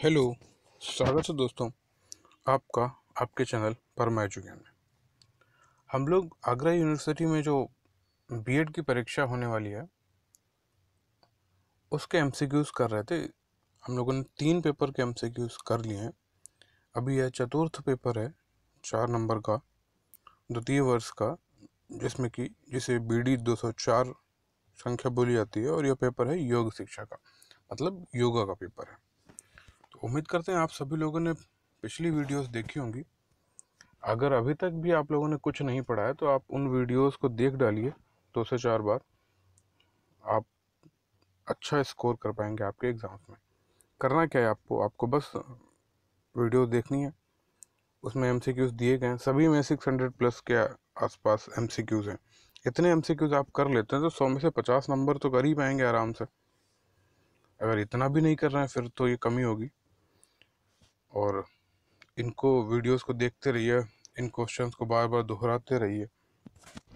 Hello. स्वागत है दोस्तों आपका आपके चैनल परमा एजुकेशन में। हम लोग आगरा यूनिवर्सिटी में जो बीएड की परीक्षा होने वाली है उसके एमसीक्यूज कर रहे थे। हम लोगों ने 3 पेपर के एमसीक्यूज कर लिए हैं। अभी यह चतुर्थ पेपर है 4 नंबर का द्वितीय वर्ष का, जिसे बीडी 204 संख्या बोली जाती है, और यह पेपर है योग शिक्षा का, मतलब योगा का पेपर है। तो उम्मीद करते हैं आप सभी लोगों ने पिछली वीडियोस देखी होंगी। अगर अभी तक भी आप लोगों ने कुछ नहीं पढ़ा है तो आप उन वीडियोस को देख डालिए 2 से 4 बार। आप अच्छा स्कोर कर पाएंगे आपके एग्जाम्स में। करना क्या है, आपको बस वीडियो देखनी है। उसमें एमसीक्यूज दिए गए हैं, सभी में 600 प्लस के आसपास एमसीक्यूज हैं। इतने एमसीक्यूज आप कर लेते हैं तो 100 में से 50 नंबर तो कर ही पाएंगे आराम से। अगर इतना भी नहीं कर रहे हैं फिर तो ये कमी होगी। और इनको वीडियोस को देखते रहिए, इन क्वेश्चंस को बार बार दोहराते रहिए।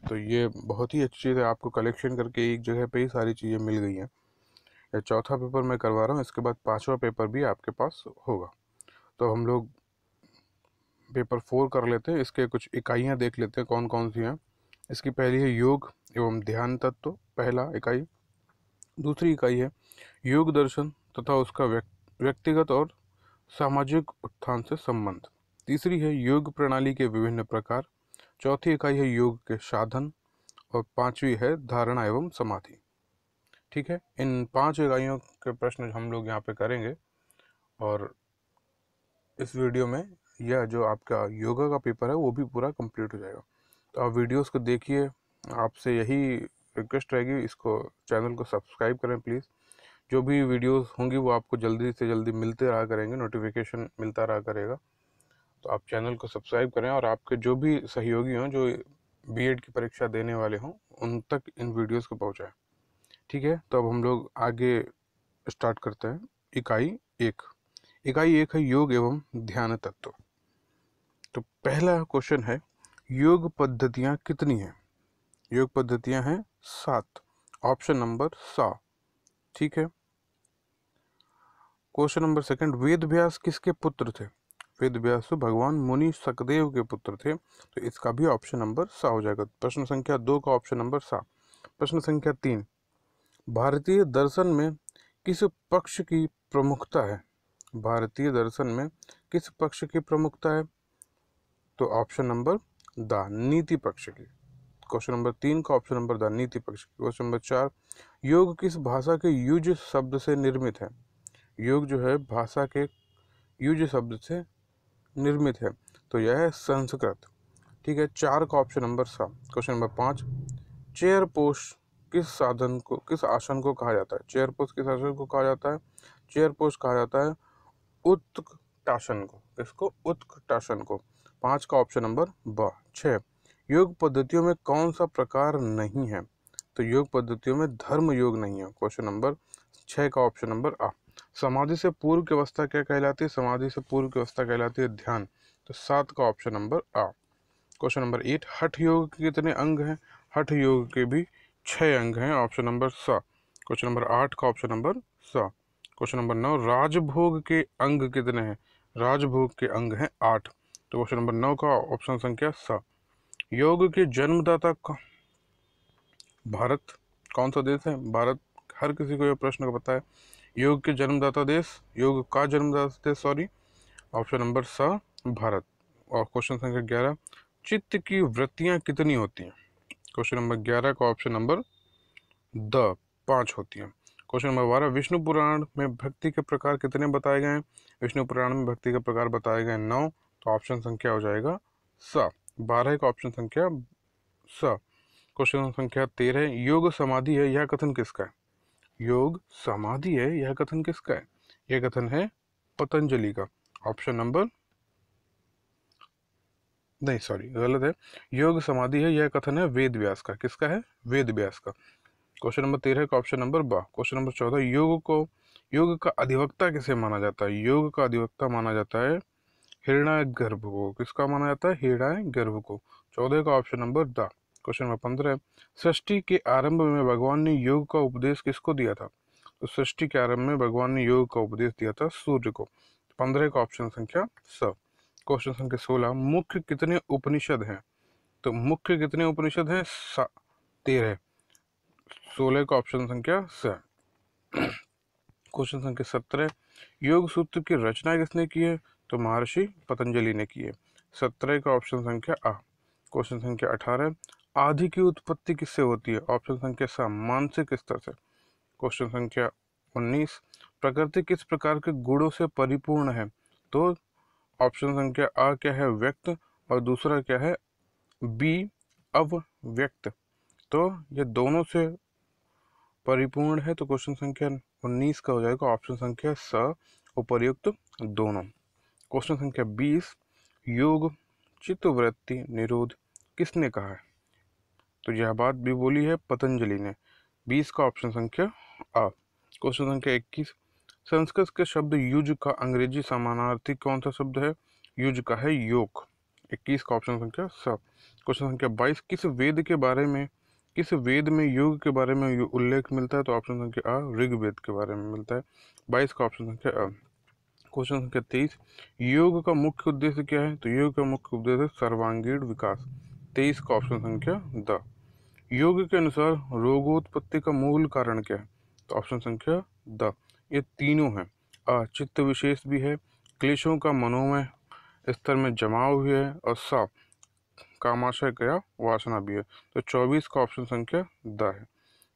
तो ये बहुत ही अच्छी चीज़ है, आपको कलेक्शन करके एक जगह पे ही सारी चीज़ें मिल गई हैं। ये चौथा पेपर मैं करवा रहा हूँ, इसके बाद 5वां पेपर भी आपके पास होगा। तो हम लोग पेपर 4 कर लेते हैं। इसके कुछ इकाइयाँ देख लेते हैं कौन कौन सी हैं। इसकी पहली है योग एवं ध्यान तत्व, पहला इकाई। दूसरी इकाई है योग दर्शन तथा उसका व्यक्तिगत और सामाजिक उत्थान से संबंध। तीसरी है योग प्रणाली के विभिन्न प्रकार। चौथी इकाई है योग के साधन, और 5वीं है धारणा एवं समाधि। ठीक है, इन 5 इकाइयों के प्रश्न हम लोग यहाँ पे करेंगे। और इस वीडियो में यह जो आपका योगा का पेपर है वो भी पूरा कंप्लीट हो जाएगा। तो आप वीडियोस को देखिए। आपसे यही रिक्वेस्ट रहेगी, इसको चैनल को सब्सक्राइब करें प्लीज़। जो भी वीडियोस होंगी वो आपको जल्दी से जल्दी मिलते रहा करेंगे, नोटिफिकेशन मिलता रहा करेगा। तो आप चैनल को सब्सक्राइब करें, और आपके जो भी सहयोगी हों जो बीएड की परीक्षा देने वाले हों उन तक इन वीडियोस को पहुंचाएं। ठीक है, तो अब हम लोग आगे स्टार्ट करते हैं। इकाई 1 है योग एवं ध्यान तत्व। तो पहला क्वेश्चन है, योग पद्धतियां कितनी हैं? योग पद्धतियां हैं 7। ऑप्शन नंबर सा। ठीक है। Question number second, Ved Vyas किसके पुत्र थे? वेद व्यास भगवान मुनि सकदेव के पुत्र थे। तो इसका भी ऑप्शन नंबर सा हो जाएगा। प्रश्न संख्या 2 का ऑप्शन नंबर सा। प्रश्न संख्या 3, भारतीय दर्शन में किस पक्ष की प्रमुखता है? भारतीय दर्शन में किस पक्ष की प्रमुखता है? तो ऑप्शन नंबर द नीति पक्ष की। क्वेश्चन नंबर 3 का ऑप्शन नंबर द नीति पक्ष की। क्वेश्चन नंबर 4, योग किस भाषा के युज शब्द से निर्मित है? योग जो है भाषा के युज शब्द से निर्मित है, तो यह है संस्कृत। ठीक है, 4 का ऑप्शन नंबर सा। क्वेश्चन नंबर 5, चेयर पोस्ट किस आसन को कहा जाता है? चेयर पोस्ट किस आसन को कहा जाता है? चेयर पोस्ट कहा जाता है उत्कटासन को। इसको उत्कटासन को। 5 का ऑप्शन नंबर ब। 6, योग पद्धतियों में कौन सा प्रकार नहीं है? तो योग पद्धतियों में धर्म योग नहीं है। क्वेश्चन नंबर 6 का ऑप्शन नंबर आ। समाधि से पूर्व की अवस्था क्या कहलाती है? समाधि से पूर्व की अवस्था कहलाती है ध्यान। तो 7 का ऑप्शन नंबर आ। क्वेश्चन नंबर 8, हठ योग के कितने अंग हैं? हठ योग के भी 6 अंग हैं। ऑप्शन नंबर सा। क्वेश्चन नंबर 8 का ऑप्शन नंबर सा। क्वेश्चन नंबर 9, राजभोग के अंग कितने हैं? राजभोग के अंग हैं 8। तो क्वेश्चन नंबर 9 का ऑप्शन संख्या सा। योग के जन्मदाता का भारत कौन सा देश है? भारत, हर किसी को यह प्रश्न का पता है। योग के जन्मदाता देश, योग का जन्मदाता देश, सॉरी, ऑप्शन नंबर सा भारत। और क्वेश्चन संख्या 11, चित्त की वृत्तियां कितनी होती हैं? क्वेश्चन नंबर 11 का ऑप्शन नंबर द 5 होती हैं। क्वेश्चन नंबर 12, विष्णु पुराण में भक्ति के प्रकार कितने बताए गए हैं? विष्णु पुराण में भक्ति के प्रकार बताए गए 9। तो ऑप्शन संख्या हो जाएगा सा। 12 का ऑप्शन संख्या सा। क्वेश्चन संख्या 13, योग समाधि है यह कथन किसका है? योग समाधि है यह कथन किसका है? यह कथन है पतंजलि का। ऑप्शन नंबर नहीं, सॉरी, गलत है। योग समाधि है यह कथन है वेद व्यास का। किसका है? वेद व्यास का। क्वेश्चन नंबर 13 का ऑप्शन नंबर बा। क्वेश्चन नंबर 14, योग का अधिवक्ता किसे माना जाता है? योग का अधिवक्ता माना जाता है हिरण्य गर्भ को। किसका माना जाता है? हिरण्य गर्भ को। 14 का option number the. Question number 15, सृष्टि के आरंभ में भगवान ने योग का उपदेश किसको दिया था? तो सृष्टि के आरंभ में भगवान ने योग का उपदेश दिया था सूर्य को। 15 का ऑप्शन संख्या स। क्वेश्चन संख्या 16, मुख्य कितने उपनिषद हैं? तो मुख्य कितने उपनिषद हैं? 13। 16 का ऑप्शन संख्या स। क्वेश्चन संख्या 17, योग सूत्र की रचना किसने की है? तो महर्षि पतंजलि ने की है। 17 का ऑप्शन संख्या आ। क्वेश्चन संख्या 18, आदि की उत्पत्ति किससे होती है? ऑप्शन संख्या स, मानसिक स्तर से। क्वेश्चन संख्या 19, प्रकृति किस प्रकार के गुणों से परिपूर्ण है? तो ऑप्शन संख्या आ क्या है? व्यक्त, और दूसरा क्या है? बी, अव्यक्त। तो ये दोनों से परिपूर्ण है, तो क्वेश्चन संख्या 19 का हो जाएगा ऑप्शन संख्या स, उपर्युक्त दोनों। क्वेश्चन संख्या 20, योग चित्तवृत्ति निरोध किसने कहा है? तो यह बात भी बोली है पतंजलि ने। 20 का ऑप्शन संख्या आ। क्वेश्चन संख्या 21, संस्कृत के शब्द युज का अंग्रेजी समानार्थी कौन सा शब्द है? युज का है योग। 21 का ऑप्शन संख्या स। क्वेश्चन संख्या 22, किस वेद में योग के बारे में उल्लेख मिलता है? तो ऑप्शन संख्या आ, ऋग्वेद के बारे में मिलता है। 22 का ऑप्शन संख्या अ। क्वेश्चन संख्या 23, योग का मुख्य उद्देश्य क्या है? तो योग का मुख्य उद्देश्य सर्वांगीण विकास। 23 का ऑप्शन संख्या द। योग के अनुसार रोगोत्पत्ति का मूल कारण क्या है? तो ऑप्शन संख्या द। ये तीनों हैं। अ, चित्त विशेष भी है, क्लेशों का मनोमय स्तर में जमाव भी है, और स, कामाशय या वासना भी है। तो 24 का ऑप्शन संख्या द है।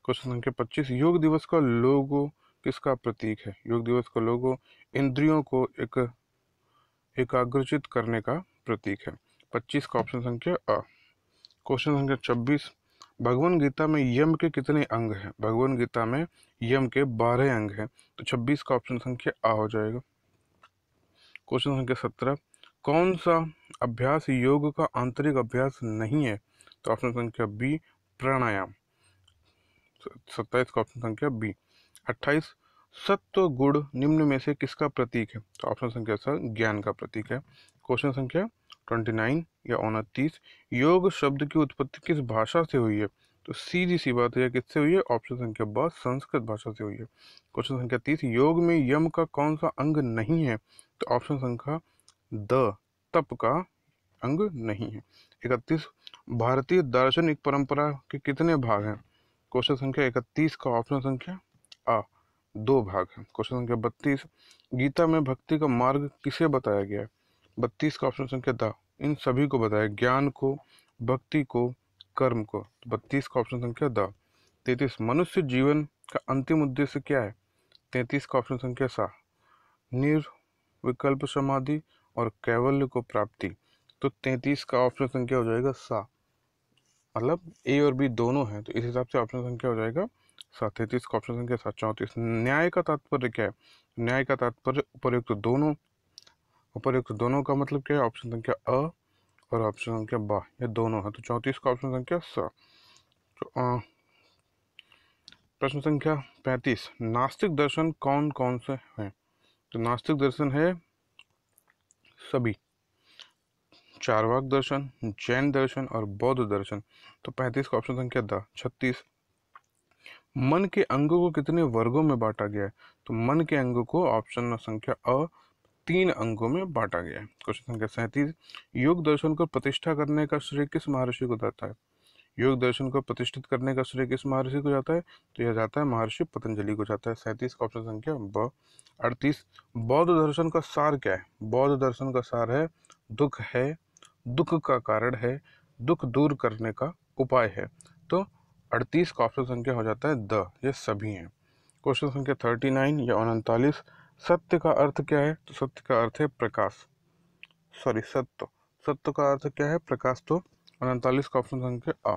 क्वेश्चन संख्या 25, योग दिवस का लोगो किसका प्रतीक है? योग दिवस का लोगो इंद्रियों को एकाग्रचित करने का प्रतीक है। 25 का ऑप्शन संख्या अ। क्वेश्चन संख्या 26, भगवन गीता में यम के कितने अंग हैं? भगवन गीता में यम के 12 अंग हैं। तो 26 का ऑप्शन संख्या आ हो जाएगा। क्वेश्चन संख्या 17, कौन सा अभ्यास योग का आंतरिक अभ्यास नहीं है? तो ऑप्शन संख्या बी, प्राणायाम। 27 का ऑप्शन संख्या बी। 28, सत्व गुण निम्न में से किसका प्रतीक है? तो ऑप्शन संख्या स, ज्ञान का प्रतीक है। क्वेश्चन संख्या 29 या 29, योग शब्द की उत्पत्ति किस भाषा से हुई है? तो सीधी सी बात है, किससे हुई है? ऑप्शन संख्या ब, संस्कृत भाषा से हुई है। क्वेश्चन संख्या 30, योग में यम का कौन सा अंग नहीं है? तो ऑप्शन संख्या द, तप का अंग नहीं है। 31, भारतीय दार्शनिक परंपरा के कितने भाग हैं? क्वेश्चन संख्या 31 का ऑप्शन संख्या आ, 2 भाग है। क्वेश्चन संख्या 32, गीता में भक्ति का मार्ग किसे बताया गया है? 32 का ऑप्शन संख्या द, इन सभी को बताया, ज्ञान को, भक्ति को, कर्म को। 32 का ऑप्शन संख्या द। 33, मनुष्य जीवन का अंतिम उद्देश्य क्या है? 33 का ऑप्शन संख्या सा, निर्विकल्प समाधि और कैवल्य को प्राप्ति। तो 33 का ऑप्शन संख्या हो जाएगा सा, मतलब ए और बी दोनों हैं, तो इस हिसाब से ऑप्शन संख्या हो जाएगा 33 का ऑप्शन संख्या 34। न्याय का तात्पर्य क्या है? न्याय का तात्पर्य उपर्युक्त दोनों। उपर्युक्त दोनों का मतलब क्या है? ऑप्शन संख्या अ और ऑप्शन संख्या ब, ये दोनों है। तो 34 का ऑप्शन संख्या स। प्रश्न संख्या 35, नास्तिक दर्शन कौन कौन से हैं? तो नास्तिक दर्शन है सभी, चारवाक दर्शन, जैन दर्शन और बौद्ध दर्शन। तो 35 का ऑप्शन संख्या द। 36, मन के अंगों को कितने वर्गों में बांटा गया है? तो मन के अंगों को ऑप्शन संख्या अ 3 अंगों में बांटा गया है। क्वेश्चन संख्या 37, योग दर्शन को प्रतिष्ठा करने का श्रेय किस महर्षि को जाता है? योग दर्शन को प्रतिष्ठित करने का श्रेय किस महर्षि को जाता है? तो यह जाता है महर्षि पतंजलि को जाता है। 37 का ऑप्शन संख्या ब। 38, बौद्ध दर्शन का सार क्या है? बौद्ध दर्शन का सार है, दुख है, दुख का कारण है, दुख दूर करने का उपाय है। तो 38 का ऑप्शन संख्या हो जाता है द, ये सभी हैं। क्वेश्चन संख्या 39 या 39, सत्य का अर्थ क्या है? तो सत्य का अर्थ है प्रकाश, सॉरी सत्य। सत्य का अर्थ क्या है? प्रकाश। तो 39 का ऑप्शन संख्या आ।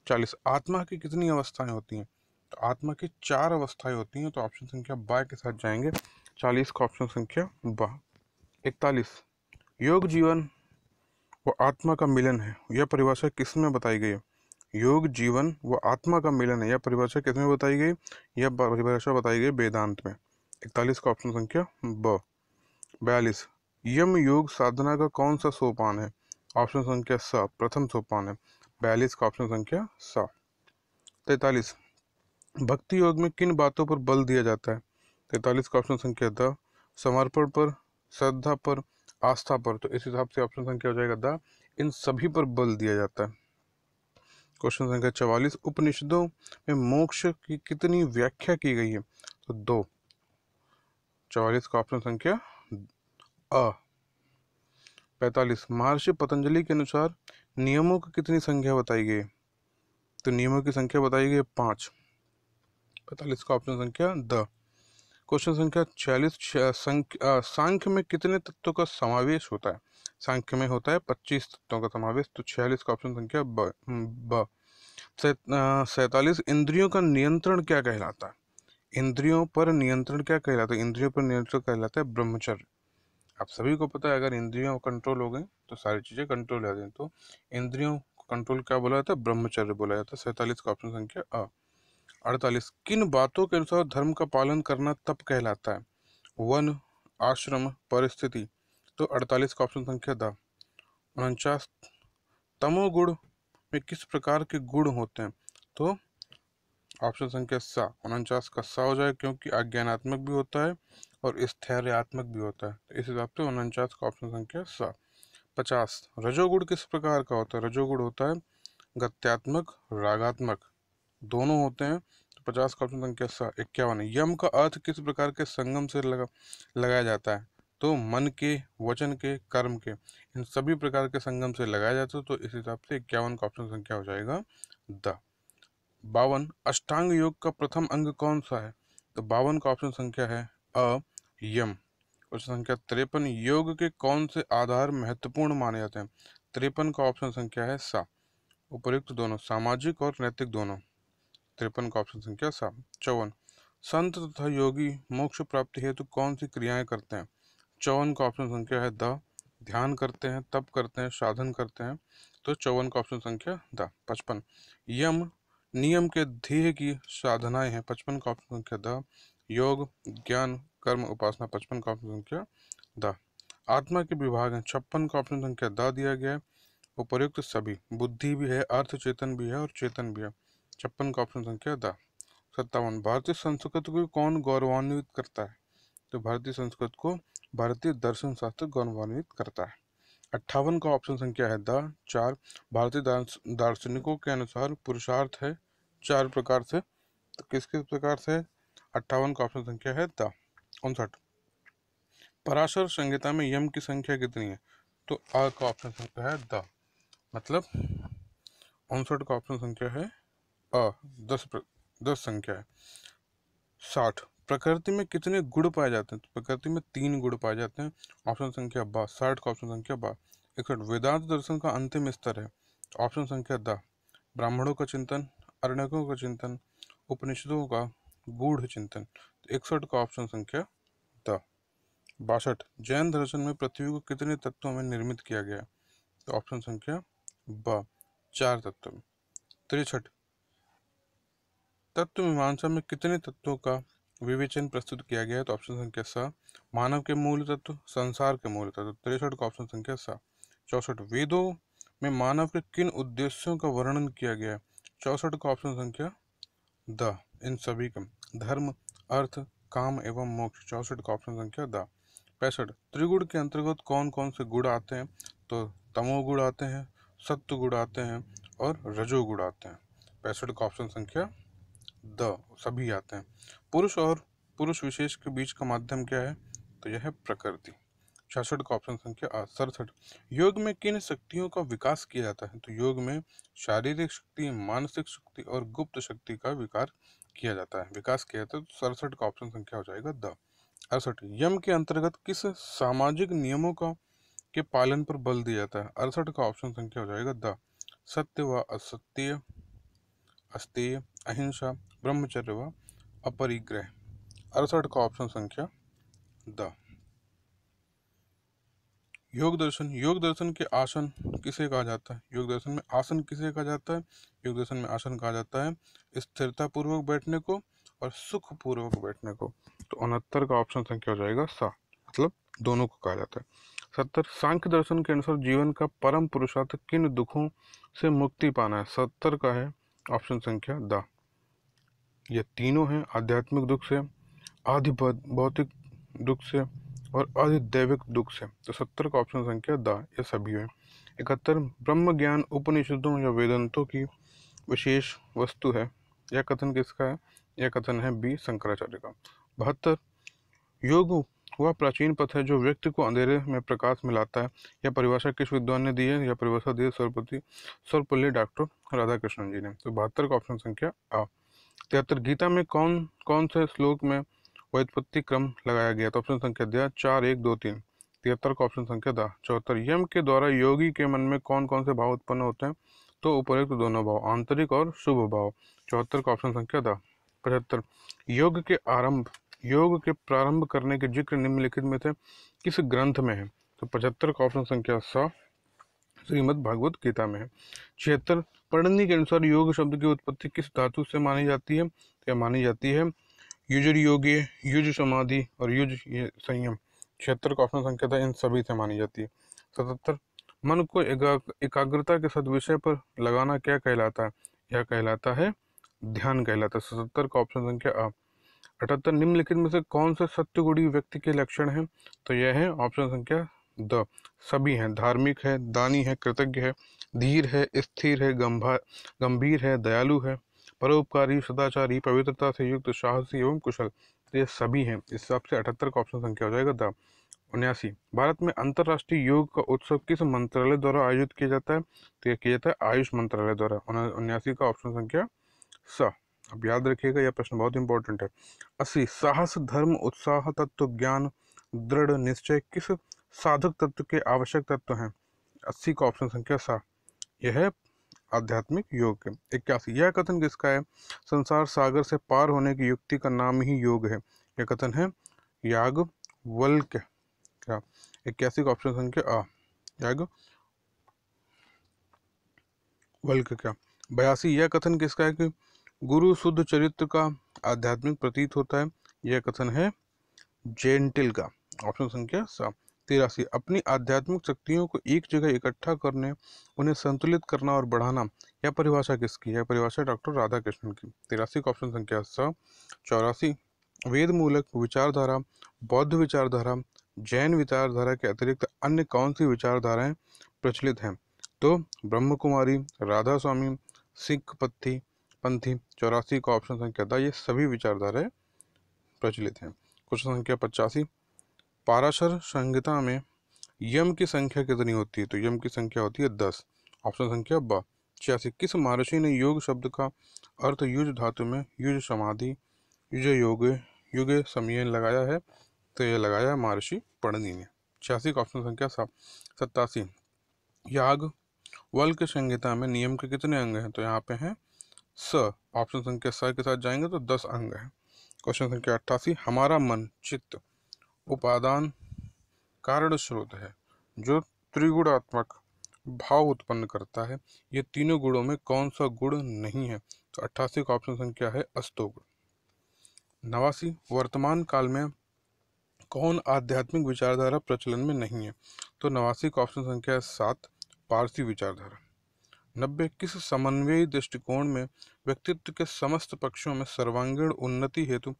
40, आत्मा की कितनी अवस्थाएं होती हैं? तो आत्मा की 4 अवस्थाएं होती हैं, तो ऑप्शन संख्या बा के साथ जाएंगे। 40 का ऑप्शन संख्या बा। 41, योग जीवन वो आत्मा का मिलन है, यह परिभाषा किसमें बताई गई है? योग जीवन व आत्मा का मिलन है, यह परिभाषा किसमें बताई गई? यह परिभाषा बताई गई वेदांत में। 41 का ऑप्शन संख्या ब। 42, यम योग साधना का कौन सा सोपान है? ऑप्शन संख्या स, प्रथम सोपान है। 42 का ऑप्शन संख्या स। 43, भक्ति योग में किन बातों पर बल दिया जाता है? 43 का ऑप्शन संख्या द, समर्पण पर, श्रद्धा पर, आस्था पर। तो इस हिसाब से ऑप्शन संख्या हो जाएगा द, इन सभी पर बल दिया जाता है। क्वेश्चन संख्या 44, उपनिषदों में मोक्ष की कितनी व्याख्या की गई है? तो 2। 44 का ऑप्शन संख्या अ। 45, महर्षि पतंजलि के अनुसार नियमों की कितनी संख्या बताई गई? तो नियमों की संख्या बताई गई 5। 45 का ऑप्शन संख्या द। क्वेश्चन संख्या 46, सांख्य में कितने तत्वों का समावेश होता है? सांख्य में होता है 25 तत्वों का समावेश। तो 46 का ऑप्शन संख्या ब। 47, इंद्रियों का नियंत्रण क्या कहलाता है? इंद्रियों पर नियंत्रण क्या कहलाता है? इंद्रियों पर नियंत्रण कहलाता है ब्रह्मचर्य। आप सभी को पता है, अगर इंद्रियों कंट्रोल हो गई तो सारी चीजें कंट्रोल आ जाए। तो इंद्रियों को कंट्रोल क्या बोला जाता है? ब्रह्मचर्य बोला जाता है। 47 का ऑप्शन संख्या अ। 48, किन बातों के अनुसार धर्म का पालन करना तप कहलाता है? वन, आश्रम, परिस्थिति। तो 48 का ऑप्शन संख्या द। 49, तमोगुण में किस प्रकार के गुण होते हैं? तो ऑप्शन संख्या सा। 49 का सा हो जाए, क्योंकि अज्ञानात्मक भी होता है और स्थैर्यात्मक भी होता है। तो इस हिसाब से 49 का ऑप्शन संख्या सा। 50, रजोगुण किस प्रकार का होता है? रजोगुण होता है गत्यात्मक, रागात्मक, दोनों होते हैं। तो 50 का ऑप्शन संख्या सा। 51, यम का अर्थ किस प्रकार के संगम से लगाया जाता है? तो मन के, वचन के, कर्म के, इन सभी प्रकार के संगम से लगाया जाता है। तो इस हिसाब से 51 का ऑप्शन संख्या हो जाएगा द। 52, अष्टांग योग का प्रथम अंग कौन सा है? तो 52 का ऑप्शन संख्या है अ, यम। क्वेश्चन संख्या 53, योग के कौन से आधार महत्वपूर्ण माने जाते हैं? 53 का ऑप्शन संख्या है सा। उपयुक्त दोनों, सामाजिक और नैतिक दोनों। 53 का ऑप्शन संख्या सा। 54, संत तथा योगी मोक्ष प्राप्ति हेतु कौन सी क्रियाएं करते हैं? 54 का ऑप्शन संख्या है द, ध्यान करते हैं, तप करते हैं, साधन करते हैं। तो 54 का ऑप्शन संख्या द। 55, यम नियम के ध्येय की साधनाएं हैं। 55 का ऑप्शन संख्या द। योग, ज्ञान, कर्म, उपासना। 55 का ऑप्शन संख्या द। आत्मा के विभाग हैं। 56 का ऑप्शन संख्या द दिया गया है। उपर्युक्त सभी, बुद्धि भी है, अर्थ चेतन भी है और चेतन भी है। 56 का ऑप्शन संख्या द। 57, भारतीय संस्कृति को कौन गौरवान्वित करता है? तो भारतीय संस्कृत को भारतीय दर्शन शास्त्र गौरवान्वित करता है। 58 का ऑप्शन संख्या है द। 4, भारतीय दार्शनिकों के अनुसार पुरुषार्थ है 4 प्रकार से। तो किस किस प्रकार से? 58 का ऑप्शन संख्या है द। 59, पराशर संहिता में यम की संख्या कितनी है? तो अ का ऑप्शन संख्या है द, मतलब 59 का ऑप्शन संख्या है अ, 10 संख्या है। 60, प्रकृति में कितने गुण पाए जाते हैं? तो प्रकृति में 3 गुण पाए जाते हैं। ऑप्शन संख्या बा। 60 का ऑप्शन संख्या बा। 61, वेदांत दर्शन का अंतिम स्तर है। ऑप्शन संख्या द, ब्राह्मणों का चिंतन, अरण्यकों का चिंतन, उपनिषदों का गूढ़ चिंतन। 61 का ऑप्शन संख्या द। 62, जैन दर्शन में पृथ्वी को कितने तत्वों में निर्मित किया गया? तो ऑप्शन संख्या ब, 4 तत्वों में। 63, तत्व मीमांसा में कितने तत्वों का विवेचन प्रस्तुत किया गया है? तो ऑप्शन संख्या सा, मानव के मूल तत्व, संसार के मूल तत्व। 63 का ऑप्शन संख्या सा। 64, वेदों में मानव के किन उद्देश्यों का वर्णन किया गया है? 64 का ऑप्शन संख्या द, इन सभी का, धर्म, अर्थ, काम एवं मोक्ष। 64 का ऑप्शन संख्या द। 65, त्रिगुण के अंतर्गत कौन कौन से गुण आते हैं? तो तमोगुण आते हैं, सत्व गुण आते हैं और रजोगुण आते हैं। 65 का ऑप्शन संख्या द, सभी आते हैं। पुरुष और पुरुष विशेष के बीच का माध्यम क्या है? तो यह है प्रकृति। 66 का ऑप्शन संख्या आ। 67, योग में किन शक्तियों का विकास किया जाता है? तो योग में शारीरिक शक्ति, मानसिक शक्ति और गुप्त शक्ति का विकास किया जाता है। तो 67 का ऑप्शन संख्या हो जाएगा द। 68, यम के अंतर्गत किस सामाजिक नियमों का के पालन पर बल दिया जाता है? 68 का ऑप्शन संख्या हो जाएगा द, सत्य व असत्य, अस्तेय, अहिंसा, ब्रह्मचर्य व अपरिग्रह। 68 का ऑप्शन संख्या द। योग दर्शन के आसन किसे कहा जाता है? योग दर्शन में आसन किसे कहा जाता है? योग दर्शन में आसन कहा जाता है स्थिरता पूर्वक बैठने को और सुख पूर्वक बैठने को। तो 69 का ऑप्शन संख्या हो जाएगा सा, मतलब दोनों को कहा जाता है। 70, सांख्य दर्शन के अनुसार जीवन का परम पुरुषार्थ किन दुखों से मुक्ति पाना है? 70 का है ऑप्शन संख्या द। ये तीनों हैं, आध्यात्मिक दुख से, आधि भौतिक दुख से और अधिदैविक दुख से। तो 70 का ऑप्शन संख्या द, ये सभी है। 71 ब्रह्म ज्ञान उपनिषदों या वेदांतों की विशेष वस्तु है। यह कथन किसका है? यह कथन है बी, शंकराचार्य का। 72 योग वह प्राचीन पथ है जो व्यक्ति को अंधेरे में प्रकाश में लाता है। यह परिभाषा किस विद्वान ने दी है? यह परिभाषा दी है सर्वपल्ली डॉक्टर राधाकृष्णन जी ने। तो 72 का ऑप्शन संख्या आ। 73 गीता में कौन कौन से श्लोक में व्युत्पत्ति क्रम लगाया गया? तो ऑप्शन संख्या दिया 4, 1, 2, 3। 73 का ऑप्शन संख्या द। 74 यम के द्वारा योगी के मन में कौन कौन से भाव उत्पन्न होते हैं? तो उपयुक्त दोनों भाव, आंतरिक और शुभ भाव। 74 का ऑप्शन संख्या द। 75 योग के प्रारंभ करने के जिक्र निम्नलिखित में से किस ग्रंथ में है? तो 75 का ऑप्शन संख्या स श्रीमद् भागवत गीता में है। 76 पढ़नी के अनुसार योग शब्द की उत्पत्ति किस धातु से मानी जाती है? तो यह मानी जाती है युजर योगे, युज समाधि और युज संयम। 76 का ऑप्शन संख्या था इन सभी से मानी जाती है। 77 मन को एकाग्रता के साथ विषय पर लगाना क्या कहलाता है? यह कहलाता है ध्यान कहलाता है। 77 का ऑप्शन संख्या आ। 78 निम्नलिखित में से कौन से सत्य व्यक्ति के लक्षण हैं? तो यह है ऑप्शन संख्या द, सभी हैं। धार्मिक है, दानी है, कृतज्ञ है, धीर है, स्थिर है, गंभीर है, दयालु है, परोपकारी, सदाचारी, पवित्रता से युक्त, साहसी एवं कुशल। तो ये सभी हैं। इस हिसाब से 78 का ऑप्शन संख्या हो जाएगा द। 79 भारत में अंतर्राष्ट्रीय योग का उत्सव किस मंत्रालय द्वारा आयोजित किया जाता है? तो यह किया जाता है आयुष मंत्रालय द्वारा। 79 का ऑप्शन संख्या स। अब याद रखिएगा, यह प्रश्न बहुत इंपॉर्टेंट है। 80 साहस, धर्म, उत्साह, तत्व ज्ञान, दृढ़ निश्चय किस साधक तत्व के आवश्यक तत्व हैं? 80 का ऑप्शन संख्या सा, यह है आध्यात्मिक योग के। 81 यह कथन किसका है? संसार सागर से पार होने की युक्ति का नाम ही योग है। यह कथन है याज्ञवल्क्य का। 81 का ऑप्शन संख्या आ, याज्ञवल्क्य का। 82 यह कथन किसका है कि गुरु शुद्ध चरित्र का आध्यात्मिक प्रतीत होता है? यह कथन है जेंटिल का। ऑप्शन संख्या सा। 83 अपनी आध्यात्मिक शक्तियों को एक जगह इकट्ठा करने, उन्हें संतुलित करना और बढ़ाना, यह परिभाषा किसकी है? परिभाषा डॉक्टर राधाकृष्णन की। 83 का ऑप्शन संख्या स। 84 वेद मूलक विचारधारा, बौद्ध विचारधारा, जैन विचारधारा के अतिरिक्त अन्य कौन सी विचारधाराएं प्रचलित हैं? तो ब्रह्म कुमारी, राधा स्वामी, सिख पंथी। 84 का ऑप्शन संख्या था, ये सभी विचारधाराएं प्रचलित हैं। क्वेश्चन संख्या 85 पाराशर संहिता में यम की संख्या कितनी होती है? तो यम की संख्या होती है 10। ऑप्शन संख्या ब। 86 किस महर्षि ने योग शब्द का अर्थ युज धातु में युज समाधि, युज युगे समयन लगाया है? तो यह लगाया महर्षि पढ़नी ने। 86 का ऑप्शन संख्या 87 याज्ञवल्क्य संहिता में नियम के कितने अंग हैं? तो यहाँ पे हैं स। ऑप्शन संख्या स के साथ जाएंगे तो 10 अंग हैं। क्वेश्चन संख्या 88 हमारा मन चित्त उपादान कारण स्रोत है जो त्रिगुणात्मक भाव उत्पन्न करता है। ये तीनों गुणों में कौन सा गुण नहीं है? तो 88 का ऑप्शन संख्या है अस्तो गुण। 89 वर्तमान काल में कौन आध्यात्मिक विचारधारा प्रचलन में नहीं है? तो 89 का ऑप्शन संख्या 7 पारसी विचारधारा। 90 किस समन्वयी दृष्टिकोण में व्यक्तित्व के समस्त पक्षों में सर्वांगीण उन्नति हेतु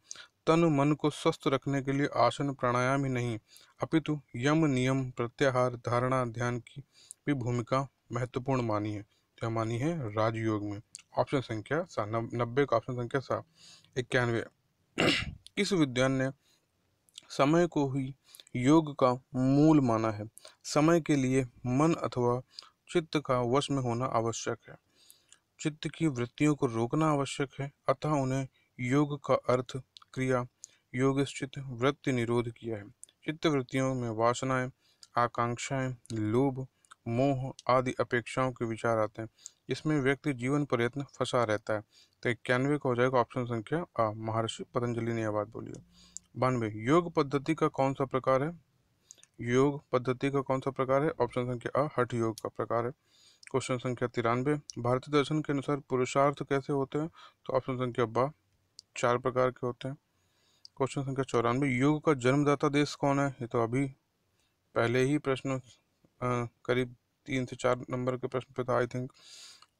तन मन को स्वस्थ रखने के लिए आसन प्राणायाम ही नहीं अपितु यम नियम प्रत्याहार धारणा ध्यान की भी भूमिका महत्वपूर्ण मानी है? क्या मानी है? राजयोग में। ऑप्शन संख्या 90 का ऑप्शन संख्या 91 किस विद्वान ने समय को ही योग का मूल माना है? समय के लिए मन अथवा चित्त का वश में होना आवश्यक है। चित्त की वृत्तियों को रोकना आवश्यक है, अतः उन्हें योग का अर्थ क्रिया योगश्चित वृत्ति निरोध किया है। चित्त वृत्तियों में वासनाएं, आकांक्षाएं, लोभ, मोह आदि अपेक्षाओं के विचार आते हैं। इसमें व्यक्ति जीवन पर्यंत फंसा रहता है। तो 91 का हो जाएगा ऑप्शन संख्या आ, महर्षि पतंजलि ने यह बात बोली है। 92 योग पद्धति का कौन सा प्रकार है? योग पद्धति का कौन सा प्रकार है? ऑप्शन संख्या आ, हठ योग का प्रकार है। क्वेश्चन संख्या 93 भारतीय दर्शन के अनुसार पुरुषार्थ कैसे होते हैं? तो ऑप्शन संख्या बा 4 प्रकार के होते हैं। क्वेश्चन संख्या 94 योग का जन्मदाता देश कौन है? ये तो अभी पहले ही प्रश्न करीब 3 से 4 नंबर के प्रश्न पे था आई थिंक।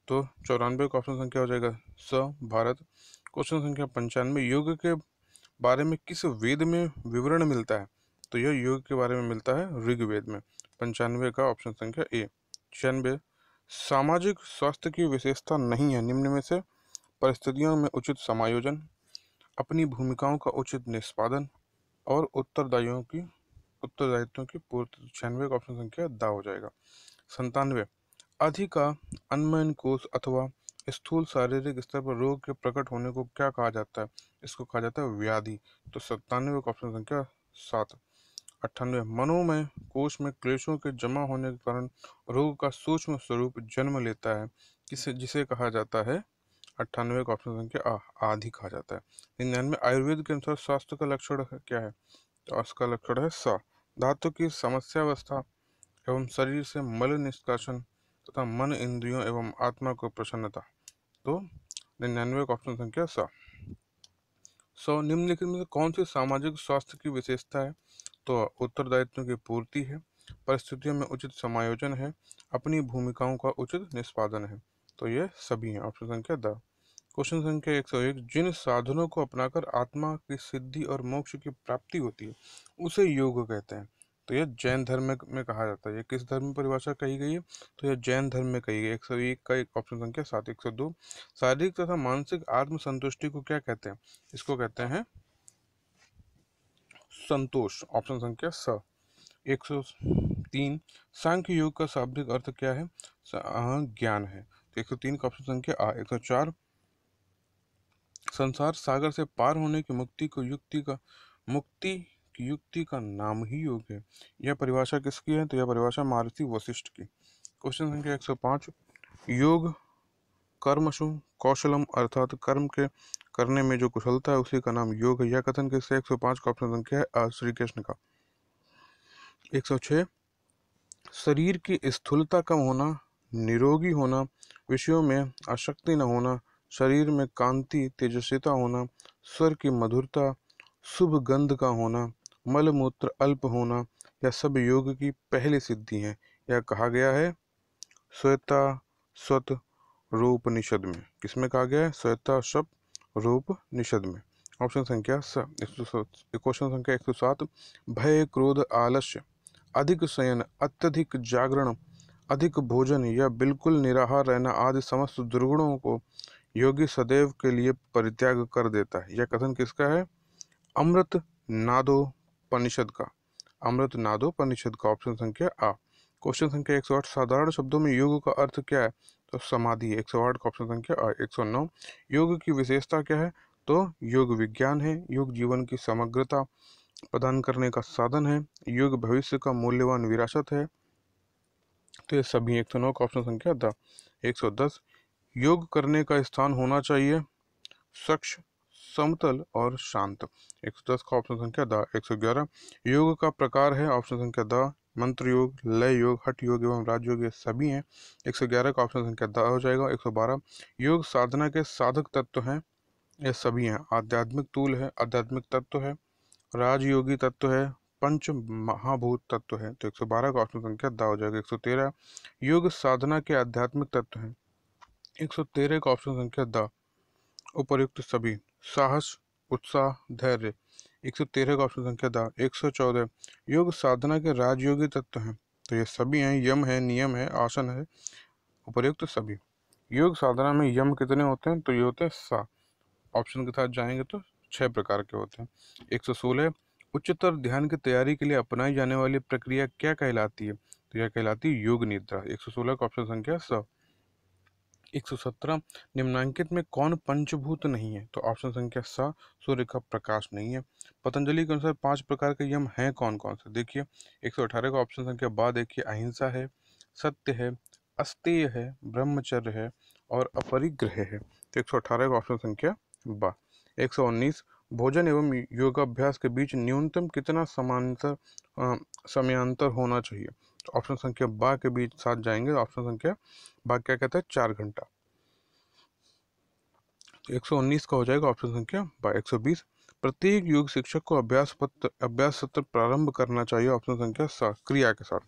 तो 94 का ऑप्शन संख्या हो जाएगा स भारत। क्वेश्चन संख्या 95 योग के बारे में किस वेद में विवरण मिलता है? तो यह योग के बारे में मिलता है ऋग्वेद में। 95 का ऑप्शन संख्या ए। 96 सामाजिक स्वास्थ्य की विशेषता नहीं है निम्न में से परिस्थितियों में उचित समायोजन, अपनी भूमिकाओं का उचित निष्पादन और उत्तरदायित्वों की पूर्ति। 96 का ऑप्शन संख्या द हो जाएगा। 97 अधिका अनमन कोष अथवा स्थूल शारीरिक स्तर पर रोग के प्रकट होने को क्या कहा जाता है? इसको कहा जाता है व्याधि। तो 97 का ऑप्शन संख्या 7। 98 मनोमय कोष में क्लेशों के जमा होने के कारण रोग का सूक्ष्म स्वरूप जन्म लेता है, जिसे कहा जाता है 98 का ऑप्शन संख्या आदि कहा जाता है। 99 आयुर्वेद के अनुसार स्वास्थ्य का लक्षण क्या है? तो उसका लक्षण है स धातु की समस्यावस्था एवं शरीर से मल निष्कासन तथा मन इंद्रियों एवं आत्मा को प्रसन्नता। तो 99 का ऑप्शन संख्या सौ निम्नलिखित में से कौन सी सामाजिक स्वास्थ्य की विशेषता है? तो उत्तरदायित्व की पूर्ति है, परिस्थितियों में उचित समायोजन है, अपनी भूमिकाओं का उचित निष्पादन है। तो ये सभी हैं ऑप्शन संख्या द। क्वेश्चन संख्या 101 जिन साधनों को अपनाकर आत्मा की सिद्धि और मोक्ष की प्राप्ति होती है उसे योग कहते हैं। तो यह जैन धर्म में कहा जाता है। ये किस धर्म में परिभाषा कही गई है? तो यह जैन धर्म में कही गई। 101 का एक ऑप्शन संख्या 7। 102 शारीरिक तथा मानसिक आत्म संतुष्टि को क्या कहते हैं? इसको कहते हैं संतोष। ऑप्शन संख्या 103 सांख्य योग का शाब्दिक अर्थ क्या है? ज्ञान है। तो 103 का ऑप्शन संख्या 104 संसार सागर से पार होने की मुक्ति की युक्ति का नाम ही योग है। यह परिभाषा किसकी है? तो यह परिभाषा महर्षि वशिष्ठ की। क्वेश्चन संख्या 105 योग कर्मशु कौशलम अर्थात कर्म के करने में जो कुशलता है उसी का नाम योग है। यह कथन किससे? 105 का ऑप्शन संख्या है श्री कृष्ण का। 106 शरीर की स्थूलता कम होना, निरोगी होना, विषयों में आसक्ति न होना, शरीर में कांति तेजस्विता होना, स्वर की मधुरता, शुभ गंध का होना, मल मूत्र अल्प होना, यह सब योग की पहली सिद्धि है। यह कहा गया है श्वेता स्वत रूपनिषद में। किसमें कहा गया है? श्वेता शप रूपनिषद में। ऑप्शन संख्या क्वेश्चन संख्या 107 भय क्रोध आलस्य अधिक शयन अत्यधिक जागरण अधिक भोजन या बिल्कुल निराहार रहना आदि समस्त दुर्गुणों को योगी सदैव के लिए परित्याग कर देता है। यह कथन किसका है? अमृत नादोपनिषद का। अमृत नादोपनिषद का। ऑप्शन संख्या आ। क्वेश्चन संख्या 108 साधारण शब्दों में योग का अर्थ क्या है? तो समाधि है। 108 का ऑप्शन संख्या आ। 109 योग की विशेषता क्या है? तो योग विज्ञान है, योग जीवन की समग्रता प्रदान करने का साधन है, योग भविष्य का मूल्यवान विरासत है। तो ये सभी 109 का ऑप्शन संख्या द। 110 योग करने का स्थान होना चाहिए स्वच्छ समतल और शांत। 110 का ऑप्शन संख्या द। 111 योग का प्रकार है ऑप्शन संख्या द मंत्र योग, लय योग, हठ योग एवं राजयोग, ये सभी हैं। 111 का ऑप्शन संख्या द हो जाएगा। 112 योग साधना के साधक तत्व हैं, ये सभी हैं। आध्यात्मिक तूल है, आध्यात्मिक तत्व है, राजयोगी तत्व है, पंच महाभूत तत्व है। तो 112 का ऑप्शन संख्या द हो जाएगा। 113 योग साधना के आध्यात्मिक तत्व हैं। 113 का ऑप्शन संख्या द उपर्युक्त सभी साहस उत्साह धैर्य। 113 का ऑप्शन संख्या द। 114 योग साधना के राजयोगी तत्व हैं, तो ये सभी हैं। यम है, नियम है, आसन है, उपर्युक्त सभी। योग साधना में यम कितने होते हैं? तो ये होते हैं 7। ऑप्शन के साथ जाएंगे तो 6 प्रकार के होते हैं। 116 उच्चतर ध्यान की तैयारी के लिए अपनाई जाने वाली प्रक्रिया क्या कहलाती है? तो यह कहलाती है योग निद्रा। 116 का ऑप्शन संख्या 7। 117 निम्नांकित में कौन पंचभूत नहीं है? तो ऑप्शन संख्या 7 सूर्य का प्रकाश नहीं है। पतंजलि के अनुसार 5 प्रकार के यम हैं कौन कौन से? देखिए 118 का ऑप्शन संख्या बा देखिए अहिंसा है, सत्य है, अस्तेय है, ब्रह्मचर्य है और अपरिग्रह है। तो 118 का ऑप्शन संख्या बा। 119 भोजन एवं योगाभ्यास के बीच न्यूनतम कितना समयांतर होना चाहिए? तो ऑप्शन संख्या बा के बीच साथ जाएंगे। ऑप्शन संख्या बा क्या कहता है? 4 घंटा। 119 का हो जाएगा ऑप्शन संख्या बा। 120 प्रत्येक योग शिक्षक को अभ्यास सत्र प्रारंभ करना चाहिए। ऑप्शन संख्या 7 क्रिया के साथ।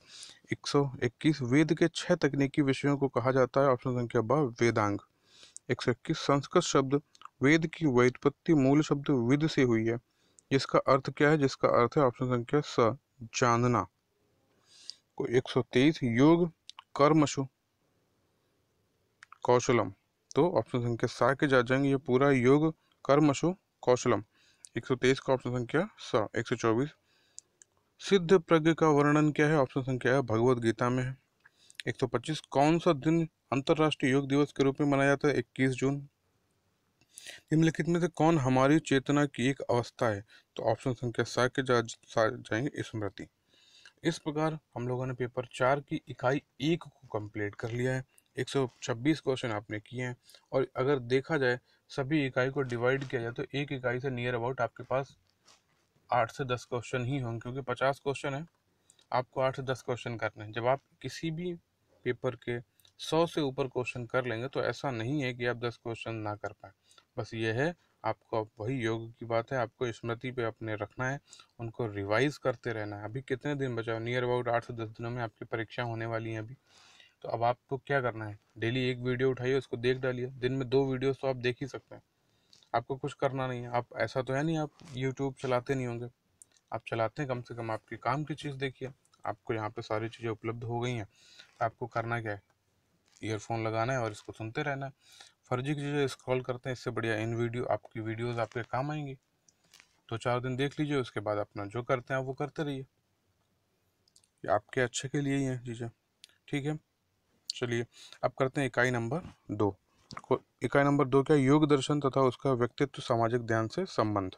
121 वेद के 6 तकनीकी विषयों को कहा जाता है। ऑप्शन संख्या बा वेदांग। 121 संस्कृत शब्द वेद की व्युत्पत्ति मूल शब्द विद से हुई है। जिसका अर्थ क्या है? जिसका अर्थ है ऑप्शन संख्या स, जानना। को 123 योग कर्मशु कौशलम। तो ऑप्शन संख्या सा के जा जाएंगे, ये पूरा योग कर्मशु कौशलम। 123 का ऑप्शन संख्या स। 124 सिद्ध प्रज्ञ का वर्णन क्या है? ऑप्शन संख्या है भगवत गीता में है। 125 कौन सा दिन अंतरराष्ट्रीय योग दिवस के रूप में मनाया जाता है? 21 जून। निम्नलिखित में से कौन हमारी चेतना की एक अवस्था है? तो ऑप्शन संख्या सा के जाएंगे स्मृति। इस प्रकार हम लोगों ने पेपर 4 की इकाई 1 को कंप्लीट कर लिया है। 126 क्वेश्चन आपने किए हैं, और अगर देखा जाए सभी इकाई को डिवाइड किया जाए तो एक इकाई से नियर अबाउट आपके पास 8 से 10 क्वेश्चन ही होंगे, क्योंकि 50 क्वेश्चन है, आपको 8 से 10 क्वेश्चन करने हैं। जब आप किसी भी पेपर के 100 से ऊपर क्वेश्चन कर लेंगे तो ऐसा नहीं है कि आप 10 क्वेश्चन ना कर पाए। बस ये है, आपको अब वही योग की बात है, आपको स्मृति पे अपने रखना है, उनको रिवाइज करते रहना है। अभी कितने दिन बचा है? नियर अबाउट 8 से 10 दिनों में आपकी परीक्षा होने वाली है अभी। तो अब आपको क्या करना है? डेली एक वीडियो उठाइए, उसको देख डालिए। दिन में 2 वीडियो तो आप देख ही सकते हैं। आपको कुछ करना नहीं है। आप ऐसा तो है नहीं आप यूट्यूब चलाते नहीं होंगे, आप चलाते हैं, कम से कम आपकी काम की चीज़ देखिए। आपको यहाँ पे सारी चीज़ें उपलब्ध हो गई हैं, तो आपको करना क्या है? ईयरफोन लगाना है और इसको सुनते रहना है। फर्जी की चीज़ें स्क्रॉल करते हैं, इससे बढ़िया इन वीडियो आपकी वीडियोस आपके काम आएंगी। 2-4 दिन देख लीजिए, उसके बाद अपना जो करते हैं आप वो करते रहिए। ये आपके अच्छे के लिए ही हैं चीज़ें, ठीक है। चलिए अब करते हैं इकाई नंबर 2 को। इकाई नंबर 2 क्या? योग दर्शन तथा उसका व्यक्तित्व सामाजिक ध्यान से संबंध।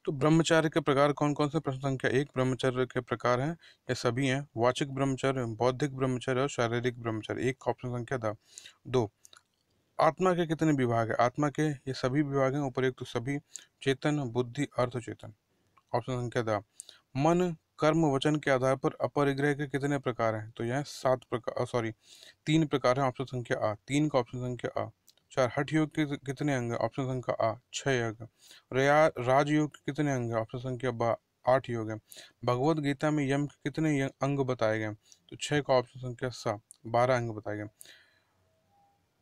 तो ब्रह्मचर्य के प्रकार कौन कौन से? प्रश्न संख्या 1 ब्रह्मचर्य के प्रकार हैं, ये सभी हैं। वाचिक ब्रह्मचर्य, बौद्धिक ब्रह्मचर्य और शारीरिक ब्रह्मचर्य। एक ऑप्शन संख्या 2 आत्मा के कितने विभाग है? आत्मा के ये सभी विभाग हैं उपयुक्त तो सभी, चेतन, बुद्धि, अर्थ चेतन। ऑप्शन संख्या मन, कर्म, वचन के आधार पर अपरिग्रह के कितने प्रकार हैं? तो यह 7 प्रकार, सॉरी 3 प्रकार हैं। ऑप्शन संख्या आ। 3 का ऑप्शन संख्या आ। 4 हठ योग के कितने अंग? ऑप्शन संख्या आ 6 अंग। राजयोग के कितने अंग? ऑप्शन संख्या बा 8 योग है। भगवत गीता में यम के कितने अंग बताए गए? तो 6 का ऑप्शन संख्या सा 12 अंग बताए गए।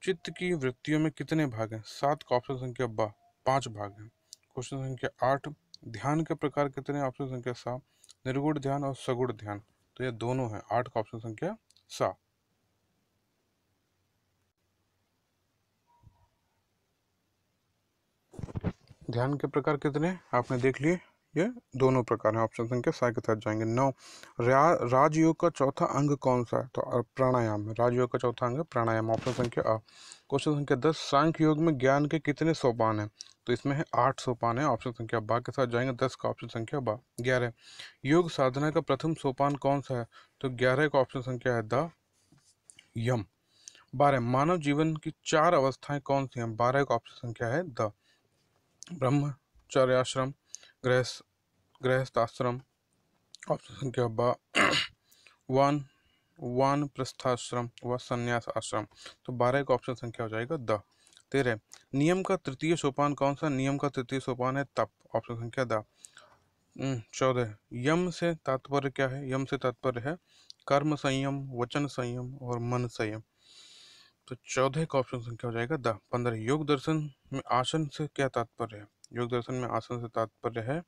चित्त की वृत्तियों में कितने भाग हैं? 7 का ऑप्शन संख्या बा 5 भाग हैं। क्वेश्चन संख्या 8 ध्यान के प्रकार कितने? ऑप्शन संख्या सा निर्गुण ध्यान और सगुण ध्यान। तो ये दोनों है। 8 का ऑप्शन संख्या सा। ध्यान के प्रकार कितने आपने देख लिए? ये दोनों प्रकार हैं। ऑप्शन संख्या सा के साथ जाएंगे। 9 राजयोग का चौथा अंग कौन सा है? तो प्राणायाम। राजयोग का चौथा अंग है प्राणायाम। ऑप्शन संख्या आ। क्वेश्चन संख्या 10 सांख्य योग में ज्ञान के कितने सोपान हैं? तो इसमें है 8 सोपान है। ऑप्शन संख्या बा के साथ जाएंगे। 10 का ऑप्शन संख्या बा। 11 योग साधना का प्रथम सोपान कौन सा है? तो 11 का ऑप्शन संख्या है द यम। 12 मानव जीवन की 4 अवस्थाएं कौन सी हैं? 12 का ऑप्शन संख्या है द ब्रह्मचर्याश्रम, गृहस्थाश्रम। ऑप्शन संख्या बा वन वानप्रस्थाश्रम व संन्यास आश्रम। तो 12 का ऑप्शन संख्या हो जाएगा द। 13 नियम का तृतीय सोपान कौन सा? नियम का तृतीय सोपान है तप। ऑप्शन संख्या द। 14 यम से तात्पर्य क्या है? यम से तात्पर्य है कर्म संयम, वचन संयम और मन संयम। तो 14 का ऑप्शन संख्या हो जाएगा द। 15 योग दर्शन में आसन से क्या तात्पर्य है? योग दर्शन में आसन से तात्पर्य है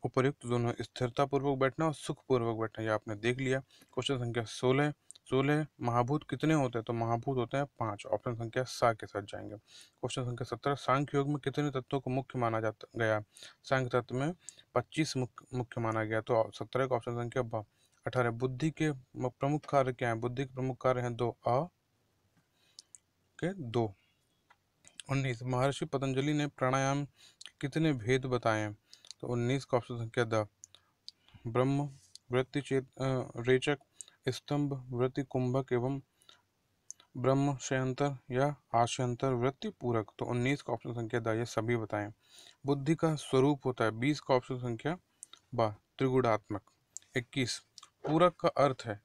उपर्युक्त दोनों, स्थिरता पूर्वक बैठना और सुख पूर्वक बैठना। ये आपने देख लिया। क्वेश्चन संख्या 16 महाभूत कितने होते हैं? तो महाभूत होते हैं 5। ऑप्शन संख्या सा के साथ जाएंगे। क्वेश्चन संख्या 17 सांख्य योग में कितने तत्वों को मुख्य माना जाता गया? सांख्य तत्व में 25 मुख्य माना गया। तो 17 का ऑप्शन संख्या ब। 18 बुद्धि के प्रमुख कार्य क्या है? बुद्धि के प्रमुख कार्य हैं 2 अ के 2। 19 महर्षि पतंजलि ने प्राणायाम कितने भेद बताए हैं? तो 19 का ऑप्शन संख्या द ब्रह्म वृत्ति रेचक, स्तंभ वृत्ति कुंभक एवं ब्रह्म शयंतर या आशयंतर वृत्ति पूरक। तो 19 का ऑप्शन संख्या द ये सभी बताएं। बुद्धि का स्वरूप होता है 20 का ऑप्शन संख्या बा त्रिगुणात्मक। 21 पूरक का अर्थ है,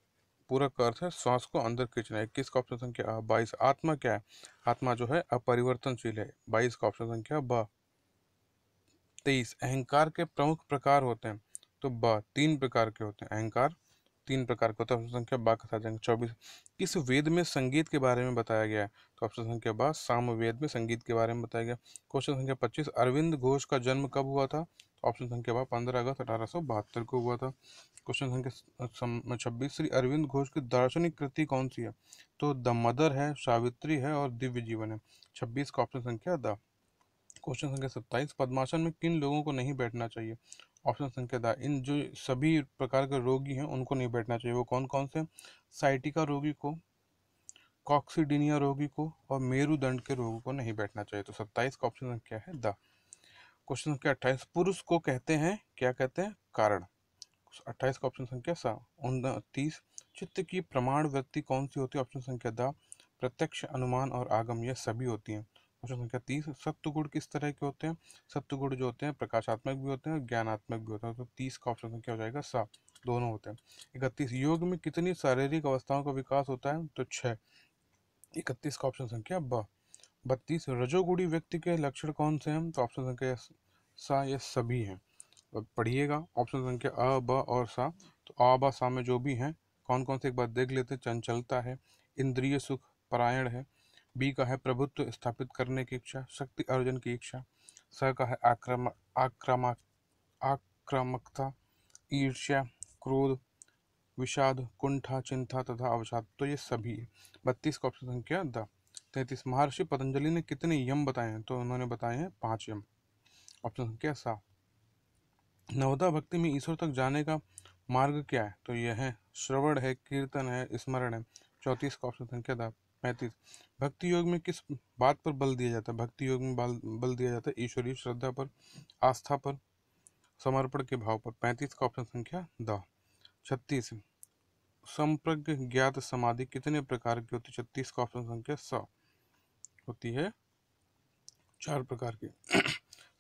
पूरक का अर्थ है श्वास को अंदर खींचना। 21 का ऑप्शन संख्या आ। 22 आत्मा क्या है? आत्मा जो है अपरिवर्तनशील है। 22 का ऑप्शन संख्या ब। 23 अहंकार के प्रमुख प्रकार होते हैं? तो ब 3 प्रकार के होते हैं अहंकार, 3 प्रकार का होता है। ऑप्शन संख्या बा के साथ जाएंगे। 24 किस वेद में संगीत के बारे में बताया गया है? तो ऑप्शन संख्या बा साम वेद में संगीत के बारे में बताया गया। क्वेश्चन संख्या 25 अरविंद घोष का जन्म कब हुआ था? तो ऑप्शन संख्या बा 15 अगस्त 1872 को हुआ था। क्वेश्चन संख्या 26 श्री अरविंद घोष की दार्शनिक कृति कौन सी है? तो द मदर है, सावित्री है और दिव्य जीवन है। 26 का ऑप्शन संख्या द। क्वेश्चन संख्या 27 पद्मासन में किन लोगों को नहीं बैठना चाहिए? ऑप्शन संख्या द इन जो सभी प्रकार के रोगी हैं उनको नहीं बैठना चाहिए। वो कौन कौन से? साइटिका रोगी को, कॉक्सीडिनिया रोगी को और मेरुदंड के रोगी को नहीं बैठना चाहिए। तो 27 का ऑप्शन संख्या है द। क्वेश्चन संख्या 28 पुरुष को कहते हैं, क्या कहते हैं? कारण। 28 का ऑप्शन संख्या सा। 29 चित्त की प्रमाण वृत्ति कौन सी होती है? ऑप्शन संख्या द प्रत्यक्ष, अनुमान और आगम, ये सभी होती हैं। क्वेश्चन संख्या 30 सत्व गुण किस तरह के होते हैं? सत्व गुण जो होते हैं प्रकाशात्मक भी होते हैं और ज्ञानात्मक भी होते हैं। तो 30 का ऑप्शन संख्या हो जाएगा सा, दोनों होते हैं। 31 योग में कितनी शारीरिक अवस्थाओं का विकास होता है? तो 6। 31 का ऑप्शन संख्या ब। 32 रजोगुणी व्यक्ति के लक्षण कौन से हैं? तो ऑप्शन संख्या सा, ये सभी हैं। पढ़िएगा ऑप्शन संख्या अ, ब और सा। तो अ, ब, सा में जो भी हैं कौन कौन से एक बार देख लेते हैं। चंचलता है, इंद्रिय सुख परायण है, बी का है प्रभुत्व स्थापित करने की इच्छा, शक्ति अर्जन की इच्छा, स का है आक्रामकता, ईर्ष्या, क्रोध, विषाद, कुंठा, चिंता तथा अवसाद। तो ये सभी है। 32 का ऑप्शन संख्या द। 33 महर्षि पतंजलि ने कितने यम बताए हैं? तो उन्होंने बताए हैं 5 यम। ऑप्शन संख्या सा। नवदा भक्ति में ईश्वर तक जाने का मार्ग क्या है? तो यह है श्रवण है, कीर्तन है, स्मरण है। 34 का ऑप्शन संख्या द। 35 भक्ति योग में किस बात पर बल दिया जाता है? भक्ति योग में बल दिया जाता है ईश्वरीय श्रद्धा पर, आस्था पर, समर्पण के भाव पर। 35 का ऑप्शन संख्या द। 36 संप्रज्ञ ज्ञात समाधि कितने प्रकार की होती है? 36 का ऑप्शन संख्या स होती है 4 प्रकार की।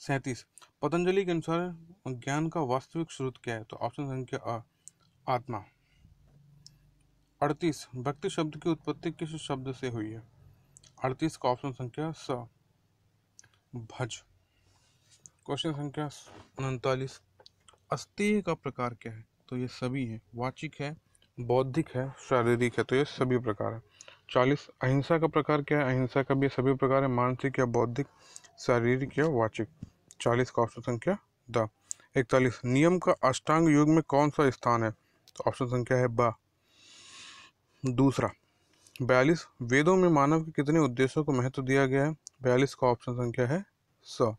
37 पतंजलि के अनुसार ज्ञान का वास्तविक स्रोत क्या है? तो ऑप्शन संख्या अ आत्मा। 38 भक्ति शब्द की उत्पत्ति किस शब्द से हुई है? 38 का ऑप्शन संख्या स भज। क्वेश्चन संख्या 39 अस्तेय का प्रकार क्या है? तो ये सभी है, वाचिक है, बौद्धिक है, शारीरिक है। तो ये सभी प्रकार है। 40 अहिंसा का प्रकार क्या है? अहिंसा का भी सभी प्रकार है, मानसिक या बौद्धिक, शारीरिक या वाचिक। 40 का ऑप्शन संख्या द। 41 नियम का अष्टांग योग में कौन सा स्थान है? तो ऑप्शन संख्या है ब दूसरा। 42 वेदों में मानव के कितने उद्देश्यों को महत्व दिया गया है? 42 का ऑप्शन संख्या है स।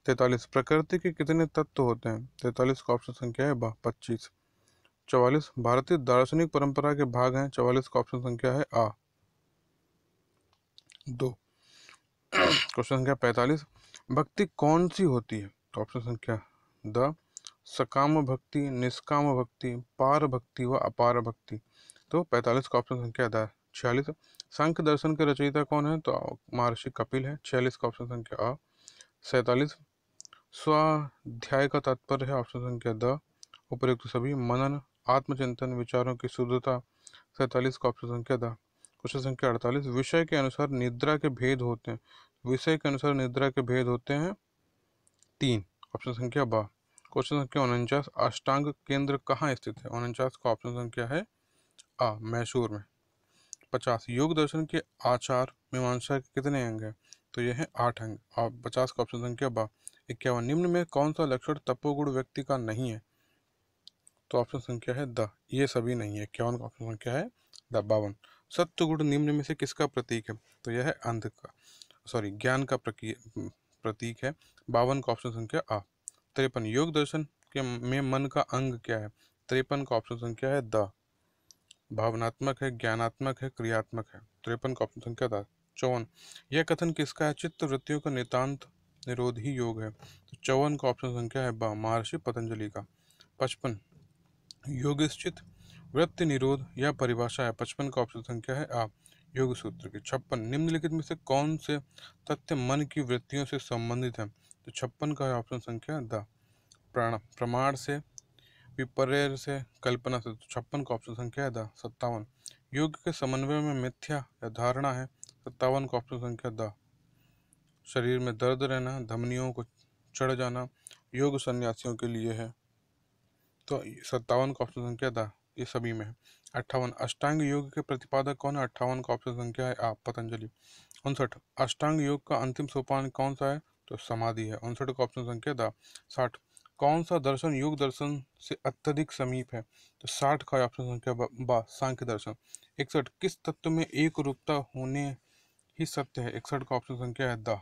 43 प्रकृति के कितने तत्व होते हैं? 43 का ऑप्शन संख्या है ब 25। 44 भारतीय दार्शनिक परंपरा के भाग हैं। 44 का ऑप्शन संख्या है आ 2। क्वेश्चन संख्या 45 भक्ति कौन सी होती है? तो ऑप्शन संख्या द सकाम भक्ति, निष्काम भक्ति, पार भक्ति व अपार भक्ति। तो 45 का ऑप्शन संख्या द। 46 सांख्य दर्शन के रचयिता कौन है? तो महर्षि कपिल है। 46 का ऑप्शन संख्या अ। 47 स्वाध्याय का तात्पर्य है। ऑप्शन संख्या द उपयुक्त सभी। मनन, आत्मचिंतन, विचारों की शुद्धता। 47 का ऑप्शन संख्या द। क्वेश्चन संख्या 48 विषय के अनुसार निद्रा के भेद होते हैं। विषय के अनुसार निद्रा के भेद होते हैं 3। ऑप्शन संख्या ब। क्वेश्चन संख्या 49 अष्टांग केंद्र कहाँ स्थित है? 49 का ऑप्शन संख्या है आ मैसूर में। 50 योग दर्शन के आचार मीमांसा के कितने अंग हैं? तो यह है 8 अंग। और 50 का ऑप्शन संख्या ब। 51 निम्न में कौन सा लक्षण तपोगुण व्यक्ति का नहीं है? तो ऑप्शन संख्या है द ये सभी नहीं है। 51 का ऑप्शन संख्या है द। 52 सत्व गुण निम्न में से किसका प्रतीक है? तो यह है अंध का, सॉरी ज्ञान का प्रतीक है। 52 का ऑप्शन संख्या आ। 53 योग दर्शन के में मन का अंग क्या है? 53 का ऑप्शन संख्या है द भावनात्मक है, ज्ञानात्मक है, क्रियात्मक है। 53 का ऑप्शन संख्या द। 54 यह कथन किसका है? चित्त वृत्तियों का नितांत निरोध ही योग है। तो 54 का ऑप्शन संख्या है ब महर्षि पतंजलि का। 55 योगस्चित वृत्ति निरोध या परिभाषा है। 55 का ऑप्शन संख्या है आ योग सूत्र की। 56 निम्नलिखित में से कौन से तथ्य मन की वृत्तियों से संबंधित है? तो 56 का ऑप्शन संख्या द प्रमाण से, विपर्य से, कल्पना से। तो 56 का ऑप्शन संख्या है द। 57 योग के समन्वय में मिथ्या या धारणा है। 57 का ऑप्शन संख्या द शरीर में दर्द रहना, धमनियों को चढ़ जाना योग सन्यासियों के लिए है। तो 57 का ऑप्शन संख्या द ये सभी में है। 58 अष्टांग योग के प्रतिपादक कौन है? 58 का ऑप्शन संख्या है आ पतंजलि। 59 अष्टांग योग का अंतिम सोपान कौन सा है? तो समाधि है। 59 का ऑप्शन संख्या द। 60 कौन सा दर्शन योग दर्शन से अत्यधिक समीप है? तो 60 का ऑप्शन संख्या बा सांख्य दर्शन। 61 किस तत्व में एक रूपता होने ही सत्य है? 61 का ऑप्शन संख्या है द।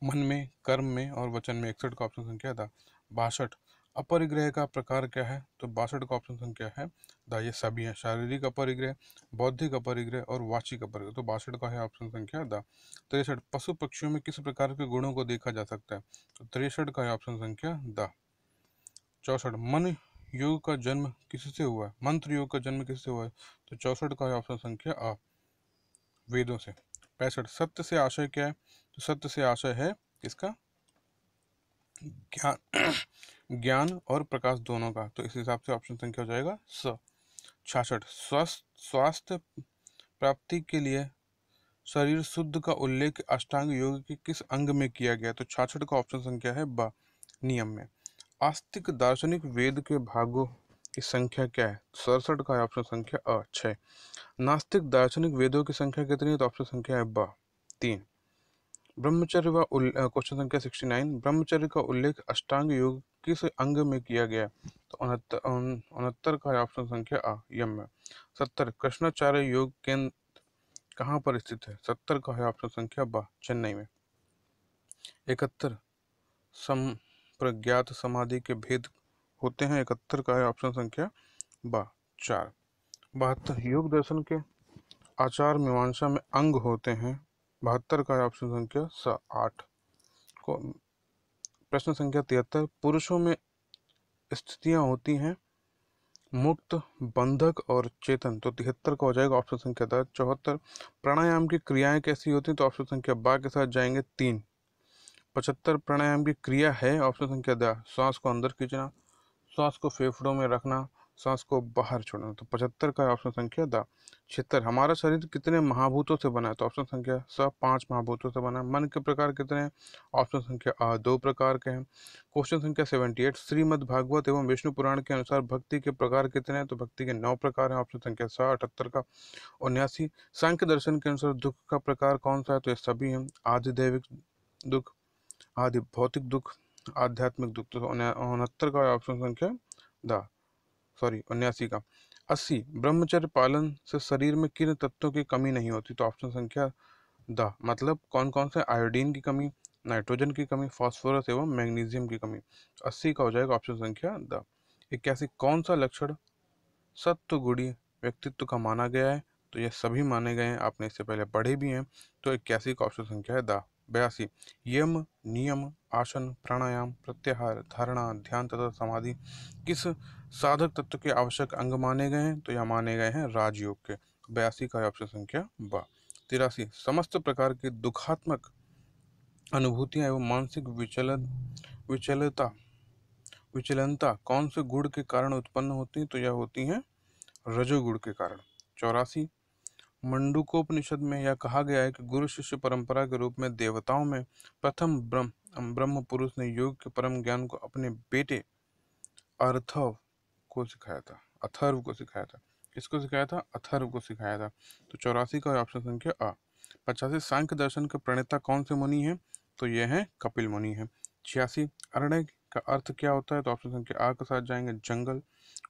मन में, कर्म में और वचन में। 61 का ऑप्शन संख्या है द। 62 अपरिग्रह का प्रकार क्या है? तो 62 का ऑप्शन संख्या है द। ये सभी हैं, शारीरिक अपरिग्रह, बौद्धिक अपरिग्रह और वाचिक अपरिग्रह। तो 62 का है ऑप्शन संख्या द। 63 पशु पक्षियों में किस प्रकार के गुणों को देखा जा सकता है? तो 63 का है ऑप्शन संख्या द। 64 मन योग का जन्म किससे हुआ है? मंत्र योग का जन्म किससे हुआ है? तो 64 का है ऑप्शन संख्या आ वेदों से। 65 सत्य से आशय क्या है? तो सत्य से आशय है किसका? ज्ञान ज्ञान और प्रकाश दोनों का। तो इस हिसाब से ऑप्शन संख्या हो जाएगा स। 66 स्वास्थ्य प्राप्ति के लिए शरीर शुद्ध का उल्लेख अष्टांग योग के किस अंग में किया गया? तो 66 का ऑप्शन संख्या है ब नियम में। आस्तिक दार्शनिक वेद के भागों की संख्या क्या है? 67 का ऑप्शन संख्या अ 6। नास्तिक दार्शनिक वेदों की संख्या कितनी है? तो ऑप्शन संख्या है ब 3। ब्रह्मचर्य व क्वेश्चन संख्या 69 ब्रह्मचर्य का उल्लेख अष्टांग योग किस अंग में किया गया? तो 69 का ऑप्शन संख्या आ यम में। 70 कृष्णाचार्य योग केंद्र कहाँ पर स्थित है? 70 का है ऑप्शन संख्या ब चेन्नई में। 71 संप्रज्ञात समाधि के भेद होते हैं? 71 का है ऑप्शन संख्या ब 4। 72 योग दर्शन के आचार मीमांसा में अंग होते हैं? 72 का है ऑप्शन संख्या स 8 को। प्रश्न संख्या 73 पुरुषों में स्थितियां होती हैं मुक्त, बंधक और चेतन? तो 73 का हो जाएगा ऑप्शन संख्या 10। 74 प्राणायाम की क्रियाएं कैसी होती हैं? तो ऑप्शन संख्या बा के साथ जाएंगे 3। 75 प्राणायाम की क्रिया है? ऑप्शन संख्या द श्वास को अंदर खींचना, श्वास को फेफड़ों में रखना, श्वास को बाहर छोड़ना। तो 75 का ऑप्शन संख्या द। 76 हमारा शरीर कितने महाभूतों से बना है? तो ऑप्शन संख्या स 5 महाभूतों से बना है। मन के प्रकार कितने हैं? ऑप्शन संख्या आ 2 प्रकार के हैं। क्वेश्चन संख्या 78 श्रीमद् भागवत एवं विष्णु पुराण के अनुसार भक्ति के प्रकार कितने हैं? तो भक्ति के 9 प्रकार हैं। ऑप्शन संख्या स 78 का। 79 सांख्य दर्शन के अनुसार दुख का प्रकार कौन सा है? तो ये सभी हैं, आदि दैविक दुख, आदि भौतिक दुख, आध्यात्मिक दुख। तो 69 का ऑप्शन संख्या द 79 का। 80 ब्रह्मचर्य पालन से शरीर में किन तत्वों की कमी नहीं होती? तो ऑप्शन संख्या द मतलब कौन कौन से? आयोडीन की कमी, नाइट्रोजन की कमी, फास्फोरस एवं मैग्नीशियम की कमी। 80 का हो जाएगा ऑप्शन संख्या द। 81 कौन सा लक्षण सत्व गुणी व्यक्तित्व का माना गया है? तो ये सभी माने गए हैं, आपने इससे पहले पढ़े भी हैं। तो 81 का ऑप्शन संख्या है द। 82 यम, नियम, आसन, प्राणायाम, प्रत्याहार, धारणा, ध्यान तथा समाधि किस साधक तत्व के आवश्यक अंग माने गए हैं? तो यह माने गए हैं राजयोग के। 82 का ऑप्शन संख्या ब। 83 समस्त प्रकार की दुखात्मक अनुभूतियां एवं मानसिक विचलता विचलनता कौन से गुण के कारण उत्पन्न होती हैं? तो यह होती हैं रजोगुण के कारण। 84 मंडूकोपनिषद में यह कहा गया है कि गुरु शिष्य परंपरा के रूप में देवताओं में प्रथम ब्रह्म पुरुष ने योग के परम ज्ञान को अपने बेटे अर्थव को सिखाया था, अथर्व को सिखाया था। किसको सिखाया था? अथर्व को सिखाया था। तो 84 का ऑप्शन संख्या आ। 85 सांख्य दर्शन के प्रणेता कौन से मुनि हैं? तो ये हैं कपिल मुनि हैं। 86 अरण्य का अर्थ क्या होता है? तो ऑप्शन संख्या आ के साथ जाएंगे जंगल।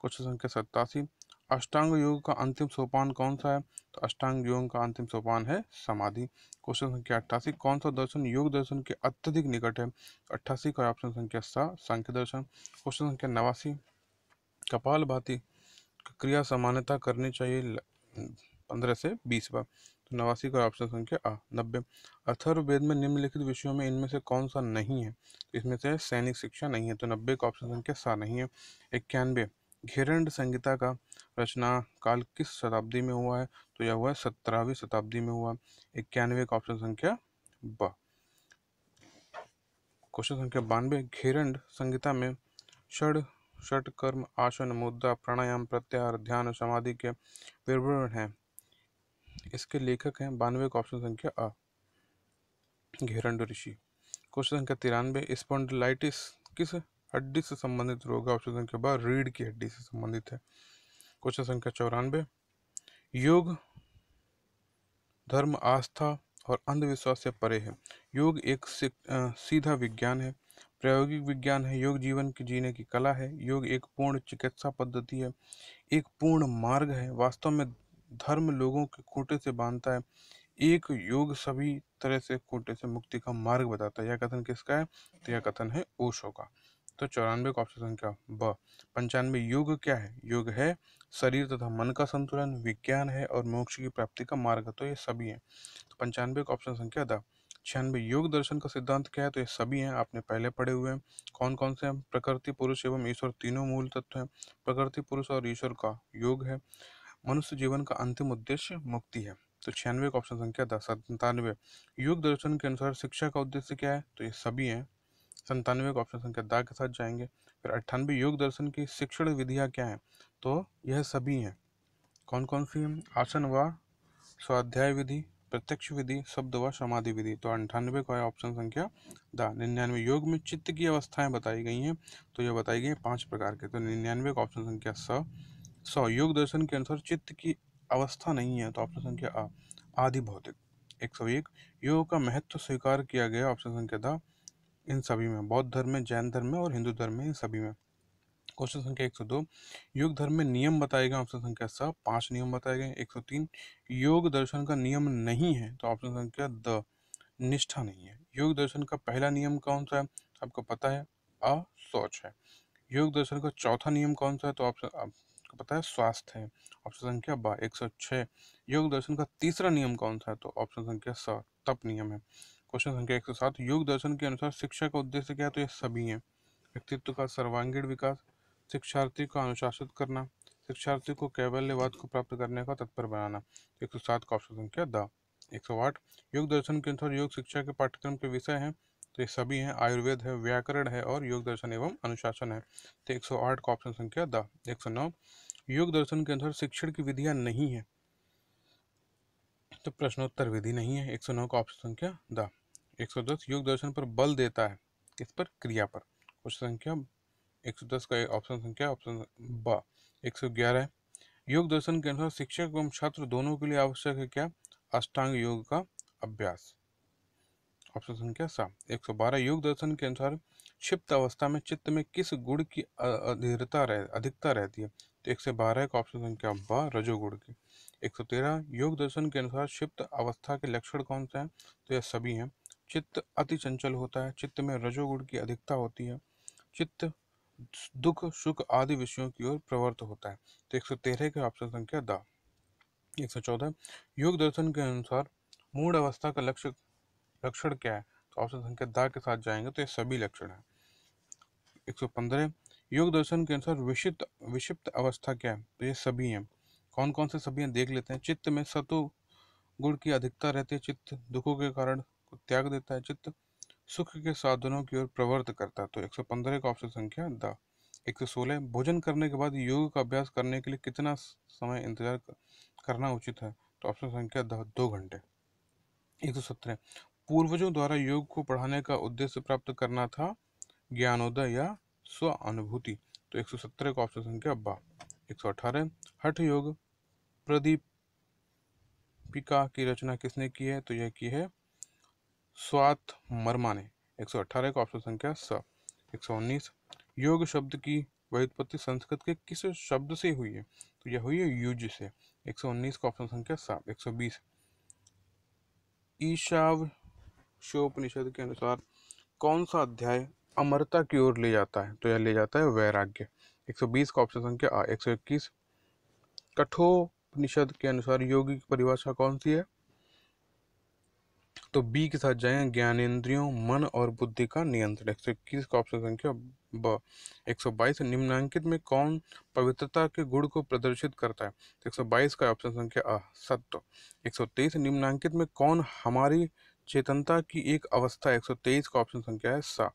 क्वेश्चन संख्या 87 अष्टांग योग का अंतिम सोपान कौन सा है? तो अष्टांग योग का अंतिम सोपान है समाधि। क्वेश्चन संख्या 88 कौन सा दर्शन योग दर्शन के अत्यधिक निकट है? 88 का ऑप्शन संख्या सा सांख्य दर्शन। क्वेश्चन संख्या 89 कपाल भाती क्रिया सामान्यता करनी चाहिए 15 से 20 बार। तो 89 का ऑप्शन संख्या आ। 90 अथर्ववेद में निम्नलिखित विषयों में इनमें से कौन सा नहीं है? इसमें से सैनिक शिक्षा नहीं है। तो 90 का ऑप्शन संख्या सा नहीं है। 91 घेरंड संहिता का रचना काल किस शताब्दी में हुआ है? तो यह हुआ 17वीं शताब्दी में हुआ। 91 का ऑप्शन संख्या ब। क्वेश्चन संख्या 92 घेरंड संहिता में षट कर्म, आसन, मुद्रा, प्राणायाम, प्रत्याहार, ध्यान, समाधि के विवरण हैं। इसके लेखक हैं 92 का ऑप्शन संख्या अ घेरंड ऋषि। क्वेश्चन संख्या 93 स्पॉन्डिलाइटिस किस हड्डी से संबंधित रोग है? ऑप्शन संख्या ब रीढ़ की हड्डी से संबंधित है। क्वेश्चन संख्या 94, योग धर्म, आस्था और अंधविश्वास से परे है। योग एक सीधा विज्ञान है, प्रायोगिक विज्ञान है। योग जीवन की जीने की कला है। योग एक पूर्ण चिकित्सा पद्धति है, एक पूर्ण मार्ग है। वास्तव में धर्म लोगों के खूंटे से बांधता है, एक योग सभी तरह से खूंटे से मुक्ति का मार्ग बताता है। यह कथन किसका है? तो यह कथन है ओशो का। तो 94 का ऑप्शन संख्या ब। 95, योग क्या है? योग है शरीर तथा मन का संतुलन, विज्ञान है और मोक्ष की प्राप्ति का मार्ग। तो ये सभी हैं। तो 95 का ऑप्शन संख्या द। 96, योग दर्शन का सिद्धांत क्या है? तो ये सभी हैं, आपने पहले पढ़े हुए हैं। कौन कौन से हैं? प्रकृति, पुरुष एवं ईश्वर तीनों मूल तत्व हैं। प्रकृति, पुरुष और ईश्वर का योग है। मनुष्य जीवन का अंतिम उद्देश्य मुक्ति है। तो 96 का ऑप्शन संख्या द। 97, योग दर्शन के अनुसार शिक्षा का उद्देश्य क्या है? तो ये सभी हैं। 97 का ऑप्शन संख्या द के साथ जाएंगे। फिर 98, योग दर्शन की शिक्षण विधियां क्या है? तो यह सभी हैं। कौन कौन सी हैं? आसन व स्वाध्याय विधि, प्रत्यक्ष विधि, शब्द व समाधि विधि। तो 98 का है ऑप्शन संख्या द। 99, योग में चित्त की अवस्थाएं बताई गई हैं। तो यह बताई गई है 5 प्रकार के। तो 99 का ऑप्शन संख्या 100, योग दर्शन के अनुसार चित्त की अवस्था नहीं है। तो ऑप्शन संख्या आ आदि भौतिक। 101, योग का महत्व स्वीकार किया गया। ऑप्शन संख्या द इन सभी में, बौद्ध धर्म में, जैन धर्म में और हिंदू धर्म में, इन सभी में। क्वेश्चन संख्या 102, योग धर्म में नियम बताए गए। ऑप्शन संख्या स 5 नियम बताए गए। 103, योग दर्शन का नियम नहीं है। तो ऑप्शन संख्या द निष्ठा नहीं है। योग दर्शन का पहला नियम कौन सा है? आपको पता है, अशौच है। योग दर्शन का चौथा नियम कौन सा है? तो ऑप्शन आपको पता है, स्वास्थ्य है। ऑप्शन संख्या ब। 106, योग दर्शन का तीसरा नियम कौन सा है? तो ऑप्शन संख्या स तप नियम है। क्वेश्चन संख्या 107, योग दर्शन के अनुसार शिक्षा का उद्देश्य क्या है? तो ये सभी हैं। व्यक्तित्व का सर्वांगीण विकास, शिक्षार्थी को अनुशासित करना, शिक्षार्थी को कैवल्यवाद को प्राप्त करने का तत्पर बनाना। 107 का ऑप्शन संख्या द। 108, योग दर्शन के अनुसार योग शिक्षा के पाठ्यक्रम के विषय हैं। तो ये सभी हैं। आयुर्वेद है, व्याकरण है और योग दर्शन एवं अनुशासन है। तो 108 का ऑप्शन संख्या द। 109, योग दर्शन के अनुसार शिक्षण की विधियां नहीं है। तो प्रश्नोत्तर विधि नहीं है। 109 का ऑप्शन संख्या द। 110, योग दर्शन पर बल देता है। किस पर? क्रिया पर। क्वेश्चन संख्या 110 का ऑप्शन संख्या ऑप्शन ब। 111, योग दर्शन के अनुसार शिक्षक एवं छात्र दोनों के लिए आवश्यक है क्या? अष्टांग योग का अभ्यास। ऑप्शन संख्या सा। 112, योग दर्शन के अनुसार क्षिप्त अवस्था में चित्त में किस गुण की अधिकता रहती है? तो 112 का ऑप्शन संख्या ब रजोगुण की। 113, योग दर्शन के अनुसार क्षिप्त अवस्था के लक्षण कौन से हैं? तो यह सभी हैं। चित्त अति चंचल होता है, चित्त में रजोगुण की अधिकता होती है, चित्त दुख सुख आदि विषयों की ओर प्रवृत्त होता है। तो 113 का ऑप्शन संख्या द। 114, योग दर्शन के अनुसार मूढ़ अवस्था का लक्षण क्या है? तो ऑप्शन संख्या द के साथ जाएंगे। तो ये सभी लक्षण है। 115, योग दर्शन के अनुसार विषिप्त अवस्था क्या है? तो ये सभी हैं। कौन कौन से सभी हैं देख लेते हैं। चित्त में सतो गुण की अधिकता रहती है, चित्त दुखों के कारण को त्याग देता है, चित्त सुख के साधनों की ओर प्रवृत्त करता है। तो 115 का ऑप्शन संख्या द। 116, भोजन करने के बाद योग का अभ्यास करने के लिए कितना समय इंतजार करना उचित है? तो ऑप्शन संख्या द 2 घंटे। 117, पूर्वजों द्वारा योग को पढ़ाने का उद्देश्य प्राप्त करना था ज्ञानोदय या स्व अनुभूति। तो 117 का ऑप्शन संख्या ब। 118, हठ योग प्रदीपिका की रचना किसने की है? तो यह की है स्वात मर्मा ने। 118 का ऑप्शन संख्या स। 119, योग शब्द की व्युत्पत्ति संस्कृत के किस शब्द से हुई है? तो यह हुई है युज से। 119 का ऑप्शन संख्या सा। 120, ईशावास्योपनिषद के अनुसार कौन सा अध्याय अमरता की ओर ले जाता है? तो यह ले जाता है वैराग्य। 120 का ऑप्शन संख्या आ। 121, कठोपनिषद के अनुसार योगी की परिभाषा कौन सी है? तो बी के साथ जाएं, ज्ञानेंद्रियों मन और बुद्धि का नियंत्रण। 121 का ऑप्शन संख्या ब। 122, निम्नांकित में कौन पवित्रता के गुण को प्रदर्शित करता है? तो 122 का ऑप्शन संख्या अ सत्व। 123, निम्नांकित में कौन हमारी चेतनता की एक अवस्था है? 123 का ऑप्शन संख्या है सा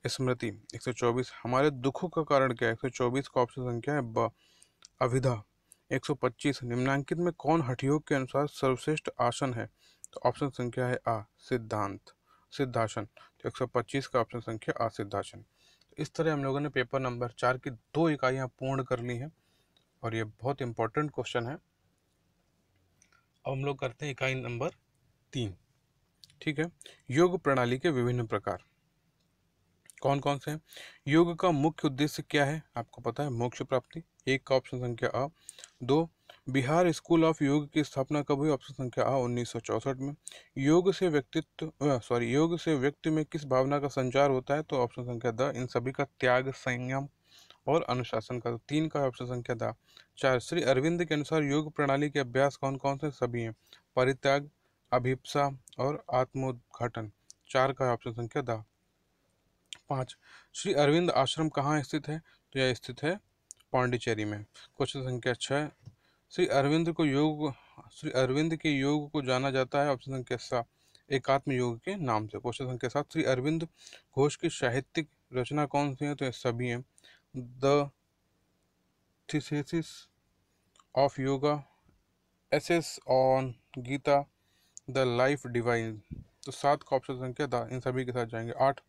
स्मृति। 124, हमारे दुखों का कारण क्या है? 124 का ऑप्शन संख्या है ब अविधा। 125, निम्नांकित में कौन हठयोग के अनुसार सर्वश्रेष्ठ आसन है? तो ऑप्शन संख्या है आ सिद्धांत सिद्धासन। तो 125 का ऑप्शन संख्या आ सिद्धासन। इस तरह हम लोगों ने पेपर नंबर 4 की 2 इकाइयाँ पूर्ण कर ली हैं और ये बहुत इंपॉर्टेंट क्वेश्चन है। अब हम लोग करते हैं इकाई नंबर 3। ठीक है, योग प्रणाली के विभिन्न प्रकार कौन कौन से हैं? योग का मुख्य उद्देश्य क्या है? आपको पता है, मोक्ष प्राप्ति। एक का ऑप्शन संख्या अ। दो, बिहार स्कूल ऑफ योग की स्थापना कब हुई? ऑप्शन संख्या अ 1964 में। योग से व्यक्ति में किस भावना का संचार होता है? तो ऑप्शन संख्या द, इन सभी का त्याग, संयम और अनुशासन का। तो 3 का ऑप्शन संख्या द। 4, श्री अरविंद के अनुसार योग प्रणाली के अभ्यास कौन कौन से? सभी हैं, परित्याग, अभिप्सा और आत्मोद्घाटन। 4 का ऑप्शन संख्या द। 5, श्री अरविंद आश्रम कहाँ स्थित है? तो यह स्थित है पांडिचेरी में। क्वेश्चन संख्या 6, श्री अरविंद के योग को जाना जाता है? ऑप्शन संख्या 7, एकात्म योग के नाम से। क्वेश्चन संख्या 7, श्री अरविंद घोष की साहित्यिक रचना कौन सी है? तो ये सभी हैं, the thesis of yoga, essays on Gita, the life divine. तो 7 का ऑप्शन संख्या था, इन सभी के साथ जाएंगे। 8,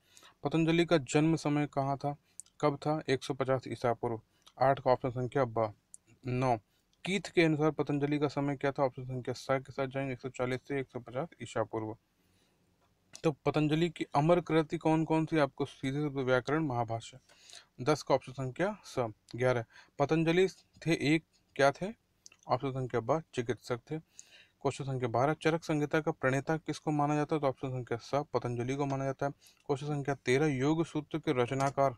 पतंजलि का जन्म समय कहाँ था, कब था? 150 ईसा पूर्व। 8 का ऑप्शन संख्या ब। 9, कीथ के अनुसार पतंजलि का समय क्या था? ऑप्शन संख्या स के साथ जाएंगे, 140 से 150 ईसा पूर्व। तो पतंजलि की अमर कृति कौन कौन सी? आपको सीधे से व्याकरण, महाभाष्य। 10 का ऑप्शन संख्या स। 11, पतंजलि थे एक क्या थे? ऑप्शन संख्या ब, चिकित्सक थे। क्वेश्चन संख्या 12, चरक संहिता का प्रणेता किसको माना जाता है? तो ऑप्शन संख्या स, पतंजलि को माना जाता है। क्वेश्चन संख्या 13, योग सूत्र के रचनाकार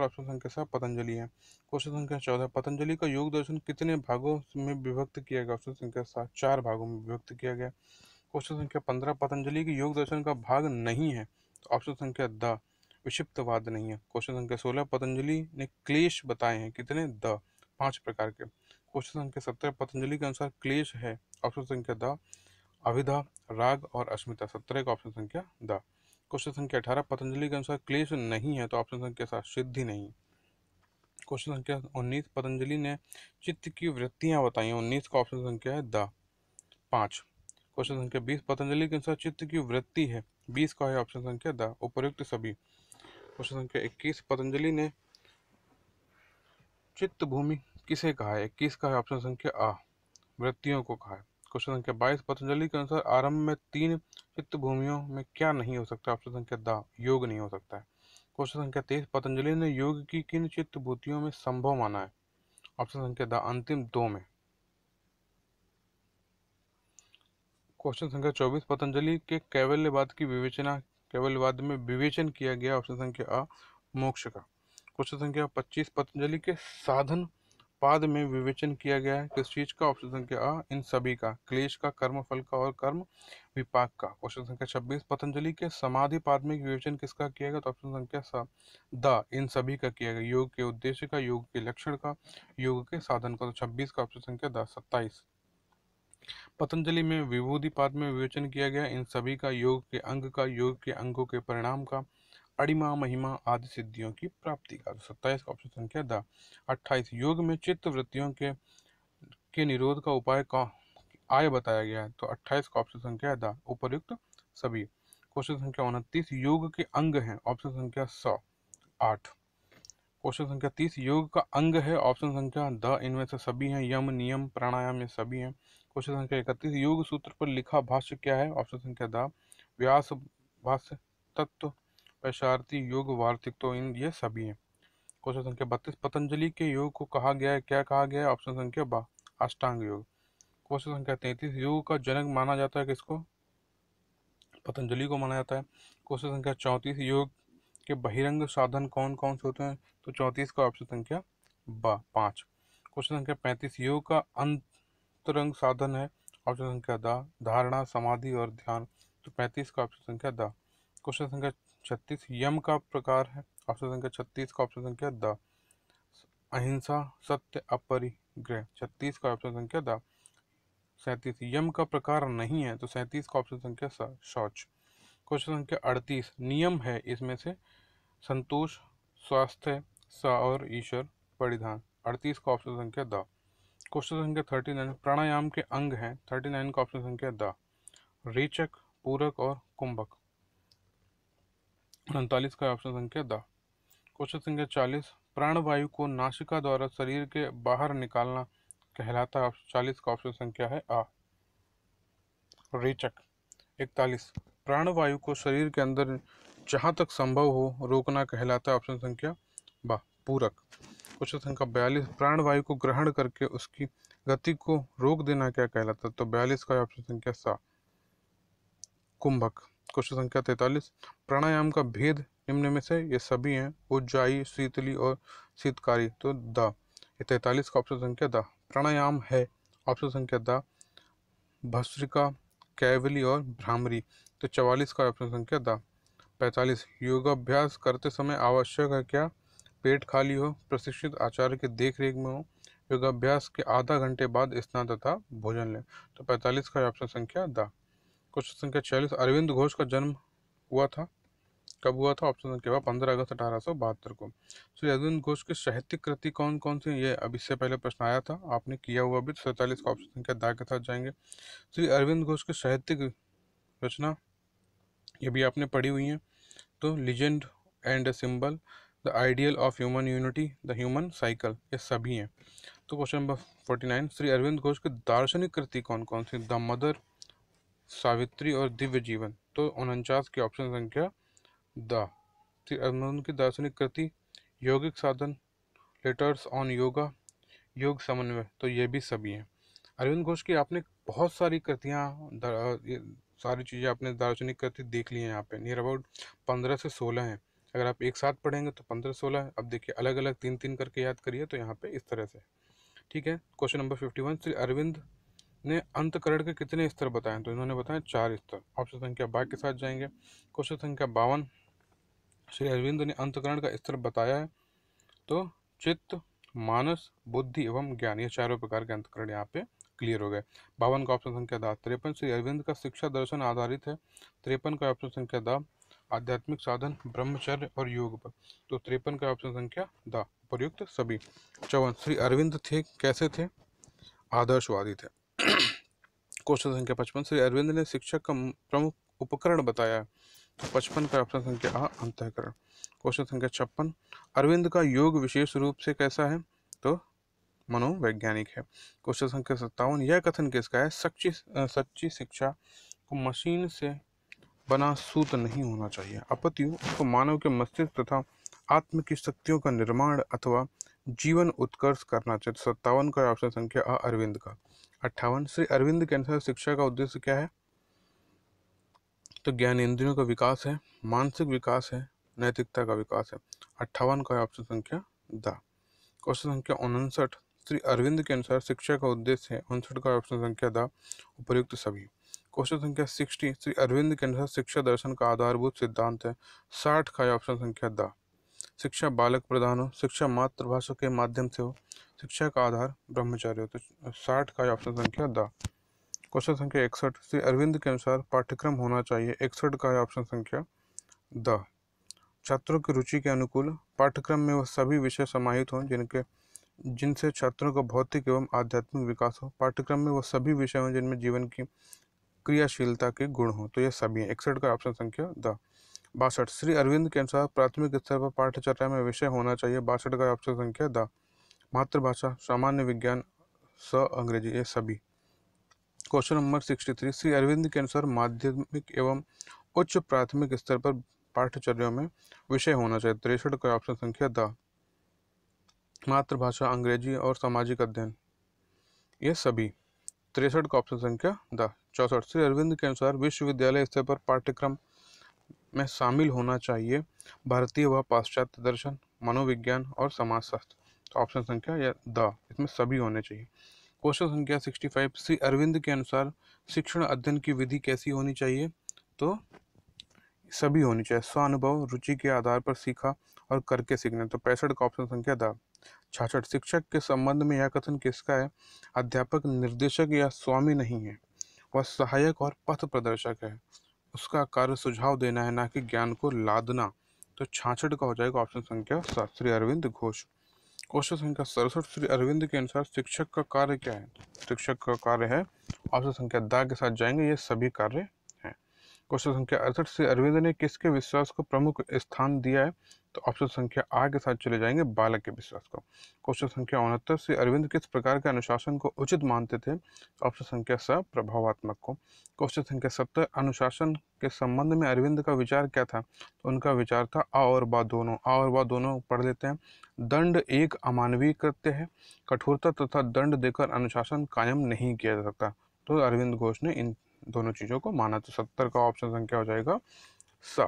ऑप्शन संख्या स, पतंजलि है। क्वेश्चन संख्या 14, पतंजलि का योग दर्शन कितने भागों में विभक्त किया गया? ऑप्शन संख्या 7, 4 भागों में विभक्त किया गया। क्वेश्चन संख्या 15, पतंजलि के योग दर्शन का भाग नहीं है? तो ऑप्शन संख्या द, विक्षिप्तवाद नहीं है। क्वेश्चन संख्या 16, पतंजलि ने क्लेश बताए हैं कितने? द, 5 प्रकार के। क्वेश्चन संख्या 17, पतंजलि के अनुसार क्लेश है? ऑप्शन संख्या द, अभिधा, राग और अस्मिता। 17 का ऑप्शन संख्या द। क्वेश्चन संख्या 18, पतंजलि के अनुसार क्लेश नहीं है? तो ऑप्शन संख्या 7, सिद्धि नहीं। क्वेश्चन संख्या 19, पतंजलि ने चित्त की वृत्तियां बताई हैं? 19 का ऑप्शन संख्या है द, 5। क्वेश्चन संख्या 20, पतंजलि के अनुसार चित्त की वृत्ति है? 20 का है ऑप्शन संख्या द, उपर्युक्त सभी। क्वेश्चन संख्या 21, पतंजलि ने चित्त भूमि किसे कहा है? 21 का है ऑप्शन संख्या अ, वृत्तियों को कहा है। क्वेश्चन संख्या 22, पतंजलि के अनुसार आरंभ में 3 चित्त भूमियों में क्या नहीं हो सकता? ऑप्शन संख्या द, योग नहीं हो सकता है। क्वेश्चन संख्या 23, पतंजलि ने योग की किन चित्त भूतियों में संभव माना है? ऑप्शन संख्या द, अंतिम 2 में। क्वेश्चन संख्या 24, पतंजलि के कैवल्यवाद में विवेचन किया गया? ऑप्शन संख्या अ, मोक्ष का। क्वेश्चन संख्या 25, पतंजलि के साधन पाद में विवेचन किया गया है? किस चीज का? ऑप्शन संख्या अ, इन सभी का, क्लेश का, कर्म फल का और कर्म विपाक का। क्वेश्चन संख्या 26, पतंजलि के समाधि पाद में विवेचन किसका किया गया? तो ऑप्शन संख्या स, द, इन सभी का किया गया, योग के उद्देश्य का, योग के लक्षण का, योग के साधन का। तो 26 का ऑप्शन संख्या द। 27, पतंजलि में विभूति पाद में विवेचन किया गया, इन सभी का, योग के अंग का, योग के अंगों के परिणाम का, अणिमा महिमा आदि सिद्धियों की प्राप्ति का। 27 का ऑप्शन संख्या द। 28, योग में चित्त वृत्तियों के निरोध का उपाय का आय बताया गया है? तो 28 का ऑप्शन संख्या द, उपर्युक्त सभी। क्वेश्चन संख्या 29, योग के अंग हैं? ऑप्शन संख्या स, 8। क्वेश्चन संख्या 30, योग का अंग है? ऑप्शन संख्या द, इनमें से सभी हैं, यम, नियम, प्राणायाम, ये सभी हैं। क्वेश्चन संख्या 31, योग सूत्र पर लिखा भाष्य क्या है? ऑप्शन संख्या द, व्यास भाष्य, तत्व वैशारती, योग वार्तिक। तो इन ये सभी हैं। क्वेश्चन संख्या 32, पतंजलि के योग को कहा गया है, क्या कहा गया है? ऑप्शन संख्या ब, अष्टांग योग। क्वेश्चन संख्या 33, योग का जनक माना जाता है किसको? पतंजलि को माना जाता है। क्वेश्चन संख्या 34, योग के बहिरंग साधन कौन कौन से होते हैं? तो 34 का ऑप्शन संख्या ब, 5। क्वेश्चन संख्या 35, योग का अंतरंग साधन है? ऑप्शन संख्या द, धारणा, समाधि और ध्यान। तो 35 का ऑप्शन संख्या द। क्वेश्चन संख्या 36, यम का प्रकार है? ऑप्शन संख्या 36 का ऑप्शन संख्या द, अहिंसा, सत्य, अपरिग्रह। 36 का ऑप्शन संख्या द। 37, यम का प्रकार नहीं है? तो 37 का ऑप्शन संख्या स, शौच। क्वेश्चन संख्या 38, नियम है इसमें से? संतोष, स्वास्थ्य, स और ईश्वर परिधान। 38 का ऑप्शन संख्या द। क्वेश्चन संख्या 39, प्राणायाम के अंग हैं? 39 का ऑप्शन संख्या द, रेचक, पूरक और कुंभक। 39 का ऑप्शन संख्या द। क्वेश्चन संख्या 40, प्राणवायु को नासिका द्वारा शरीर के बाहर निकालना कहलाता है। 40 का ऑप्शन संख्या है आ, रेचक। 41, प्राणवायु को शरीर के अंदर जहां तक संभव हो रोकना कहलाता है। ऑप्शन संख्या बा, पूरक। क्वेश्चन संख्या 42, प्राणवायु को ग्रहण करके उसकी गति को रोक देना क्या कहलाता है। तो 42 का ऑप्शन संख्या सा, कुंभक। क्वेश्चन संख्या 43, प्राणायाम का भेद निम्न में से ये सभी हैं, उज्जाई, शीतली और शीतकारी। तो द, ये 43 का ऑप्शन संख्या द प्राणायाम है। ऑप्शन संख्या द भस्त्रिका, कैवली और भ्रामरी। तो 44 का ऑप्शन संख्या द। 45, योगाभ्यास करते समय आवश्यक है क्या। पेट खाली हो, प्रशिक्षित आचार्य की देखरेख में हो, योगाभ्यास के आधा घंटे बाद स्नान तथा भोजन लें। तो 45 का ऑप्शन संख्या द। क्वेश्चन संख्या 46, अरविंद घोष का जन्म हुआ था, कब हुआ था। ऑप्शन संख्या 15 अगस्त 1872 को। श्री अरविंद घोष की साहित्यिक कृति कौन कौन सी, ये अब इससे पहले प्रश्न आया था, आपने किया हुआ भी। 47 का ऑप्शन संख्या दा के साथ जाएंगे। श्री अरविंद घोष की साहित्यिक रचना ये भी आपने पढ़ी हुई है। तो legend and a symbol, the ideal of human unity, the human cycle, ये सभी हैं। तो क्वेश्चन नंबर 49, श्री अरविंद घोष की दार्शनिक कृति कौन कौन सी। द मदर, सावित्री और दिव्य जीवन। तो 49 की ऑप्शन संख्या द। श्री अरविंद की दार्शनिक कृति यौगिक साधन, लेटर्स ऑन योगा, योग समन्वय। तो ये भी सभी हैं। अरविंद घोष की आपने बहुत सारी कृतियाँ, सारी चीज़ें आपने दार्शनिक कृति देख ली हैं। यहाँ पे नियर अबाउट 15 से 16 हैं। अगर आप एक साथ पढ़ेंगे तो 15-16 है। अब देखिए अलग अलग 3-3 करके याद करिए, तो यहाँ पे इस तरह से, ठीक है। क्वेश्चन नंबर 51, श्री अरविंद ने अंतकरण के कितने स्तर बताए। तो इन्होंने बताया 4 स्तर। ऑप्शन संख्या बा के साथ जाएंगे। क्वेश्चन संख्या 52, श्री अरविंद ने अंतकरण का स्तर बताया है। तो चित्त, मानस, बुद्धि एवं ज्ञान, ये चारों प्रकार के अंतकरण यहाँ पे क्लियर हो गए। 52 का ऑप्शन संख्या दा। 53, श्री अरविंद का शिक्षा दर्शन आधारित है। 53 का ऑप्शन संख्या दा, आध्यात्मिक साधन, ब्रह्मचर्य और योग पर। तो 53 का ऑप्शन संख्या दा, उपयुक्त सभी। 54, श्री अरविंद थे कैसे थे, आदर्शवादी थे। क्वेश्चन संख्या 55, श्री अरविंद ने शिक्षक का प्रमुख उपकरण बताया है। तो 55 का ऑप्शन संख्या आ, अंतःकरण। क्वेश्चन संख्या 56, अरविंद का योग विशेष रूप से कैसा है। तो मनोवैज्ञानिक है। क्वेश्चन संख्या 57, यह कथन किसका है, सच्ची शिक्षा को मशीन से बना सूत्र नहीं होना चाहिए, अपितु उसको मानव के मस्तिष्क तथा आत्म की शक्तियों का निर्माण अथवा जीवन उत्कर्ष करना चाहिए। 57 का ऑप्शन संख्या आ, अरविंद का। 58, श्री अरविंद के अनुसार शिक्षा का उद्देश्य क्या है। तो ज्ञान इंद्रियों का विकास है, मानसिक विकास है, नैतिकता का विकास है। 58 का ऑप्शन संख्या द। क्वेश्चन संख्या 59, श्री अरविंद के अनुसार शिक्षा का उद्देश्य है। 59 का ऑप्शन संख्या द, उपयुक्त सभी। क्वेश्चन संख्या 60, श्री अरविंद के अनुसार शिक्षा दर्शन का आधारभूत सिद्धांत है। 60 का ऑप्शन संख्या द। शिक्षा बालक प्रधान हो, शिक्षा मातृभाषा के माध्यम से हो, शिक्षा का आधार ब्रह्मचर्य हो। तो 60 का ऑप्शन संख्या द। क्वेश्चन संख्या 61, श्री अरविंद के अनुसार पाठ्यक्रम होना चाहिए। 61 का ऑप्शन संख्या द। छात्रों की रुचि के अनुकूल पाठ्यक्रम में वह सभी विषय समाहित हों जिनसे छात्रों का भौतिक एवं आध्यात्मिक विकास हो। पाठ्यक्रम में वह सभी विषय हों जिनमें जीवन की क्रियाशीलता के गुण हो। तो ये सभी हैं। 61 का ऑप्शन संख्या द। 62, श्री अरविंद के अनुसार प्राथमिक स्तर पर पाठ्यचर्या में विषय होना चाहिए। 62 का ऑप्शन संख्या द। मातृभाषा, सामान्य विज्ञान, अंग्रेजी, ये सभी। क्वेश्चन नंबर 63, श्री अरविंद के अनुसार माध्यमिक एवं उच्च प्राथमिक स्तर पर पाठ्यचर्या में विषय होना चाहिए। 63 का ऑप्शन संख्या द। मातृभाषा, अंग्रेजी और सामाजिक अध्ययन, ये सभी। 63 का ऑप्शन संख्या द। 64, श्री अरविंद के अनुसार विश्वविद्यालय स्तर पर पाठ्यक्रम में शामिल होना चाहिए भारतीय व पाश्चात्य दर्शन, मनोविज्ञान और समाजशास्त्र। तो ऑप्शन संख्या या द, इसमें सभी होने चाहिए। क्वेश्चन संख्या 65, श्री अरविंद के अनुसार शिक्षण अध्ययन की विधि कैसी होनी चाहिए। तो सभी होनी चाहिए, स्वानुभव, रुचि के आधार पर सीखा और करके सीखना। तो 65 का ऑप्शन संख्या द। 66, शिक्षक के संबंध में यह कथन किसका है। अध्यापक निर्देशक या स्वामी नहीं है, वह सहायक और पथ प्रदर्शक है। उसका कार्य सुझाव देना है, ना कि ज्ञान को लादना। तो 66 का हो जाएगा ऑप्शन संख्या 7, श्री अरविंद घोष। क्वेश्चन संख्या 67, श्री अरविंद के अनुसार शिक्षक का कार्य क्या है। शिक्षक का कार्य है, ऑप्शन संख्या द के साथ जाएंगे, ये सभी कार्य हैं। क्वेश्चन संख्या 68 से अरविंद ने किसके विश्वास को प्रमुख स्थान दिया है? तो ऑप्शन संख्या आ के साथ चले जाएंगे बालक के विश्वास को। क्वेश्चन संख्या 69 से अरविंद किस प्रकार के अनुशासन को उचित मानते थे? ऑप्शन संख्या स प्रभावात्मक को। क्वेश्चन संख्या 70 अनुशासन के संबंध में अरविंद का विचार क्या था? तो उनका विचार था आ और बा दोनों। आ और बा दोनों पढ़ लेते हैं। दंड एक अमानवीय कृत्य है, कठोरता तथा दंड देकर अनुशासन कायम नहीं किया जा सकता। तो अरविंद घोष ने इन दोनों चीजों को माना। तो 70 का ऑप्शन संख्या हो जाएगा सा।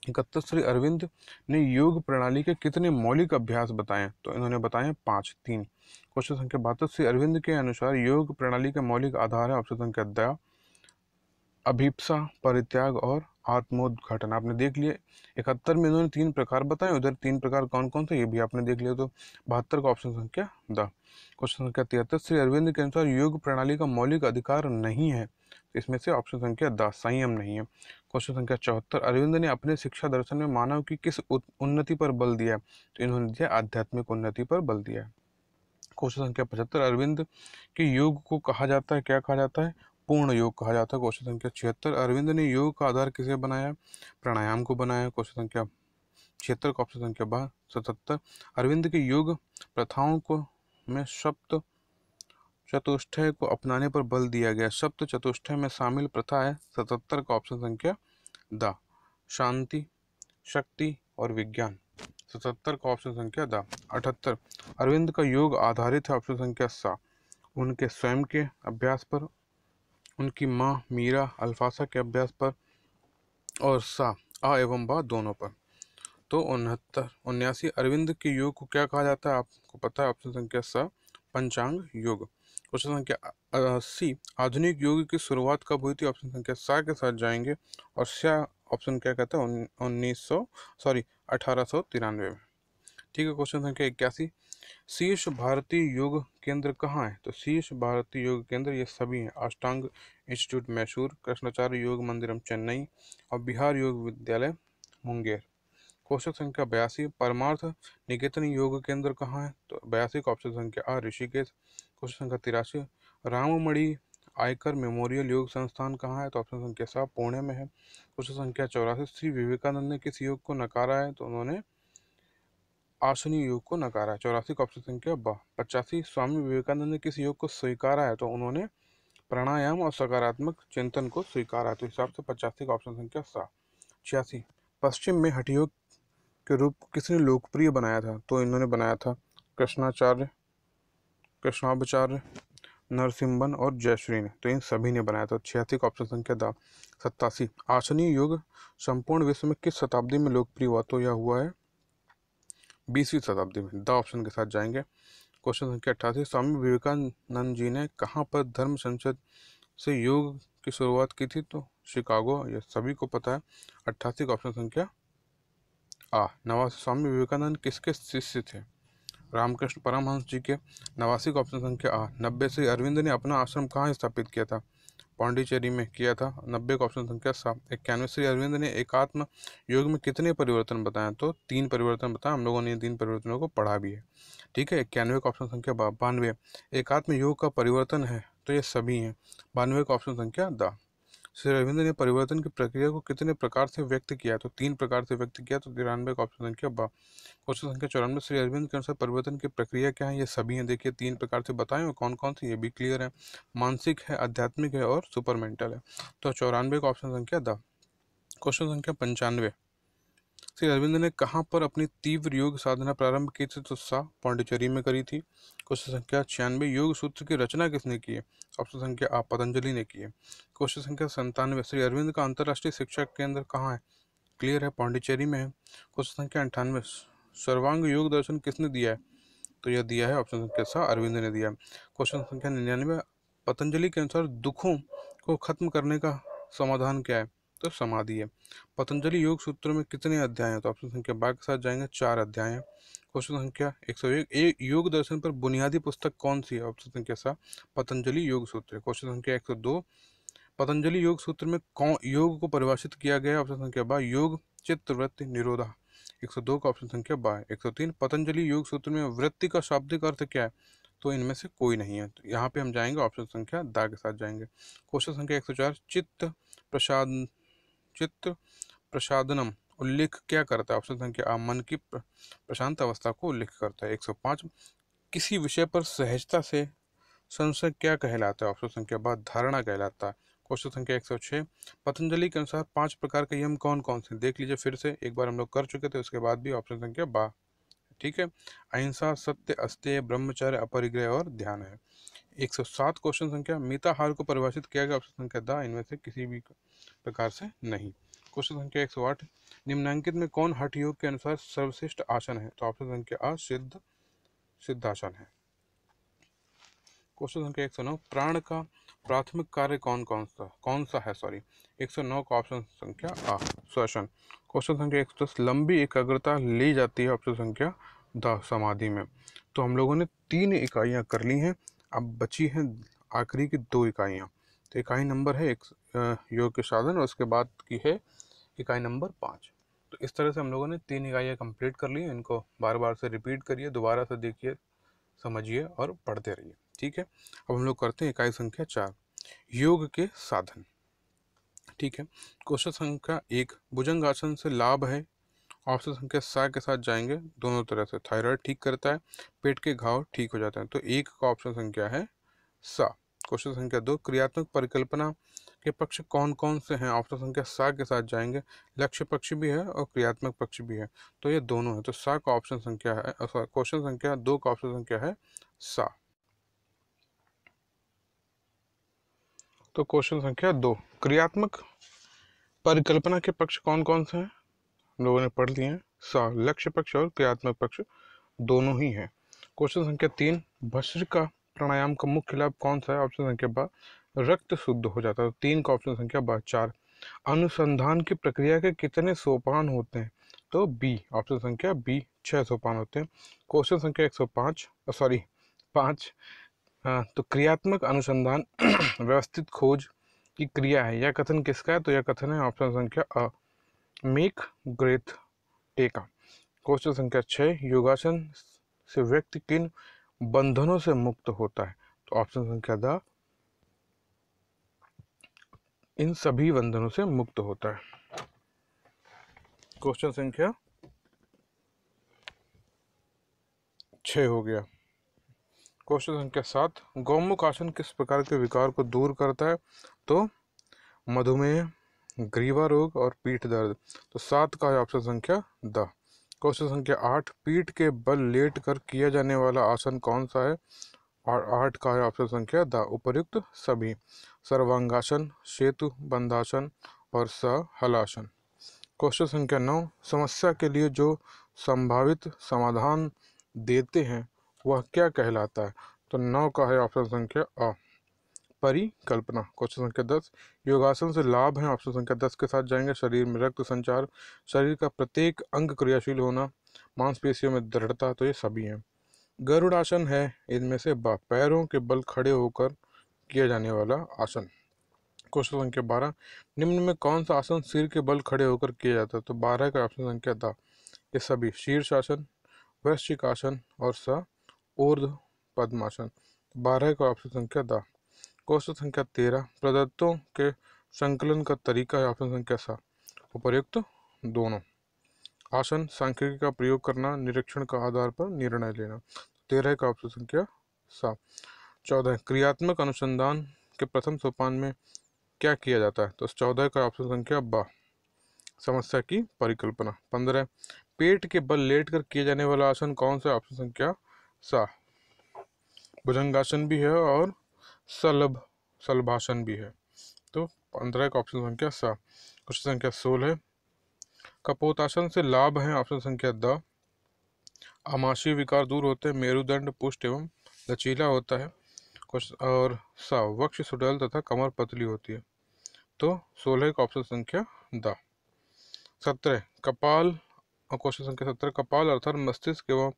71 श्री अरविंद ने योग प्रणाली के कितने मौलिक अभ्यास बताए? तो इन्होंने बताए 5 3। क्वेश्चन संख्या 72 श्री अरविंद के अनुसार योग प्रणाली के मौलिक आधार है। ऑप्शन संख्या दया, अभिप्सा, परित्याग और आत्मोद्घाटन। आपने देख लिए। 71 में इन्होंने 3 प्रकार बताए, उधर 3 प्रकार कौन कौन से ये भी आपने देख लिया। तो 72 का ऑप्शन संख्या द। क्वेश्चन संख्या 73 श्री अरविंद के अनुसार योग प्रणाली का मौलिक अधिकार नहीं है। इसमें से ऑप्शन संख्या द संयम नहीं है। क्वेश्चन संख्या 74 अरविंद ने अपने शिक्षा दर्शन में मानव की किस उन्नति पर बल दिया है? तो इन्होंने दिया आध्यात्मिक उन्नति पर बल दिया है। क्वेश्चन संख्या 75 अरविंद के योग को कहा जाता है, क्या कहा जाता है? पूर्ण योग कहा जाता है। क्वेश्चन संख्या 76 अरविंद ने योग का आधार किसे बनाया? प्राणायाम को बनाया। क्वेश्चन संख्या 76 का ऑप्शन संख्या 77 अरविंद के योग प्रथाओं को में सप्त चतुष्टय को अपनाने पर बल दिया गया। सप्त चतुष्टय में शामिल प्रथा है 77 का ऑप्शन संख्या द शांति, शक्ति और विज्ञान। 77 का ऑप्शन संख्या द। 78 अरविंद का योग आधारित है। ऑप्शन संख्या सा उनके स्वयं के अभ्यास पर, उनकी माँ मीरा अल्फासा के अभ्यास पर और सा आ एवं बा दोनों पर। तो 79 अरविंद के योग को क्या कहा जाता है? आपको पता है। ऑप्शन संख्या सा पंचांग योग। क्वेश्चन संख्या 80 आधुनिक योग की शुरुआत कब हुई थी? ऑप्शन संख्या सा के साथ जाएंगे और सा ऑप्शन क्या कहता है? 1893 में। ठीक है। क्वेश्चन संख्या 81 शीर्ष भारतीय योग केंद्र कहाँ है? तो शीर्ष भारतीय योग केंद्र ये सभी हैं। अष्टांग इंस्टीट्यूट मैसूर, कृष्णाचार्य योग मंदिरम चेन्नई और बिहार योग विद्यालय मुंगेर। क्वेश्चन संख्या 82 परमार्थ निकेतन योग केंद्र कहाँ है? तो 82 का ऑप्शन संख्या आ ऋषिकेश। क्वेश्चन संख्या 83 राममणि आयकर मेमोरियल योग संस्थान कहाँ है? तो ऑप्शन संख्या सा पुणे में है। क्वेश्चन संख्या 84 श्री विवेकानंद ने किस योग को नकारा है? तो उन्होंने आसनी योग को नकारा है। 84 का ऑप्शन संख्या ब। 85 स्वामी विवेकानंद ने किस योग को स्वीकारा है? तो उन्होंने प्राणायाम और सकारात्मक चिंतन को स्वीकारा है। तो हिसाब से 85 का ऑप्शन संख्या सा। 86 पश्चिम में हठ योग के रूप को किसने लोकप्रिय बनाया था? तो इन्होंने बनाया था कृष्णाचार्य, कृष्णाचार्य, नरसिम्हन और जयश्री ने। तो इन सभी ने बनाया था। 86 का ऑप्शन संख्या द। 87 आसनी योग संपूर्ण विश्व में किस शताब्दी में लोकप्रिय हुआ? तो यह हुआ है 20वीं शताब्दी में। द ऑप्शन के साथ जाएंगे। क्वेश्चन संख्या 88 स्वामी विवेकानंद जी ने कहाँ पर धर्म संसद से योग की शुरुआत की थी? तो शिकागो, यह सभी को पता है। 88 का ऑप्शन संख्या आ। 89 स्वामी विवेकानंद किसके शिष्य थे? रामकृष्ण परमहंस जी के। 89 का ऑप्शन संख्या आ। 90 से अरविंद ने अपना आश्रम कहाँ स्थापित किया था? पांडिचेरी में किया था। 90 का ऑप्शन संख्या 7। 91 श्री अरविंद ने एकात्म योग में कितने परिवर्तन बताए? तो 3 परिवर्तन बताए। हम लोगों ने 3 परिवर्तनों को पढ़ा भी है। ठीक है। 91 का ऑप्शन संख्या 92 एकात्म योग का परिवर्तन है। तो ये सभी हैं। 92 का ऑप्शन संख्या द। श्री अरविंद ने परिवर्तन की प्रक्रिया को कितने प्रकार से व्यक्त किया? तो 3 प्रकार से व्यक्त किया। तो 93 का ऑप्शन संख्या ब। क्वेश्चन संख्या 94 श्री अरविंद के अनुसार परिवर्तन की प्रक्रिया क्या है? ये सभी हैं। देखिए 3 प्रकार से बताए और कौन कौन से ये भी क्लियर है। मानसिक है, आध्यात्मिक है और सुपर मेंटल है। तो 94 का ऑप्शन संख्या द। क्वेश्चन संख्या 95 श्री अरविंद ने कहाँ पर अपनी तीव्र योग साधना प्रारंभ की थी? तो सा पांडिचेरी में करी थी। क्वेश्चन संख्या 96 योग सूत्र की रचना किसने की है? ऑप्शन संख्या आ पतंजलि ने की है। क्वेश्चन संख्या 97 श्री अरविंद का अंतर्राष्ट्रीय शिक्षा केंद्र कहाँ है? क्लियर है, पांडिचेरी में है। क्वेश्चन संख्या 98 सर्वांग योग दर्शन किसने दिया है? तो यह दिया है ऑप्शन संख्या सा अरविंद ने दिया। क्वेश्चन संख्या 99 पतंजलि के अनुसार दुखों को खत्म करने का समाधान क्या है? तो समाधि है। पतंजलि योग सूत्र में कितने अध्याय हैं? तो ऑप्शन संख्या बा के साथ जाएंगे 4 अध्याय हैं। क्वेश्चन संख्या 101 योग दर्शन पर बुनियादी पुस्तक कौन सी है? ऑप्शन संख्या सा पतंजलि योग सूत्र। क्वेश्चन संख्या 102 पतंजलि योग सूत्र में कौन योग को परिभाषित किया गया है? ऑप्शन संख्या बा योग चित्त वृत्ति निरोधा। 102 का ऑप्शन संख्या बा। 103 पतंजलि योग सूत्र में वृत्ति का शाब्दिक अर्थ क्या है? तो इनमें से कोई नहीं है। तो यहाँ पे हम जाएंगे ऑप्शन संख्या दा के साथ जाएंगे। क्वेश्चन संख्या 104 चित्त प्रसाद चित्त प्रसादनम उल्लेख क्या करता है? ऑप्शन संख्या आ मन की प्रशांत अवस्था को उल्लेख करता है। 105 किसी विषय पर सहजता से संशय क्या कहलाता है? ऑप्शन संख्या बा धारणा कहलाता है। क्वेश्चन संख्या 106 पतंजलि के अनुसार 5 प्रकार के यम कौन कौन से? देख लीजिए फिर से, एक बार हम लोग कर चुके थे, उसके बाद भी ऑप्शन संख्या बा, ठीक है। अहिंसा, सत्य, अस्तेय, ब्रह्मचर्य, अपरिग्रह और ध्यान है। 107 क्वेश्चन संख्या मिताहार को परिभाषित किया गया? ऑप्शन संख्या द इनमें से किसी भी प्रकार से नहीं। क्वेश्चन संख्या 108 निम्नांकित में कौन हठ योग के अनुसार सर्वश्रेष्ठ आसन है? तो ऑप्शन संख्या आ सिद्धासन है। क्वेश्चन संख्या 109 प्राण का प्राथमिक कार्य कौन सा है? 109 का ऑप्शन संख्या आ श्वसन। क्वेश्चन संख्या 110 लंबी एकाग्रता ली जाती है? ऑप्शन संख्या द समाधि में। तो हम लोगों ने 3 इकाइयां कर ली हैं, अब बची हैं आखिरी की 2 इकाइयां। तो इकाई नंबर है योग के साधन और उसके बाद की है इकाई नंबर 5। तो इस तरह से हम लोगों ने 3 इकाइयां कंप्लीट कर ली हैं। इनको बार बार से रिपीट करिए, दोबारा से देखिए, समझिए और पढ़ते रहिए, ठीक है। अब हम लोग करते हैं इकाई संख्या 4 योग के साधन, ठीक है। क्वेश्चन संख्या 1 भुजंगासन से लाभ है? ऑप्शन संख्या सा के साथ जाएंगे, दोनों तरह से। थायराइड ठीक करता है, पेट के घाव ठीक हो जाते हैं, तो 1 का ऑप्शन संख्या है सा। क्वेश्चन संख्या 2 क्रियात्मक परिकल्पना के पक्ष कौन कौन से हैं? ऑप्शन संख्या सा के साथ जाएंगे, लक्ष्य पक्ष भी है और क्रियात्मक पक्ष भी है, तो ये दोनों है, तो सा का ऑप्शन संख्या है, क्वेश्चन संख्या 2 का ऑप्शन संख्या है सा। तो क्वेश्चन संख्या 2 क्रियात्मक परिकल्पना के पक्ष कौन कौन से हैं? हम लोगों ने पढ़ लिए हैं, सा लक्ष्य पक्ष और क्रियात्मक पक्ष दोनों ही हैं। क्वेश्चन संख्या 3 भस्त्रिका प्राणायाम का मुख्य लाभ कौन सा है? ऑप्शन संख्या बा रक्त शुद्ध हो जाता है, 3 का ऑप्शन संख्या बा। 4 अनुसंधान की प्रक्रिया के कितने सोपान होते हैं? तो बी ऑप्शन संख्या बी 6 सोपान होते हैं। क्वेश्चन संख्या 105 5 तो क्रियात्मक अनुसंधान व्यवस्थित खोज की क्रिया है, यह कथन किसका है? तो यह कथन है ऑप्शन संख्या अ मेक ग्रेथ टेका। क्वेश्चन संख्या 6 योगासन से व्यक्ति किन बंधनों से मुक्त होता है? तो ऑप्शन संख्या द इन सभी बंधनों से मुक्त होता है। क्वेश्चन संख्या 6 हो गया। क्वेश्चन संख्या 7 गौमुख आसन किस प्रकार के विकार को दूर करता है? तो मधुमेह, ग्रीवा रोग और पीठ दर्द, तो 7 का है ऑप्शन संख्या द। क्वेश्चन संख्या 8 पीठ के बल लेट कर किया जाने वाला आसन कौन सा है? और 8 का है ऑप्शन संख्या द उपर्युक्त सभी। सर्वांगासन, सेतु बंधासन और स हलासन। क्वेश्चन संख्या 9 समस्या के लिए जो संभावित समाधान देते हैं वह क्या कहलाता है? तो 9 का है ऑप्शन संख्या अ परिकल्पना। क्वेश्चन संख्या 10 योगासन से लाभ है? ऑप्शन संख्या 10 के साथ जाएंगे शरीर में रक्त संचार, शरीर का प्रत्येक अंग क्रियाशील होना, मांसपेशियों में दृढ़ता, तो ये सभी हैं। गरुड़ासन है इनमें से बा पैरों के बल खड़े होकर किया जाने वाला आसन। क्वेश्चन संख्या 12 निम्न में कौन सा आसन सिर के बल खड़े होकर किया जाता है? तो 12 का ऑप्शन संख्या द ये सभी शीर्षासन, वृश्चिकासन और स ऊर्ध्व पद्मासन, 12 का ऑप्शन संख्या द। क्वेश्चन संख्या 13 प्रदत्तों के संकलन का तरीका है? ऑप्शन संख्या सा उपर्युक्त दोनों। आसन सांख्यिकी का प्रयोग करना, निरीक्षण का आधार पर निर्णय लेना, 13 का ऑप्शन संख्या सा। 14 क्रियात्मक अनुसंधान के प्रथम सोपान में क्या किया जाता है? तो 14 का ऑप्शन संख्या बा समस्या की परिकल्पना। 15 पेट के बल लेट कर किए जाने वाला आसन कौन सा? ऑप्शन संख्या सा भुजंगासन भी है और शलभासन भी है, तो 15 का ऑप्शन संख्या सा। क्वेश्चन संख्या 16 कपोतासन से लाभ है? ऑप्शन संख्या द आमाशय विकार दूर होते हैं, मेरुदंड पुष्ट एवं लचीला होता है, और सा वक्ष सुडौल तथा कमर पतली होती है, तो 16 का ऑप्शन संख्या द। 17 कपाल क्वेश्चन संख्या 17 कपाल अर्थात मस्तिष्क एवं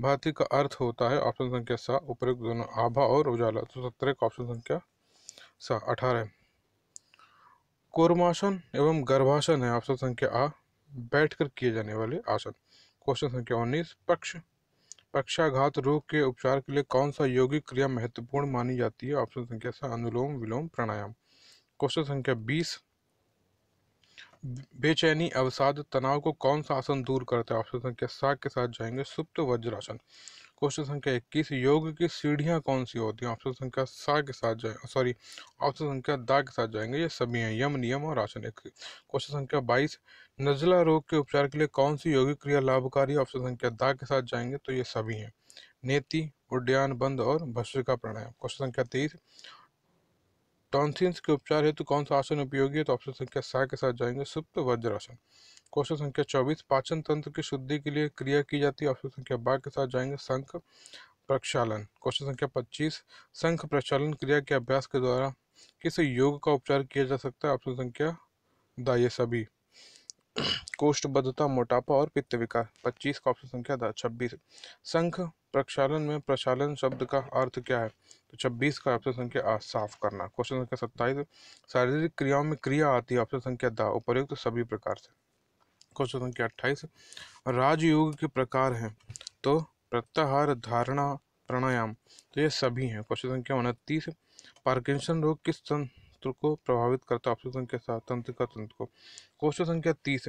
भाती का अर्थ होता है? ऑप्शन संख्या सा उपयुक्त दोनों आभा और उजाला, तो 17 का ऑप्शन संख्या सा। 18 कूर्मासन एवं गर्भासन है? ऑप्शन संख्या आ बैठकर किए जाने वाले आसन। क्वेश्चन संख्या 19 पक्षाघात रोग के उपचार के लिए कौन सा यौगिक क्रिया महत्वपूर्ण मानी जाती है? ऑप्शन संख्या सा अनुलोम विलोम प्राणायाम। क्वेश्चन संख्या 20 बेचैनी, अवसाद, तनाव को कौन सा आसन दूर करता है? ऑप्शन संख्या 7 के साथ जाएंगे सुप्त वज्रासन। क्वेश्चन संख्या 21, योग की सीढ़ियां कौन सी होती हैं? ऑप्शन संख्या 7 के साथ जाए सॉरी ऑप्शन संख्या दा के साथ जाएंगे, ये सभी हैं, यम, नियम और आसन। क्वेश्चन संख्या 22, नजला रोग के उपचार के लिए कौन सी योगिक क्रिया लाभकारी है? ऑप्शन संख्या दा के साथ जाएंगे, तो ये सभी हैं, नेति, उड्डयन बंद और भस्त्रिका प्राणायाम। क्वेश्चन संख्या 23, टॉन्सिल्स के उपचार हेतु कौन सा आसन उपयोगी है? तो ऑप्शन संख्या 7 के साथ जाएंगे सुप्त वज्रासन। क्वेश्चन संख्या 24, पाचन तंत्र की शुद्धि के लिए क्रिया की जाती है? ऑप्शन संख्या 12 के साथ जाएंगे शंख प्रक्षालन। क्वेश्चन संख्या 25, शंख प्रक्षालन क्रिया के अभ्यास के द्वारा किस योग का उपचार किया जा सकता है? ऑप्शन संख्या द, ये सभी, कोष्ठबद्धता, मोटापा और पित्त विकार। 25 का ऑप्शन संख्या द। 26, शंख प्रक्षालन में प्रक्षालन शब्द का अर्थ क्या है? तो 26 का ऑप्शन संख्या आ, साफ करना। क्वेश्चन संख्या 27, शारीरिक क्रियाओं में क्रिया आती है? ऑप्शन संख्या द, उपर्युक्त सभी प्रकार से। क्वेश्चन संख्या 28, राजयोग के प्रकार हैं? तो प्रत्याहार, धारणा, प्राणायाम, तो ये सभी हैं। क्वेश्चन संख्या 29, पार्किंसन रोग किस तंत्र को प्रभावित करता है? ऑप्शन संख्या 7, तंत्रिका तंत्र को। क्वेश्चन संख्या 30,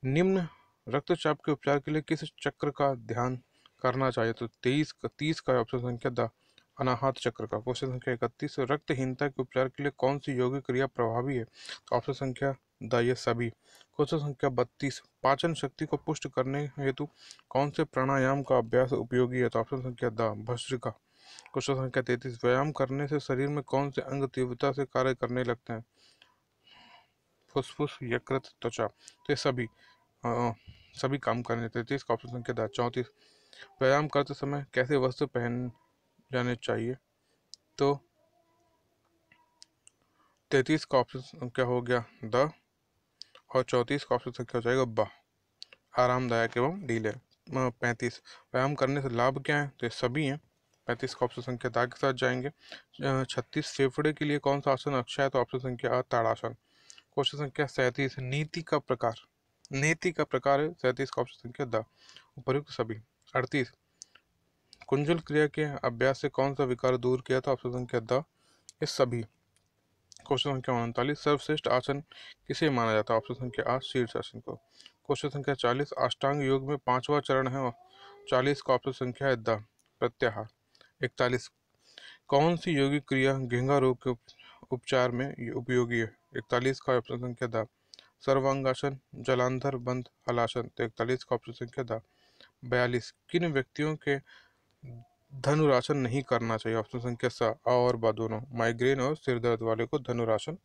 निम्न रक्तचाप के उपचार के लिए किस चक्र का ध्यान करना चाहिए? तो 30 का ऑप्शन संख्या द, अनाहत चक्र का। क्वेश्चन संख्या 31, रक्तहीनता के उपचार के लिए कौन सी योगिक क्रिया प्रभावी है? तो ऑप्शन संख्या द, ये सभी। क्वेश्चन संख्या 32, पाचन शक्ति को पुष्ट करने हेतु कौन से प्राणायाम का अभ्यास उपयोगी है? तो ऑप्शन संख्या द, भस्त्रिका। क्वेश्चन संख्या 33, व्यायाम करने से शरीर में कौन से अंग तीव्रता से कार्य करने लगते हैं? फुसफुस, यकृत, त्वचा, तो ये सभी काम करने। 33 का ऑप्शन संख्या द। 34, व्यायाम करते समय कैसे वस्त्र पहन जाने चाहिए? तो 33 का ऑप्शन संख्या हो गया द, और 34 का ऑप्शन संख्या हो जाएगा ब, आरामदायक एवं ढीले। 35, व्यायाम करने से लाभ क्या है? तो ये सभी हैं। 35 का ऑप्शन संख्या दा के साथ जाएंगे। 36, फेफड़े के लिए कौन सा आसन अच्छा है? तो ऑप्शन संख्या आ, ताड़ासन। क्वेश्चन संख्या 37, नीति का प्रकार है? 37 का ऑप्शन संख्या द, उपर्युक्त सभी। 38, कुंजल क्रिया के अभ्यास से कौन सा विकार दूर किया था? ऑप्शन संख्या द, ये सभी। क्वेश्चन संख्या 39, सर्वश्रेष्ठ आसन किसे माना जाता है? ऑप्शन संख्या आ, शीर्षासन को। क्वेश्चन संख्या 40, अष्टांग योग में 5वां चरण है? और 40 का ऑप्शन संख्या है द, प्रत्याहार। 41, कौन सी योगिक क्रिया घेंगा रोग के उपचार में उपयोगी है? 41 का ऑप्शन संख्या द, सर्वांगासन, जलांधर बंद हलासन। तो 41 का ऑप्शन संख्या द। 42, किन व्यक्तियों के धनुरासन नहीं करना चाहिए? ऑप्शन संख्या स, आ और ब दोनों, माइग्रेन और सिर दर्द वाले को धनुरासन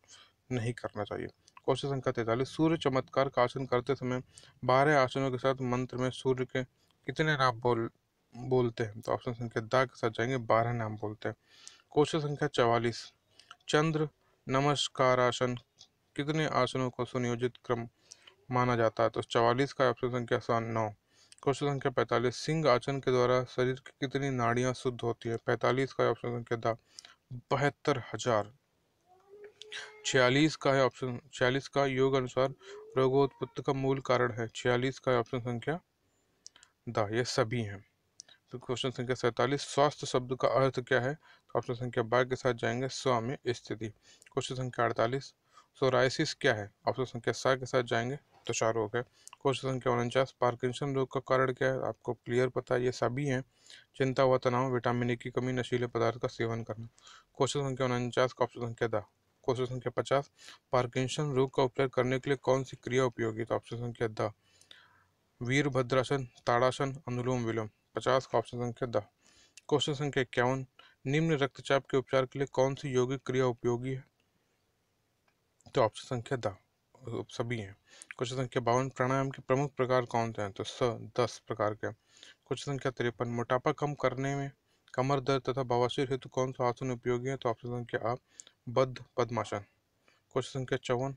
नहीं करना चाहिए। क्वेश्चन संख्या 43, सूर्य चमत्कार का आसन करते समय 12 आसनों के साथ मंत्र में सूर्य के कितने नाम बोलते हैं? तो ऑप्शन संख्या द के साथ जाएंगे, 12 नाम बोलते हैं। क्वेश्चन संख्या 44, चंद्र नमस्कारासन कितने आसनों को सुनियोजित क्रम माना जाता है? तो 44 का ऑप्शन संख्या 9। क्वेश्चन संख्या 45, सिंह आसन के द्वारा शरीर की कितनी नाड़ियां शुद्ध होती है? 45 का ऑप्शन संख्या द, 72,000। 46 का योग अनुसार रोगोत्पत्ति का मूल कारण है? 46 का ऑप्शन संख्या द, ये सभी हैं। तो क्वेश्चन संख्या 47, स्वास्थ्य शब्द का अर्थ क्या है? तो ऑप्शन संख्या 12 के साथ जाएंगे, स्व में स्थिति। क्वेश्चन संख्या 48, सोराइसिस क्या है? ऑप्शन संख्या 7 के साथ जाएंगे, त्वचा रोग है। क्वेश्चन संख्या 49, पार्किंसन रोग का कारण क्या है? आपको क्लियर पता है, ये सभी हैं, चिंता व तनाव, विटामिन ए की कमी, नशीले पदार्थ का सेवन करना। क्वेश्चन संख्या 49 का ऑप्शन संख्या द। क्वेश्चन संख्या 50, पार्किंसन रोग का उपचार करने के लिए कौन सी क्रिया उपयोगी? तो ऑप्शन संख्या द, वीरभद्रासन, ताड़ासन, अनुलोम विलोम। 50 का ऑप्शन संख्या द। क्वेश्चन संख्या 51, निम्न रक्तचाप के उपचार के लिए कौन सी यौगिक क्रिया उपयोगी है? तो ऑप्शन संख्या द, सभी हैं। क्वेश्चन संख्या 52, प्राणायाम के प्रमुख प्रकार कौन से हैं? तो 10 प्रकार के। क्वेश्चन संख्या 53, मोटापा कम करने में कमर दर्द तथा बवासीर हेतु कौन सा आसन उपयोगी है? तो ऑप्शन संख्या आ, बद्ध पद्मासन। क्वेश्चन संख्या 54,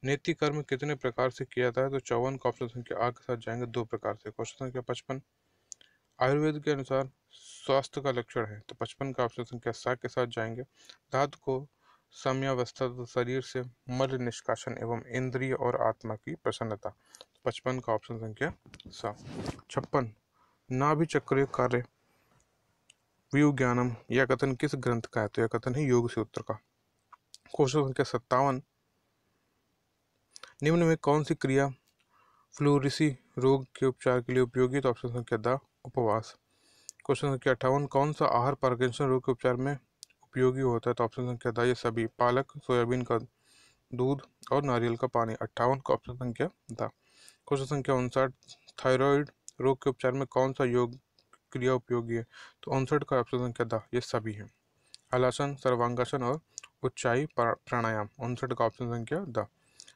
नेति कर्म कितने प्रकार से किया जाता है? तो 54 का ऑप्शन संख्या आ के साथ जाएंगे, 2 प्रकार से। क्वेश्चन संख्या 55, आयुर्वेद के अनुसार स्वास्थ्य का लक्षण है? तो 55 का ऑप्शन संख्या 7 के साथ जाएंगे, धातु को साम्यावस्था, तो शरीर से मल निष्कासन एवं इंद्रिय और आत्मा की प्रसन्नता। 55 का ऑप्शन संख्या 7। 56, नाभि चक्रीय कार्य व्युज्ञानम, यह कथन किस ग्रंथ का है? तो यह कथन है योग सूत्र का। क्वेश्चन संख्या 57, निम्न में कौन सी क्रिया फ्लूरिसी रोग के उपचार के लिए उपयोगी है? तो ऑप्शन संख्या द उपवास। क्वेश्चन संख्या 58, कौन सा आहार पार्किंसन रोग के उपचार में उपयोगी होता है? तो ऑप्शन संख्या द ये सभी, पालक, सोयाबीन का दूध और नारियल का पानी। 58 का ऑप्शन संख्या द। क्वेश्चन संख्या 59, थायराइड रोग के उपचार में कौन सा योग क्रिया उपयोगी है? तो 59 का ऑप्शन संख्या द ये सभी है, हलासन, सर्वांगासन और उच्चाई प्राणायाम। 59 का ऑप्शन संख्या द।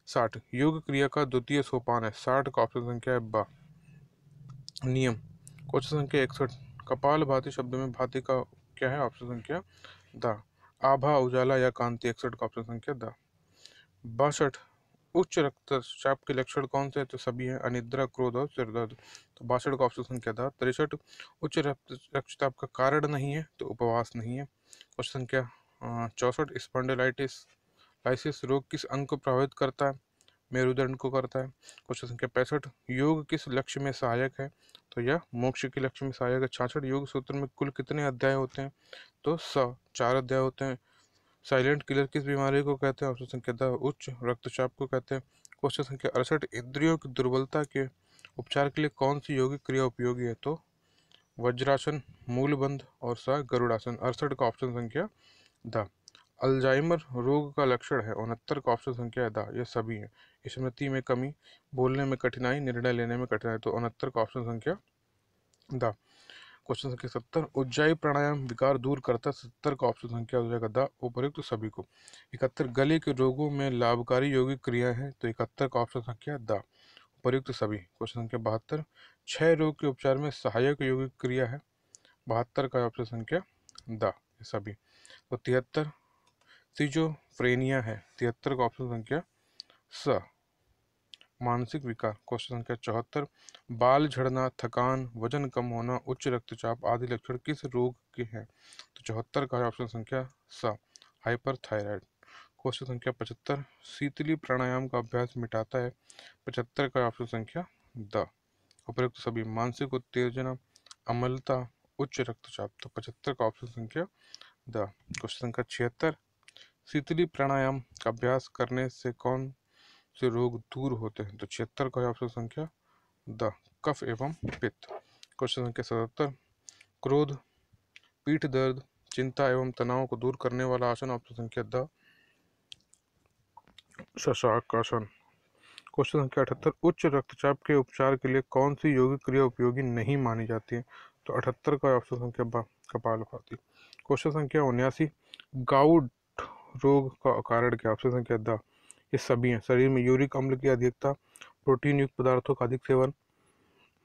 60, योग क्रिया का द्वितीय सोपान है? 60 का ऑप्शन संख्या है ब, नियम। क्वेश्चन संख्या 61, कपाल भाती शब्द में भाती का क्या है? ऑप्शन संख्या द, आभा, उजाला या कांति। 61 का ऑप्शन संख्या द। 62, उच्च रक्तचाप के लक्षण कौन से हैं? तो सभी हैं, अनिद्रा, क्रोध और सिरदर्द। तो 62 का ऑप्शन संख्या द। 63, उच्च रक्तचाप का कारण नहीं है? तो उपवास नहीं है। क्वेश्चन संख्या 64, स्पॉन्डिलाइटिस लाइसिस रोग किस अंग को प्रभावित करता है? मेरुदंड को करता है। क्वेश्चन संख्या 65, योग किस लक्ष्य में सहायक है? तो यह मोक्ष के लक्ष्य में सहायक है। 66, योग सूत्र में कुल कितने अध्याय होते हैं? तो 4 अध्याय होते हैं। साइलेंट किलर किस बीमारी को कहते हैं? ऑप्शन संख्या द, उच्च रक्तचाप को कहते हैं। क्वेश्चन संख्या 68, इंद्रियों की दुर्बलता के उपचार के लिए कौन सी योगिक क्रिया उपयोगी है? तो वज्रासन, मूलबंध और सा गरुड़ासन। 68 का ऑप्शन संख्या द। अल्जाइमर रोग का लक्षण है? 69 का ऑप्शन संख्या है द ये सभी है, स्मृति में कमी, बोलने में कठिनाई, निर्णय लेने में कठिनाई। तो 69 का ऑप्शन संख्या द। क्वेश्चन संख्या 70, उज्जाई प्राणायाम विकार दूर करता है? 70 का ऑप्शन संख्या हो जाएगा द, उपयुक्त तो सभी को। 71, गले के रोगों में लाभकारी यौगिक क्रिया है? तो 71 का ऑप्शन संख्या द, उपयुक्त सभी। क्वेश्चन संख्या 72, क्षय रोग के उपचार में सहायक यौगिक क्रिया है? 72 का ऑप्शन संख्या द सभी। तो 73, सिजोफ्रेनिया है? 73 का ऑप्शन संख्या स, मानसिक विकार। क्वेश्चन संख्या 74, बाल झड़ना, थकान, वजन कम होना, उच्च रक्तचाप आदि लक्षण किस रोग के हैं? तो 74 का ऑप्शन संख्या स, हाइपरथायराइड। क्वेश्चन संख्या 75, शीतली प्राणायाम का अभ्यास मिटाता है? 75 का ऑप्शन संख्या द, उपयुक्त सभी, मानसिक उत्तेजना, अम्लता, उच्च रक्तचाप। तो 75 का ऑप्शन संख्या द। क्वेश्चन संख्या 76, शीतली प्राणायाम का अभ्यास करने से कौन से रोग दूर होते हैं? तो 76 का ऑप्शन संख्या द, कफ एवं पित्त। क्वेश्चन संख्या 77, क्रोध, पीठ दर्द, चिंता एवं तनाव को दूर करने वाला आसन? ऑप्शन संख्या द, शशाकासन। क्वेश्चन संख्या 78, उच्च रक्तचाप के उपचार के लिए कौन सी योगिक क्रिया उपयोगी नहीं मानी जाती है? तो 78 का ऑप्शन संख्या ब, कपालभाति। क्वेश्चन संख्या 79, गाउट रोग का कारण क्या? ऑप्शन संख्या द ये सभी हैं, शरीर में यूरिक अम्ल की अधिकता, प्रोटीन युक्त पदार्थों का अधिक सेवन,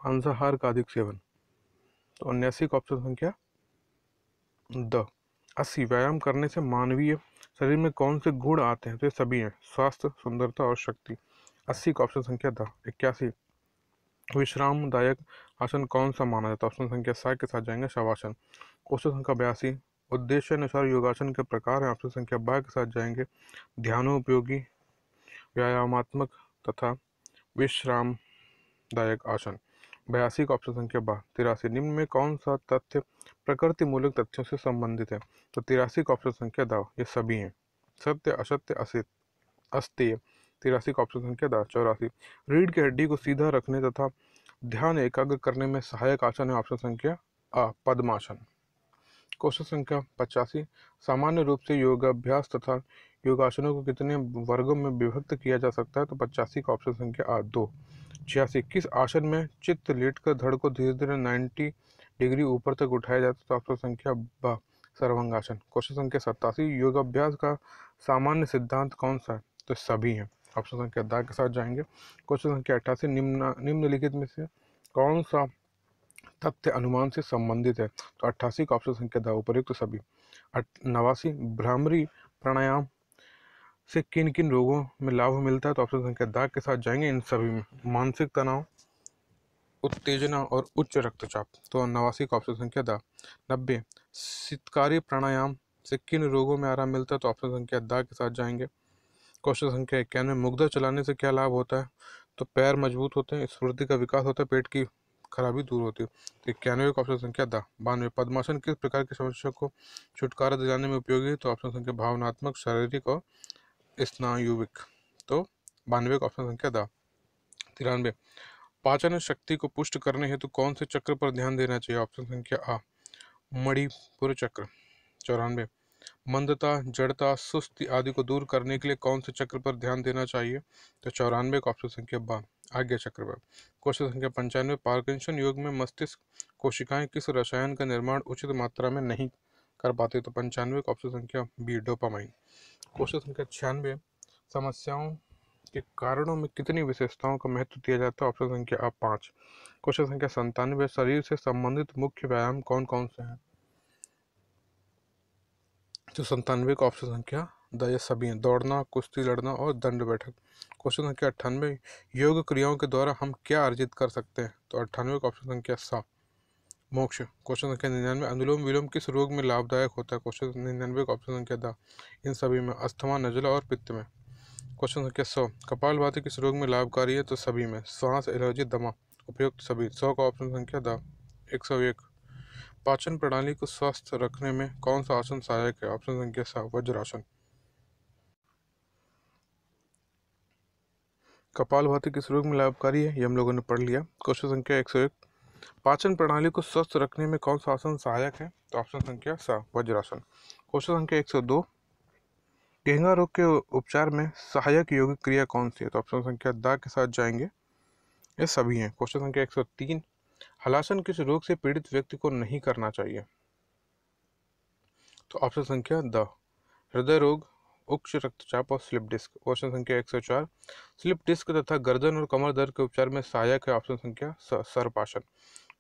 मांसाहार का अधिक सेवन। तो 79 का ऑप्शन संख्या द। 80, व्यायाम करने से मानवीय शरीर में कौन से गुण आते हैं? तो ये सभी हैं, स्वास्थ्य, सुंदरता और शक्ति। 80 का ऑप्शन संख्या द। 81, विश्रामदायक आसन कौन सा माना जाता है? ऑप्शन संख्या सा के साथ जाएंगे शवासन। क्वेश्चन संख्या 82, उद्देश्य अनुसार योगासन के प्रकार है? ऑप्शन संख्या ब के साथ जाएंगे ध्यानोपयोगी, व्यायामात्मक तथा विश्रामदायक आसन। 82 का ऑप्शन संख्या ब। 83, निम्न में कौन सा तथ्य प्रकृति मूलक तथ्यों से संबंधित है? तो 83 का ऑप्शन संख्या द ये सभी हैं, सत्य, असत्य, अस्तेय। 83 का ऑप्शन संख्या द। 84, रीढ़ की हड्डी को सीधा रखने तथा ध्यान एकाग्र करने में सहायक आसन है? ऑप्शन संख्या अ, पद्मासन। क्वेश्चन संख्या 85, सामान्य रूप से योगाभ्यास तथा योगासनों को कितने वर्गों में विभक्त किया जा सकता है? तो 85 का ऑप्शन संख्या आ 2। 86, किस आसन में चित्त लेटकर धड़ को धीरे धीरे 90 डिग्री ऊपर तक उठाया जाता है? तो ऑप्शन संख्या ब, सर्वांगासन। क्वेश्चन संख्या 87, योगाभ्यास का सामान्य सिद्धांत कौन सा है? तो सभी हैं, ऑप्शन संख्या द के साथ जाएंगे। क्वेश्चन संख्या 88, निम्नलिखित में से कौन सा तथ्य अनुमान से संबंधित है? तो 88 का ऑप्शन संख्या द, उपयुक्त सभी। 89, भ्रामरी प्राणायाम से किन किन रोगों में लाभ मिलता है? तो ऑप्शन संख्या द के साथ जाएंगे इन सभी में, मानसिक तनाव, उत्तेजना और उच्च रक्तचाप। तो 89 का ऑप्शन संख्या द। 90, शीतकारी प्राणायाम से किन रोगों में आराम मिलता है? तो ऑप्शन संख्या द के साथ जाएंगे। क्वेश्चन संख्या 91, मुग्धा चलाने से क्या लाभ होता है? तो पैर मजबूत होते हैं, स्मृति का विकास होता है, पेट की खराबी दूर होती है। तो 91 का ऑप्शन संख्या द। 92, पद्मासन किस प्रकार की समस्या को छुटकारा दिलाने में उपयोगी है? तो ऑप्शन संख्या भावनात्मक, शारीरिक और स्नायुविक। तो 92 का ऑप्शन संख्या द। 93 पाचन शक्ति को पुष्ट करने हेतु कौन से चक्र पर ध्यान देना चाहिए? ऑप्शन संख्या आ मणिपुर चक्र। 94 मंदता, जड़ता, सुस्ती आदि को दूर करने के लिए कौन से चक्र पर ध्यान देना चाहिए? तो 94 का ऑप्शन संख्या बा आज्ञा चक्र पर। क्वेश्चन संख्या 95 पार्किंसन योग में मस्तिष्क कोशिकाएं किस रसायन का निर्माण उचित मात्रा में नहीं कर पाते? तो 95 का ऑप्शन संख्या बी डोपामाइन। क्वेश्चन संख्या 96 समस्याओं के कारणों में कितनी विशेषताओं का महत्व दिया जाता है? ऑप्शन संख्या 5। क्वेश्चन संख्या 97 शरीर से संबंधित मुख्य व्यायाम कौन कौन से हैं? तो 97 का ऑप्शन संख्या द ये सभी हैं, दौड़ना, कुश्ती लड़ना और दंड बैठक। क्वेश्चन संख्या 98 योग क्रियाओं के द्वारा हम क्या अर्जित कर सकते हैं? तो 98 का ऑप्शन संख्या सा मोक्ष। क्वेश्चन संख्या 99 अनुलोम विलोम किस रोग में लाभदायक होता है? क्वेश्चन 99 का ऑप्शन संख्या द इन सभी में, अस्थमा, नज़ला और पित्त में। क्वेश्चन संख्या 100 कपालभाति किस रोग में लाभकारी है? तो सभी में, सांस, एलर्जी, दमा, उपयुक्त सभी। 100 का ऑप्शन संख्या द 101 पाचन प्रणाली को स्वस्थ रखने में कौन सा आसन सहायक है? ऑप्शन संख्या सा वज्रासन। कपालभाति किस रोग में लाभकारी है? ये हम लोगों ने पढ़ लिया। क्वेश्चन संख्या 101 पाचन प्रणाली को स्वस्थ रखने में कौन सा आसन सहायक है? तो ऑप्शन संख्या सा वज्रासन। क्वेश्चन संख्या 102 घेंगा रोग के उपचार में सहायक यौगिक क्रिया कौन सी है? तो ऑप्शन संख्या द के साथ जाएंगे, ये सभी हैं। क्वेश्चन संख्या 103 हलासन किस रोग से पीड़ित व्यक्ति को नहीं करना चाहिए? तो ऑप्शन संख्या द हृदय रोग, उच्च रक्तचाप और स्लिप डिस्क। क्वेश्चन संख्या 104 स्लिप डिस्क तथा गर्दन और कमर दर्द के उपचार में सहायक है ऑप्शन संख्या सर्पासन।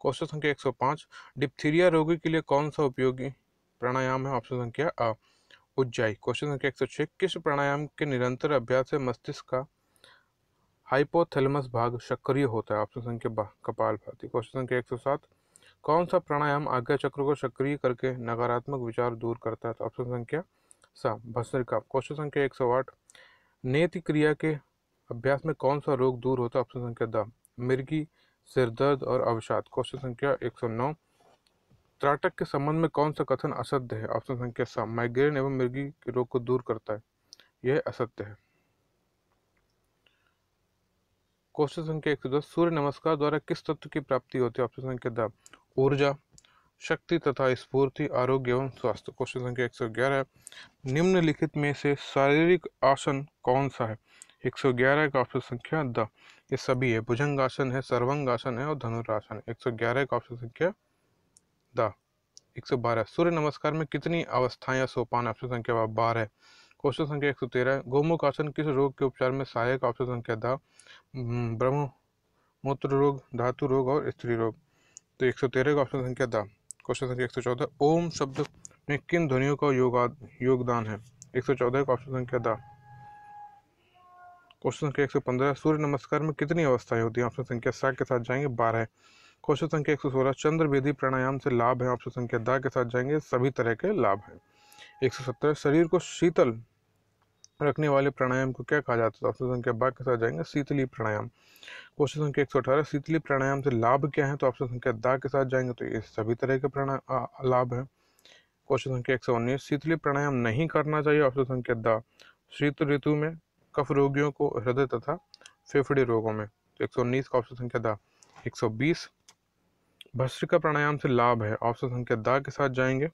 क्वेश्चन संख्या 105 डिप्थीरिया रोगी के लिए कौन सा उपयोगी प्राणायाम है? ऑप्शन संख्या आ उज्जाई। क्वेश्चन संख्या 106 किस प्राणायाम के निरंतर अभ्यास से मस्तिष्क का हाइपोथैलेमस भाग सक्रिय होता है? ऑप्शन संख्या बा कपालभाति। क्वेश्चन संख्या 107 कौन सा प्राणायाम आज्ञा चक्र को सक्रिय करके नकारात्मक विचार दूर करता है? तो ऑप्शन संख्या सा भस्त्रिका। क्वेश्चन संख्या 108 नेति क्रिया के अभ्यास में कौन सा रोग दूर होता है? ऑप्शन संख्या द मिर्गी, सिर दर्द और अवसाद। क्वेश्चन संख्या 109 त्राटक के संबंध में कौन सा कथन असत्य है? ऑप्शन संख्या सा माइग्रेन एवं मिर्गी के रोग को दूर करता है, यह असत्य है। क्वेश्चन संख्या 110 सूर्य नमस्कार द्वारा किस तत्व की प्राप्ति होती है? ऑप्शन संख्या द ऊर्जा, शक्ति तथा स्फूर्ति, आरोग्य एवं स्वास्थ्य। क्वेश्चन संख्या 111 निम्नलिखित में से शारीरिक आसन कौन सा है? 111 का ऑप्शन संख्या द ये सभी है, भुजंगासन है, सर्वांगासन है और धनुरासन। 111 का ऑप्शन संख्या द। 112 सूर्य नमस्कार में कितनी अवस्थाएं या सोपान? ऑप्शन संख्या 12। क्वेश्चन संख्या 113 गोमुख आसन किस रोग के उपचार में सहायक? ऑप्शन संख्या द ब्रह्म मूत्र रोग, धातु रोग और स्त्री रोग। तो 113 का ऑप्शन संख्या द। क्वेश्चन संख्या 114 ओम शब्द में किन ध्वनियों का योगदान है? 114 का ऑप्शन संख्या द। क्वेश्चन संख्या 115 सूर्य नमस्कार में कितनी अवस्थाएं होती हैं? ऑप्शन संख्या सा के साथ जाएंगे 12। क्वेश्चन संख्या 116 चंद्र विधि प्राणायाम से लाभ है? ऑप्शन संख्या द के साथ जाएंगे, सभी तरह के लाभ हैं। 117 शरीर को शीतल रखने वाले प्राणायाम को क्या कहा जाता है? ऑप्शन संख्या ब के साथ जाएंगे, शीतली प्राणायाम। क्वेश्चन संख्या 118 शीतली प्राणायाम से लाभ क्या है? तो ऑप्शन संख्या द के साथ जाएंगे, तो ये सभी तरह के लाभ है। क्वेश्चन संख्या 119 शीतली प्राणायाम नहीं करना चाहिए? ऑप्शन संख्या द शीत ऋतु में कफ रोगियों को, हृदय तथा फेफड़े रोगों में। तो 119 का ऑप्शन संख्या द। 120 भस्त्रिका प्राणायाम से लाभ है? ऑप्शन संख्या द के साथ जाएंगे,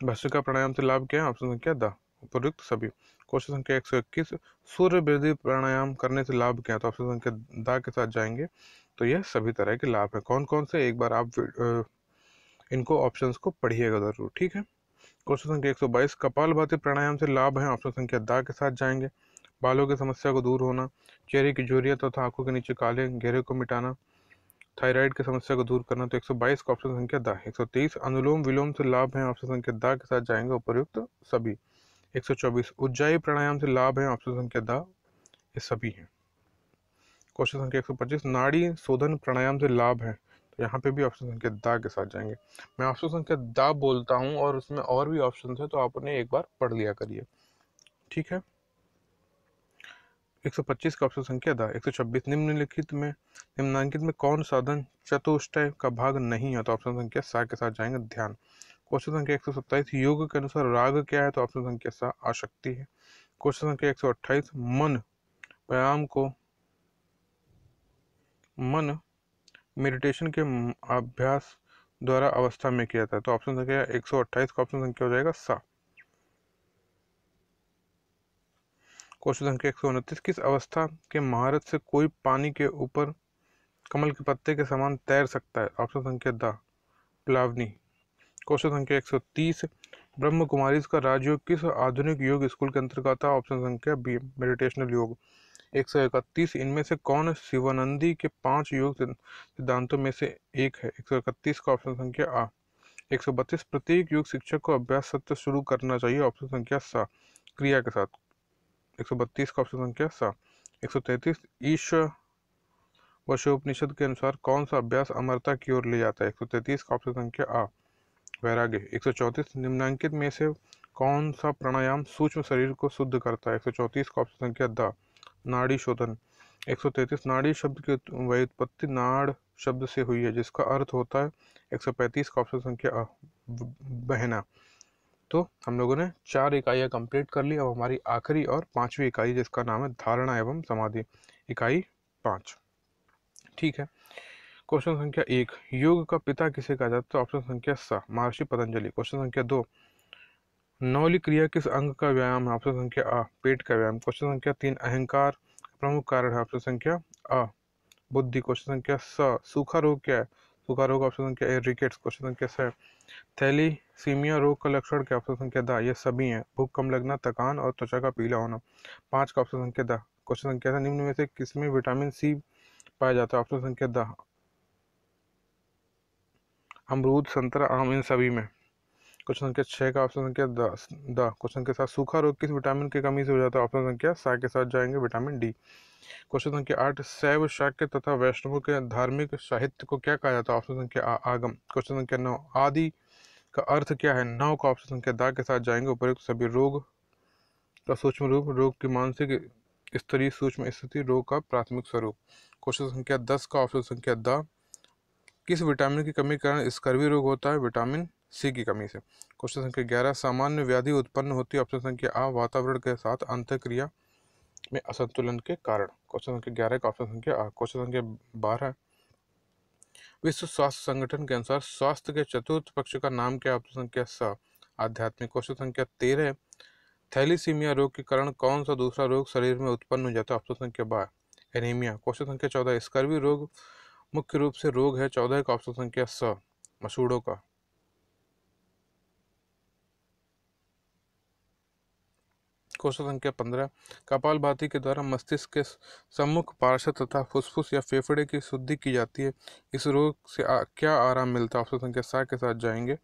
भस्त्रिका प्राणायाम से लाभ क्या है? ऑप्शन संख्या द उपयुक्त सभी। क्वेश्चन संख्या 121 सूर्य वृद्धि प्राणायाम करने से लाभ क्या है? तो ऑप्शन संख्या द के साथ जाएंगे, तो यह सभी तरह के लाभ है। कौन कौन से, एक बार आप इनको ऑप्शंस को पढ़िएगा जरूर, ठीक है। क्वेश्चन संख्या 122 कपालभाति प्राणायाम से लाभ है? ऑप्शन संख्या द के साथ जाएंगे, बालों की समस्या को दूर होना, चेहरे की झुर्रियां तथा आंखों के नीचे काले घेरे को मिटाना, थायराइड की समस्या को दूर करना। तो 122 का ऑप्शन संख्या द। 123 अनुलोम विलोम से लाभ है? ऑप्शन संख्या द के साथ जाएंगे, उपयुक्त सभी। 124 उज्जाई प्राणायाम से लाभ है? ऑप्शन संख्या द ये सभी हैं। क्वेश्चन संख्या 125 नाड़ी शोधन प्राणायाम से लाभ है? तो यहाँ पे भी ऑप्शन संख्या द के साथ जाएंगे। मैं ऑप्शन संख्या द बोलता हूँ और उसमें और भी ऑप्शन है, तो आप उन्हें एक बार पढ़ लिया करिए, ठीक है। 125 का ऑप्शन संख्या द। 126 निम्नलिखित में कौन साधन चतुष्टय का भाग नहीं है? तो ऑप्शन संख्या सा के साथ जाएंगे, ध्यान। क्वेश्चन संख्या 127 योग के अनुसार राग क्या है? तो ऑप्शन संख्या सा आसक्ति है। क्वेश्चन संख्या 128, मन व्यायाम को मन मेडिटेशन के अभ्यास द्वारा अवस्था में किया था। तो ऑप्शन संख्या 128 का ऑप्शन संख्या हो जाएगा सा। क्वेश्चन संख्या 129, किस अवस्था के महारत से कोई पानी के ऊपर कमल के पत्ते के समान तैर सकता है? ऑप्शन संख्या द प्लावनी। क्वेश्चन संख्या 130, ब्रह्म कुमारीज का राजयोग किस आधुनिक योग स्कूल के अंतर्गत आता है? ऑप्शन संख्या बी मेडिटेशनल योग। 131, इनमें से कौन शिवानंदी के 5 योग सिद्धांतों में से एक है? 131 का ऑप्शन संख्या आ। 132, प्रत्येक योग शिक्षक को अभ्यास सत्र शुरू करना चाहिए। ऑप्शन संख्या सा क्रिया के साथ। 132 का ऑप्शन संख्या सा। 133, ईश्वर वशोपनिषद के अनुसार कौन सा अभ्यास अमरता की ओर ले जाता है? 133 का ऑप्शन संख्या आ वैराग्य। 134, निम्नलिखित में से कौन सा प्राणायाम सूक्ष्म शरीर को शुद्ध करता है? 134 का ऑप्शन संख्या द नाड़ी शोधन। 133, नाड़ी शब्द की व्युत्पत्ति नाड़ शब्द से हुई है जिसका अर्थ होता है। 135 का ऑप्शन संख्या अ बहना। तो हम लोगों ने 4 इकाइयाँ कंप्लीट कर ली। अब हमारी आखिरी और 5वीं इकाई जिसका नाम है धारणा एवं समाधि, इकाई 5। ठीक है। क्वेश्चन संख्या 1, योग का पिता किसे कहा जाता है? ऑप्शन संख्या सा महर्षि पतंजलि। क्वेश्चन संख्या 2, नौली क्रिया किस अंग का व्यायाम है? ऑप्शन संख्या आ पेट का व्यायाम। क्वेश्चन संख्या 3, अहंकार प्रमुख कारण है? ऑप्शन संख्या आ बुद्धि। क्वेश्चन संख्या स, सूखा रोग क्या है? सूखा रोग ऑप्शन संख्या ए रिकेट्स। क्वेश्चन संख्या 6, थैलीसीमिया रोग का लक्षण क्या? ऑप्शन संख्या द ये सभी हैं, भूख कम लगना, थकान और त्वचा का पीला होना। 5 का ऑप्शन संख्या द। क्वेश्चन संख्या निम्न में से किसमें विटामिन सी पाया जाता है? ऑप्शन संख्या द अमरूद, संतरा, आम, इन सभी में। क्वेश्चन संख्या 6 का ऑप्शन संख्या द। क्वेश्चन के साथ सूखा रोग किस विटामिन की कमी से हो जाता है? ऑप्शन संख्या सा के साथ जाएंगे विटामिन डी। क्वेश्चन संख्या 8, शैव शाक्य तथा वैष्णवों के धार्मिक साहित्य को क्या कहा जाता है? ऑप्शन संख्या आ आगम। क्वेश्चन संख्या 9, आदि का अर्थ क्या है? 9 का ऑप्शन संख्या दा के साथ जाएंगे उपयुक्त सभी। रोग का सूक्ष्म रूप, रोग की मानसिक स्तरीय सूक्ष्म स्थिति, रोग का प्राथमिक स्वरूप। क्वेश्चन संख्या 10 का ऑप्शन संख्या द, किस विटामिन की कमी के कारण स्कर्वी रोग होता है? विटामिन सी की कमी से। क्वेश्चन संख्या 11, सामान्य व्याधि उत्पन्न होती है? ऑप्शन संख्या आ वातावरण के साथ अंतःक्रिया में असंतुलन के कारण। क्वेश्चन संख्या 11 का ऑप्शन संख्या आ। क्वेश्चन संख्या 12, विश्व स्वास्थ्य संगठन के अनुसार स्वास्थ्य के चतुर्थ पक्ष का नाम क्या है? ऑप्शन संख्या स आध्यात्मिक। क्वेश्चन संख्या 13, थैलीसीमिया रोग के कारण कौन सा दूसरा रोग शरीर में उत्पन्न हो जाता है? ऑप्शन संख्या बा एनीमिया। क्वेश्चन संख्या 14, स्कर्वी रोग मुख्य रूप से रोग है? 14 का ऑप्शन संख्या स मसूड़ों का। क्वेश्चन संख्या 15, कपालभाति के द्वारा मस्तिष्क के सम्मुख पार्श्व तथा फुसफुस या फेफड़े की शुद्धि की जाती है। इस रोग से क्या आराम मिलता है? ऑप्शन संख्या सा के साथ जाएंगे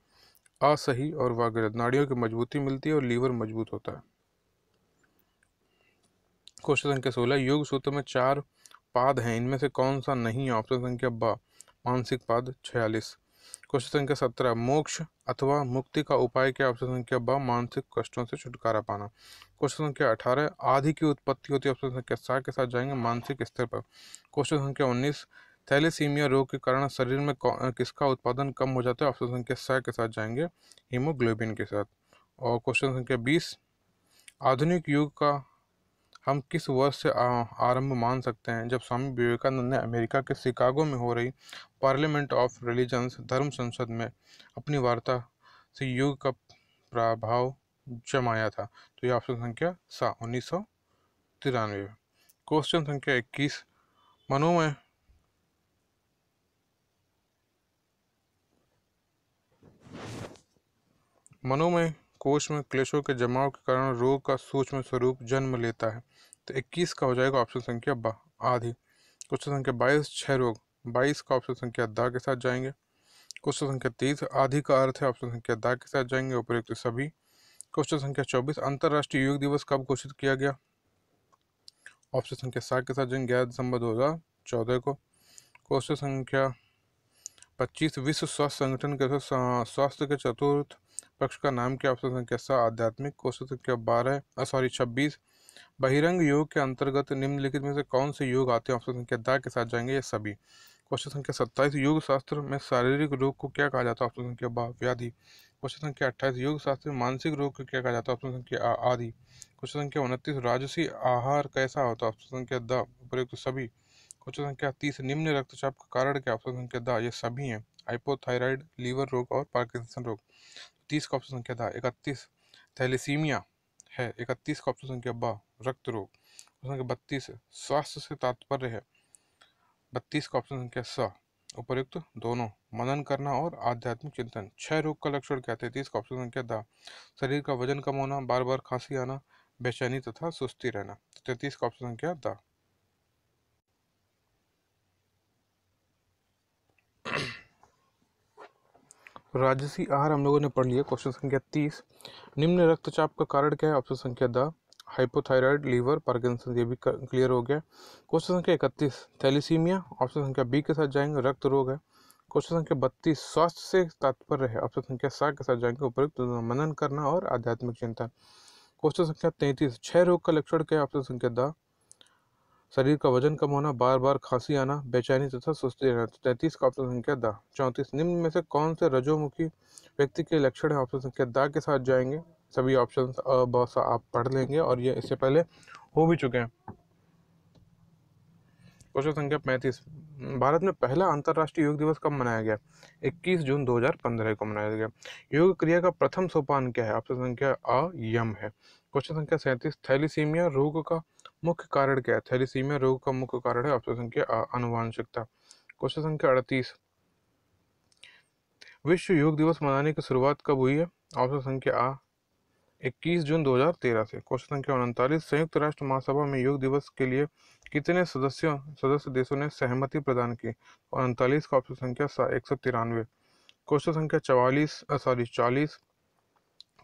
असही और वागरत। नाड़ियों की मजबूती मिलती है और लीवर मजबूत होता है। क्वेश्चन संख्या 16, योग सूत्र में 4 पाद हैं, इनमें से कौन सा नहीं है? ऑप्शन संख्या बा मानसिक पाद 46। क्वेश्चन संख्या 17, मोक्ष अथवा मुक्ति का उपाय क्या? ऑप्शन संख्या ब मानसिक कष्टों से छुटकारा पाना। क्वेश्चन संख्या 18, आदि की उत्पत्ति होती है? ऑप्शन संख्या सा के साथ जाएंगे मानसिक स्तर पर। क्वेश्चन संख्या 19, थैलेसीमिया रोग के कारण शरीर में किसका उत्पादन कम हो जाता है? ऑप्शन संख्या सा के साथ जाएंगे हीमोग्लोबिन के साथ। और क्वेश्चन संख्या 20, आधुनिक युग का हम किस वर्ष से आरंभ मान सकते हैं? जब स्वामी विवेकानंद ने अमेरिका के शिकागो में हो रही पार्लियामेंट ऑफ रिलीजन्स धर्म संसद में अपनी वार्ता से योग का प्रभाव जमाया था। तो यह ऑप्शन संख्या सा 1993। क्वेश्चन संख्या 21, मनोमय कोश में क्लेशों के जमाव के कारण रोग का सूक्ष्म स्वरूप जन्म लेता है। तो 21 का हो जाएगा ऑप्शन संख्या ब आदि। क्वेश्चन संख्या 22, क्षय रोग। 22 का ऑप्शन संख्या दा के साथ जाएंगे। क्वेश्चन संख्या 30, आदि का अर्थ है? ऑप्शन संख्या दा के साथ जाएंगे उपयुक्त सभी। क्वेश्चन संख्या 24, अंतरराष्ट्रीय योग दिवस कब घोषित किया गया? ऑप्शन संख्या 7 के साथ जाएंगे 11 दिसंबर 2014 को। क्वेश्चन संख्या 25, विश्व स्वास्थ्य संगठन के अनुसार स्वास्थ्य के चतुर्थ पक्ष का नाम क्या? ऑप्शन संख्या सा आध्यात्मिक। क्वेश्चन संख्या 26, बहिरंग योग के अंतर्गत निम्नलिखित में से कौन से योग आते हैं? ऑप्शन संख्या दा के साथ जाएंगे ये सभी। क्वेश्चन संख्या 27, योग शास्त्र में शारीरिक रोग को क्या कहा जाता है? ऑप्शन संख्या बा व्याधि। क्वेश्चन संख्या 28, योग शास्त्र में मानसिक रोग को क्या कहा जाता है? ऑप्शन संख्या आ आदि। क्वेश्चन संख्या 29, राजसी आहार कैसा होता है? ऑप्शन संख्या द उपयुक्त सभी। क्वेश्चन संख्या 30, निम्न रक्तचाप का कारण क्या? ऑप्शन संख्या द ये सभी हैं, हाइपोथायराइड, लीवर रोग और पार्किंसन रोग। 30 का ऑप्शन संख्या द। 31, थैलेसीमिया है। 31 का ऑप्शन संख्या ब रक्त रोग। क्वेश्चन संख्या 32, स्वास्थ्य से तात्पर्य है। 32 का ऑप्शन संख्या स उपर्युक्त दोनों, मनन करना और आध्यात्मिक चिंतन। 6 रोग का लक्षण क्या? 33 का ऑप्शन संख्या द शरीर का वजन कम होना, बार बार खांसी आना, बेचैनी तथा सुस्ती रहना। 33 का ऑप्शन संख्या द। राजसी आहार हम लोगों ने पढ़ लिया। क्वेश्चन संख्या 30, निम्न रक्तचाप का कारण क्या है? ऑप्शन संख्या द हाइपोथायराइड, लीवर, पार्किंसन, ये भी क्लियर हो गया। क्वेश्चन संख्या 31, थैलीसीमिया, ऑप्शन संख्या बी के साथ जाएंगे, रक्त रोग है। क्वेश्चन संख्या 32, स्वास्थ्य से तात्पर्य है। ऑप्शन संख्या सा के साथ जाएंगे, उपयुक्त मनन करना और आध्यात्मिक चिंतन। क्वेश्चन संख्या 33, 6 रोग का लक्षण क्या है? ऑप्शन संख्या द शरीर का वजन कम होना, बार बार खांसी आना, बेचैनी तथा सुस्ती रहना। 33 का ऑप्शन संख्या द। 34, निम्न में से कौन से रजोमुखी व्यक्ति के लक्षण है? ऑप्शन संख्या द के साथ जाएंगे। सभी ऑप्शन बहुत सा आप पढ़ लेंगे और ये इससे पहले हो भी चुके हैं। क्वेश्चन संख्या 35, भारत में पहला अंतर्राष्ट्रीय योग दिवस कब मनाया गया? 21 जून 2015 को मनाया गया। योग क्रिया का प्रथम सोपान क्या है? ऑप्शन संख्या अ यम है। क्वेश्चन संख्या 37, थैलीसीमिया रोग का मुख्य कारण क्या है? थैलीसीमिया रोग का मुख्य कारण है ऑप्शन संख्या अ आनुवांशिकता। क्वेश्चन संख्या 38, विश्व योग दिवस मनाने की शुरुआत कब हुई है? ऑप्शन संख्या आ 21 जून 2013 से। क्वेश्चन संख्या 39, संयुक्त राष्ट्र महासभा में योग दिवस के लिए कितने सदस्य देशों ने सहमति प्रदान की? 39 का ऑप्शन संख्या 193। क्वेश्चन संख्या 40,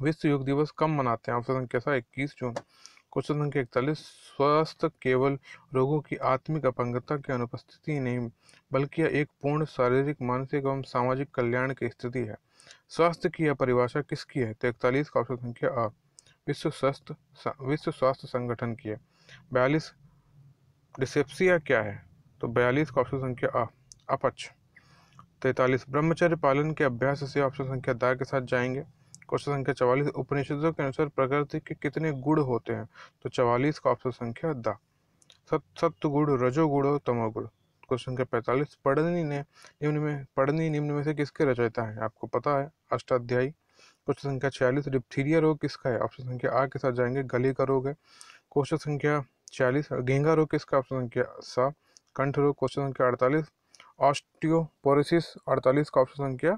विश्व योग दिवस कब मनाते हैं? ऑप्शन संख्या 21 जून। क्वेश्चन संख्या 41, स्वस्थ केवल रोगों की आत्मिक अपंगता की अनुपस्थिति नहीं, बल्कि यह एक पूर्ण शारीरिक, मानसिक एवं सामाजिक कल्याण की स्थिति है। स्वास्थ्य की यह परिभाषा किसकी है? तो 41 का ऑप्शन संख्या अ विश्व स्वास्थ्य संगठन की है। 42, डिसेप्सिया क्या है? तो 42 का ऑप्शन संख्या अ अपच। 43, ब्रह्मचर्य पालन के अभ्यास से ऑप्शन संख्या द के साथ जाएंगे। क्वेश्चन संख्या 44, उपनिषदों के अनुसार प्रकृति के कितने गुण होते हैं? तो 44 का ऑप्शन संख्या द सत्व गुण, रजोगुण और तमोगुण। क्वेश्चन संख्या 45, पढ़नी निम्न में से किसके रचयिता है? आपको पता है, अष्टाध्यायी। क्वेश्चन संख्या 46, डिप्थीरिया रोग किसका है? ऑप्शन संख्या आ के साथ जाएंगे, गले का रोग है। क्वेश्चन संख्या 46, घेंगा रोग किसका? ऑप्शन संख्या सा कंठ रोग। क्वेश्चन संख्या 48, ऑस्टियोपोरोसिस, 48 का ऑप्शन संख्या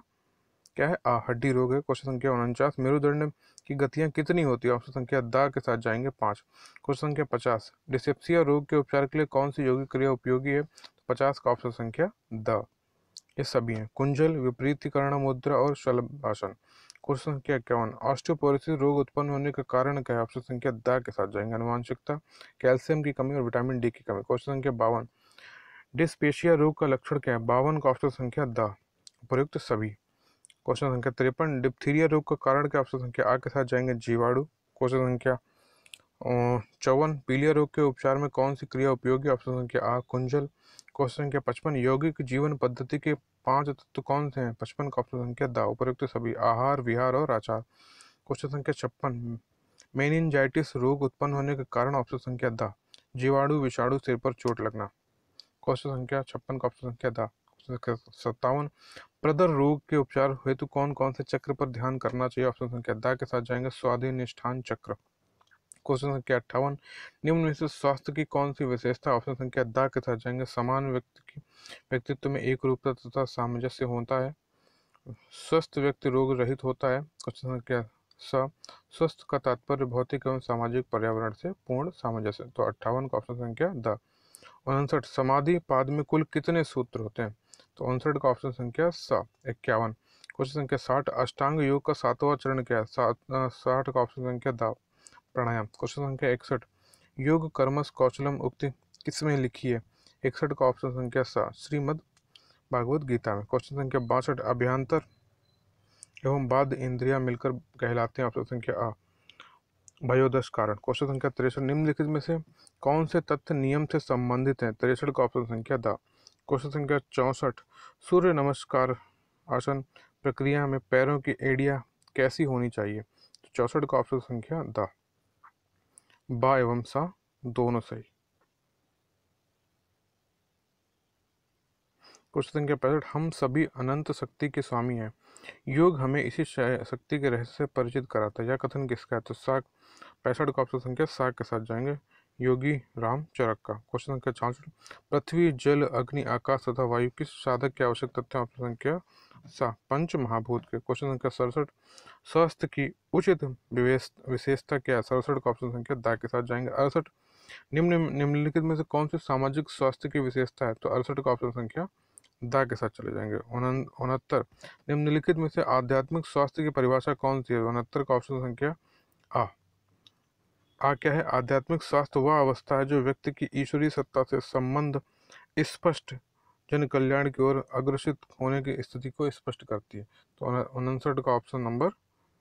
क्या है? हड्डी रोग है। क्वेश्चन संख्या 49, मेरुदंड की गतियां कितनी होती है? ऑप्शन संख्या द के साथ जाएंगे, 5। क्वेश्चन संख्या 50, डिसेप्सिया रोग के उपचार के लिए कौन सी योगिक क्रिया उपयोगी है? 50 का ऑप्शन संख्या द ये सभी हैं, कुंजल, विपरीतीकरण मुद्रा और शलभासन। क्वेश्चन संख्या 51, ऑस्टियोपोरोसिस रोग उत्पन्न होने का कारण क्या है? ऑप्शन संख्या द के साथ जाएंगे, आनुवांशिकता, कैल्शियम की कमी और विटामिन डी की कमी। क्वेश्चन संख्या 52, डिस्पेशिया रोग का लक्षण क्या है? 52 का ऑप्शन संख्या द उपयुक्त सभी। क्वेश्चन संख्या 53, डिप्थीरिया रोग का कारण क्या? ऑप्शन संख्या आ के साथ जाएंगे, जीवाणु। क्वेश्चन संख्या 54, पीलिया रोग के उपचार में कौन सी क्रिया उपयोगी? ऑप्शन संख्या आ कुंजल। क्वेश्चन संख्या 55, यौगिक जीवन पद्धति के 5 तत्व कौन से हैं? 55 का ऑप्शन संख्या द उपयुक्त सभी, आहार, विहार और आचार। क्वेश्चन संख्या 56, मेनिंजाइटिस रोग उत्पन्न होने के कारण? ऑप्शन संख्या द जीवाणु, विषाणु, सिर पर चोट लगना। क्वेश्चन संख्या 56 का ऑप्शन संख्या द। 57, प्रदर रोग के उपचार हेतु कौन कौन से चक्र पर ध्यान करना चाहिए? ऑप्शन संख्या द के साथ जाएंगे, स्वाधीन निष्ठान चक्र। क्वेश्चन संख्या 58, निम्न में से स्वास्थ्य की कौन सी विशेषता? ऑप्शन संख्या द के साथ जाएंगे, समान व्यक्तित्व में एक रूपता तथा सामंजस्य होता है, स्वस्थ व्यक्ति रोग रहित होता है। क्वेश्चन संख्या स्वस्थ का तात्पर्य भौतिक एवं सामाजिक पर्यावरण से पूर्ण सामंजस्य। तो 58 का ऑप्शन संख्या द। 59, समाधि पाद में कुल कितने सूत्र होते हैं? तो 59 का ऑप्शन संख्या स। 51, क्वेश्चन संख्या 60, अष्टांग योग का 7वां चरण क्या है? 60 का ऑप्शन संख्या द प्राणायाम। क्वेश्चन संख्या 61, योग कर्मस कौशलम उक्ति किसमें लिखी है? 61 का ऑप्शन संख्या स श्रीमद् भागवत गीता में। क्वेश्चन संख्या 62, अभ्यंतर एवं बाध्य इंद्रियां मिलकर कहलाते हैं? ऑप्शन संख्या अ भयोदश कारण। क्वेश्चन संख्या 63, निम्नलिखित में से कौन से तथ्य नियम से संबंधित हैं? 63 का ऑप्शन संख्या द। क्वेश्चन संख्या 64, सूर्य नमस्कार आसन प्रक्रिया में पैरों की एड़ियां कैसी होनी चाहिए? तो 64 का ऑप्शन संख्या द, बा एवं सा दोनों सही। क्वेश्चन संख्या 65, हम सभी अनंत शक्ति के स्वामी हैं, योग हमें इसी शक्ति के रहस्य से परिचित कराता है, यह कथन किसका है? तो साग 65 का ऑप्शन संख्या साग के साथ जाएंगे, योगी राम चरक का। क्वेश्चन संख्या 66, पृथ्वी जल अग्नि आकाश तथा वायु किस साधक के आवश्यक तथ्य? ऑप्शन संख्या सा पंच महाभूत के। क्वेश्चन संख्या 67, स्वास्थ्य की उचित विशेषता क्या है? 67 का ऑप्शन संख्या दा के साथ जाएंगे। 68, निम्नलिखित में से कौन सी सामाजिक स्वास्थ्य की विशेषता है? तो 68 का ऑप्शन संख्या दा के साथ चले जाएंगे। 69, निम्नलिखित में से आध्यात्मिक स्वास्थ्य की परिभाषा कौन सी है? 69 का ऑप्शन संख्या आ क्या है? आध्यात्मिक स्वास्थ्य वह अवस्था है जो व्यक्ति की ईश्वरीय सत्ता से संबंध स्पष्ट जन कल्याण की ओर अग्रसित होने की स्थिति को स्पष्ट करती है। तो 69 का ऑप्शन नंबर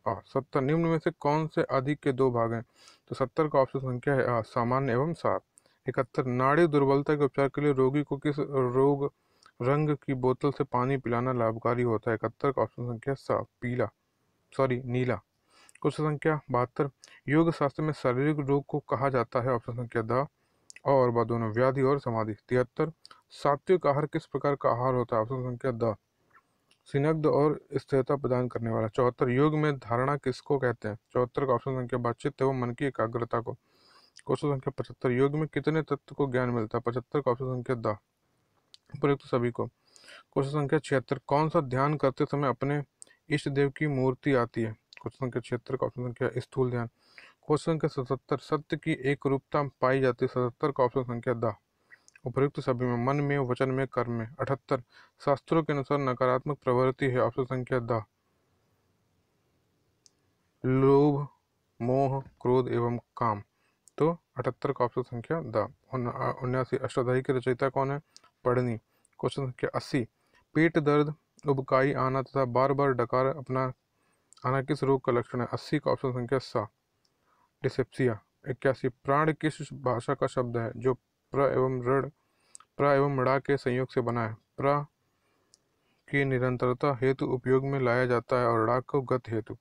आ। 70, निम्न में से कौन से अधिक के दो भाग हैं? तो 70 का ऑप्शन संख्या है आ, सामान्य एवं सार। 71, नाड़ी दुर्बलता के उपचार के लिए रोगी को किस रोग रंग की बोतल से पानी पिलाना लाभकारी होता है? 71 का ऑप्शन संख्या सा नीला। क्वेश्चन संख्या 72, योग शास्त्र में शारीरिक रोग को कहा जाता है? ऑप्शन संख्या द और ब दोनों, व्याधि और समाधि। 73, सात्विक आहार किस प्रकार का आहार होता है? ऑप्शन संख्या द स्निग्ध और स्थिरता प्रदान करने वाला। 74, योग में धारणा किसको कहते हैं? 74 का ऑप्शन संख्या बातचीत एवं मन की एकाग्रता को। क्वेश्चन संख्या 75, योग में कितने तत्व को ज्ञान मिलता है? 75 का ऑप्शन संख्या द उपयुक्त सभी को। क्वेश्चन संख्या 76, कौन सा ध्यान करते समय अपने इष्ट देव की मूर्ति आती है? क्वेश्चन संख्या 76 का ऑप्शन संख्या स्थूल ध्यान। क्वेश्चन संख्या 77, सत्य की एक रूपता पाई जाती है? 77 का ऑप्शन संख्या द उपयुक्त सभी में, मन में, वचन में, कर्म में। 78, शास्त्रों के अनुसार नकारात्मक प्रवृत्ति है? ऑप्शन संख्या द लोभ, मोह, क्रोध एवं काम। तो 78 का ऑप्शन संख्या द। 79, अष्टाध्यायी के रचयिता कौन है? पढ़नी। क्वेश्चन संख्या 80, पेट दर्द, उबकाई आना तथा बार बार डकार अपना आना किस रोग का लक्षण है? 80 का ऑप्शन संख्या सा डिसेप्सिया। 81, प्राण किस भाषा का शब्द है जो प्र एवं ड़ा के संयोग से बना है? प्र की निरंतरता हेतु उपयोग में लाया जाता है और ड़ा को गत हेतु।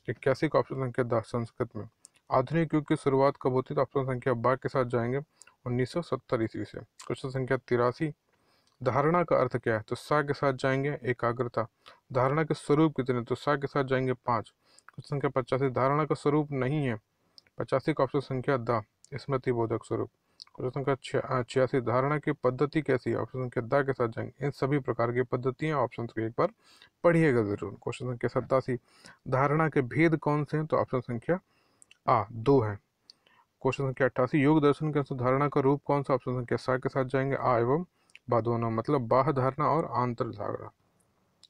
81 का ऑप्शन संख्या द संस्कृत में। आधुनिक युग की शुरुआत कब होती है? ऑप्शन संख्या बा के साथ जाएंगे, 1970 ईस्वी से। क्वेश्चन संख्या 83, धारणा का अर्थ क्या है? तो सा के साथ जाएंगे, एकाग्रता। धारणा के स्वरूप कितने? तो सा के साथ जाएंगे 5। क्वेश्चन संख्या 85, धारणा का स्वरूप नहीं है? 85 का ऑप्शन संख्या द स्मृति बोधक स्वरूप। क्वेश्चन संख्या 86, धारणा की पद्धति कैसी है? ऑप्शन संख्या द के साथ जाएंगे। इन सभी प्रकार की पद्धतियां ऑप्शन को एक बार पढ़िएगा जरूर। क्वेश्चन संख्या 87, धारणा के भेद कौन से हैं? तो ऑप्शन संख्या आ 2 है। क्वेश्चन संख्या 88, योग दर्शन के अनुसार धारणा का रूप कौन सा? ऑप्शन संख्या सा के साथ जाएंगे, आ एवं बा दोनों, मतलब बाह्य धारणा और आंतर धारणा।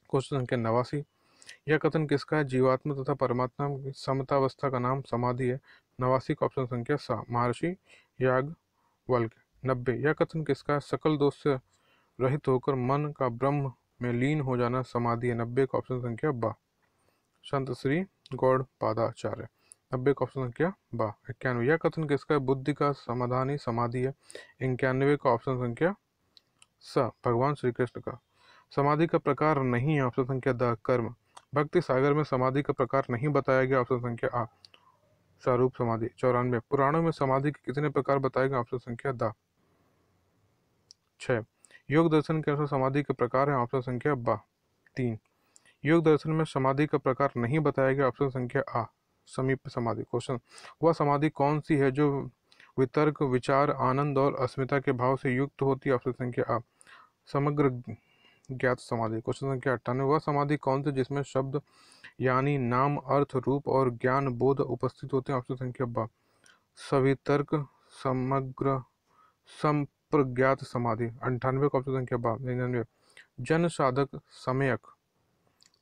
क्वेश्चन संख्या 89, यह कथन किसका है? जीवात्मा तथा परमात्मा की समतावस्था का नाम समाधि है। 89 का ऑप्शन संख्या सा महर्षि याज्ञवल्क्य। 90, यह कथन किसका है? सकल दोष से रहित होकर मन का ब्रह्म में लीन हो जाना समाधि है। 90 का ऑप्शन संख्या बा संत श्री गौड़ पादाचार्य। 90 का ऑप्शन संख्या बा। 91, यह कथन किसका है? बुद्धि का समाधान ही समाधि है। 91 का ऑप्शन संख्या स भगवान श्री कृष्ण का। समाधि का प्रकार नहीं है? ऑप्शन संख्या द कर्म। भक्ति सागर में समाधि का प्रकार नहीं बताया गया? ऑप्शन संख्या आ स्वरूप समाधि। 94, पुराणों में समाधि के कितने प्रकार बताए गए? ऑप्शन संख्या द 6। योग दर्शन के अनुसार समाधि के प्रकार है? ऑप्शन संख्या बा 3। योग दर्शन में समाधि का प्रकार नहीं बताया गया? ऑप्शन संख्या आ समीप समाधि। क्वेश्चन, वह समाधि कौन सी है जो वितर्क, विचार, आनंद और अस्मिता के भाव से युक्त होती है? ऑप्शन संख्या आ समग्र ज्ञात समाधि। क्वेश्चन संख्या 98, वह समाधि कौन सी जिसमें शब्द यानी नाम, अर्थ, रूप और ज्ञान बोध उपस्थित होते हैं? ऑप्शन संख्या ब सवितर्क समग्र संप्रज्ञात समाधि। 98 का ऑप्शन संख्या ब। 99, जन साधक सम्यक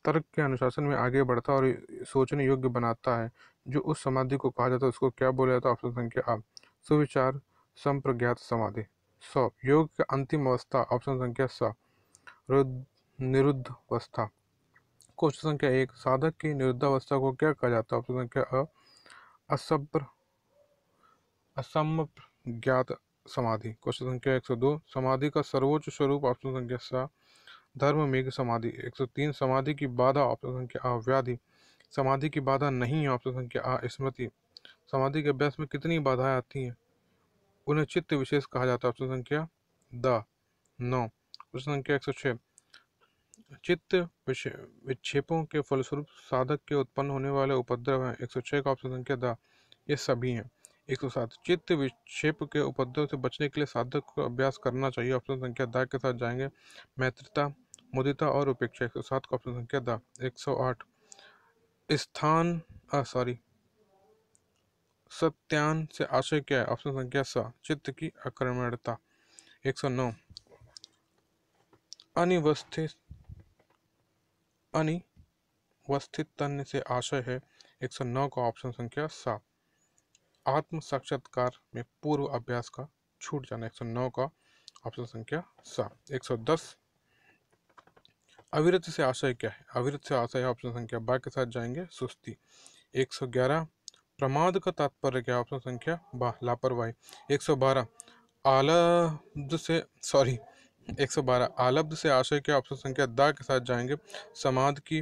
तर्क के अनुशासन में आगे बढ़ता और सोचने योग्य बनाता है जो उस समाधि को कहा जाता है उसको क्या बोला जाता है? ऑप्शन संख्या आ सुविचार संप्रज्ञात समाधि। 100, योग की अंतिम अवस्था? ऑप्शन संख्या स निरुद्ध अवस्था। क्वेश्चन संख्या 1, साधक की निरुद्धावस्था को क्या कहा जाता है? ऑप्शन संख्या अ असम्प्रज्ञात समाधि। क्वेश्चन संख्या 102, समाधि का सर्वोच्च स्वरूप ऑप्शन संख्या सा धर्म मेघ समाधि। 103, समाधि की बाधा ऑप्शन संख्या आ व्याधि। समाधि की बाधा नहीं है ऑप्शन संख्या आ स्मृति। समाधि के अभ्यास में कितनी बाधाएं आती हैं, उन्हें चित्त विशेष कहा जाता है ऑप्शन संख्या द 9। क्वेश्चन संख्या 106, चित्त विक्षेपों के फलस्वरूप साधक के उत्पन्न होने वाले उपद्रव हैं। 106 का ऑप्शन संख्या द ये सभी हैं। 107, चित्त विक्षेप के उपद्रव से बचने के लिए साधक को अभ्यास करना चाहिए। ऑप्शन संख्या द के साथ जाएंगे मैत्रिता, मुदिता और उपेक्षा। 107 का ऑप्शन संख्या द। 108, स्थान सत्यान से आशय क्या है? ऑप्शन संख्या स चित्त की अक्रमणता। 109, अनिवस्थित तन्य से आशय है। 109 का ऑप्शन संख्या सा आत्म साक्षात्कार में पूर्व अभ्यास का छूट जाना। 109 का ऑप्शन संख्या सा। 110, अविरत से आशय क्या है? अविरत से आशय ऑप्शन संख्या बा के साथ जाएंगे सुस्ती। 111, प्रमाद का तात्पर्य क्या? ऑप्शन संख्या बा लापरवाही। 112, आलब्ध से 112, आलब्ध से आशय क्या? ऑप्शन संख्या दा के साथ जाएंगे समाध की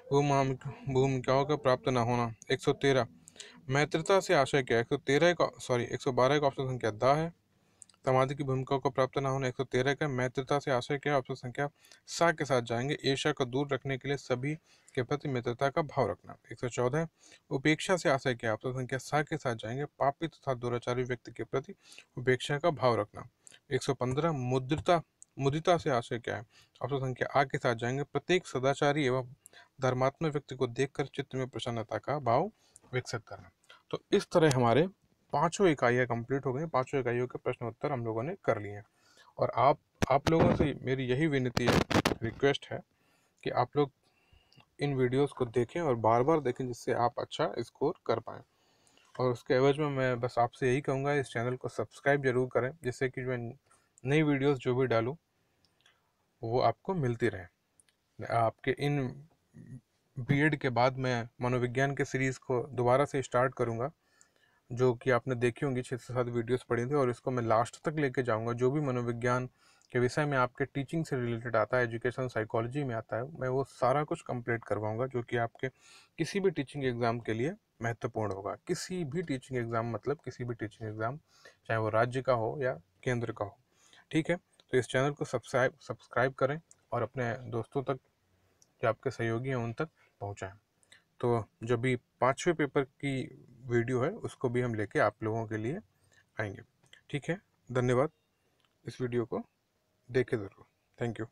भूमिकाओं का प्राप्त न होना। 113, मैत्रिता से आशय क्या है? 112 का ऑप्शन संख्या दा है, समाधि की भूमिकाओं को प्राप्त न होना। 113 का मैत्रिता से आशय क्या है? ऑप्शन संख्या सा के साथ जाएंगे ईर्ष्या को दूर रखने के लिए सभी के प्रति मित्रता का भाव रखना। 114, उपेक्षा से आशय क्या है? ऑप्शन संख्या सा के साथ जाएंगे पापी तथा दुराचारी व्यक्ति के प्रति उपेक्षा का भाव रखना। 115, मुदिता से आशय क्या है? ऑप्शन संख्या आ के साथ जाएंगे प्रत्येक सदाचारी एवं धर्मात्मक व्यक्ति को देखकर चित्त में प्रसन्नता का भाव विकसित करना। तो इस तरह हमारे पांचों इकाइयाँ कंप्लीट हो गई। पांचों इकाइयों के प्रश्न उत्तर हम लोगों ने कर लिए हैं। और आप लोगों से मेरी यही विनती है, रिक्वेस्ट है कि आप लोग इन वीडियोस को देखें और बार बार देखें, जिससे आप अच्छा स्कोर कर पाएँ। और उसके एवज में मैं बस आपसे यही कहूँगा, इस चैनल को सब्सक्राइब जरूर करें, जिससे कि मैं नई वीडियोस जो भी डालूँ वो आपको मिलती रहे। आपके इन बीएड के बाद मैं मनोविज्ञान के सीरीज़ को दोबारा से स्टार्ट करूँगा, जो कि आपने देखी होंगी 6 से 7 वीडियोस पड़ी थी, और इसको मैं लास्ट तक लेके जाऊंगा। जो भी मनोविज्ञान के विषय में आपके टीचिंग से रिलेटेड आता है, एजुकेशन साइकोलॉजी में आता है, मैं वो सारा कुछ कंप्लीट करवाऊंगा, जो कि आपके किसी भी टीचिंग एग्ज़ाम के लिए महत्वपूर्ण होगा। किसी भी टीचिंग एग्ज़ाम, मतलब किसी भी टीचिंग एग्ज़ाम, चाहे वो राज्य का हो या केंद्र का हो। ठीक है, तो इस चैनल को सब्सक्राइब करें और अपने दोस्तों तक, जो आपके सहयोगी हैं, उन तक पहुँचाएँ। तो जब भी 5वें पेपर की वीडियो है, उसको भी हम लेके आप लोगों के लिए आएंगे। ठीक है, धन्यवाद। इस वीडियो को देखें ज़रूर। Thank you.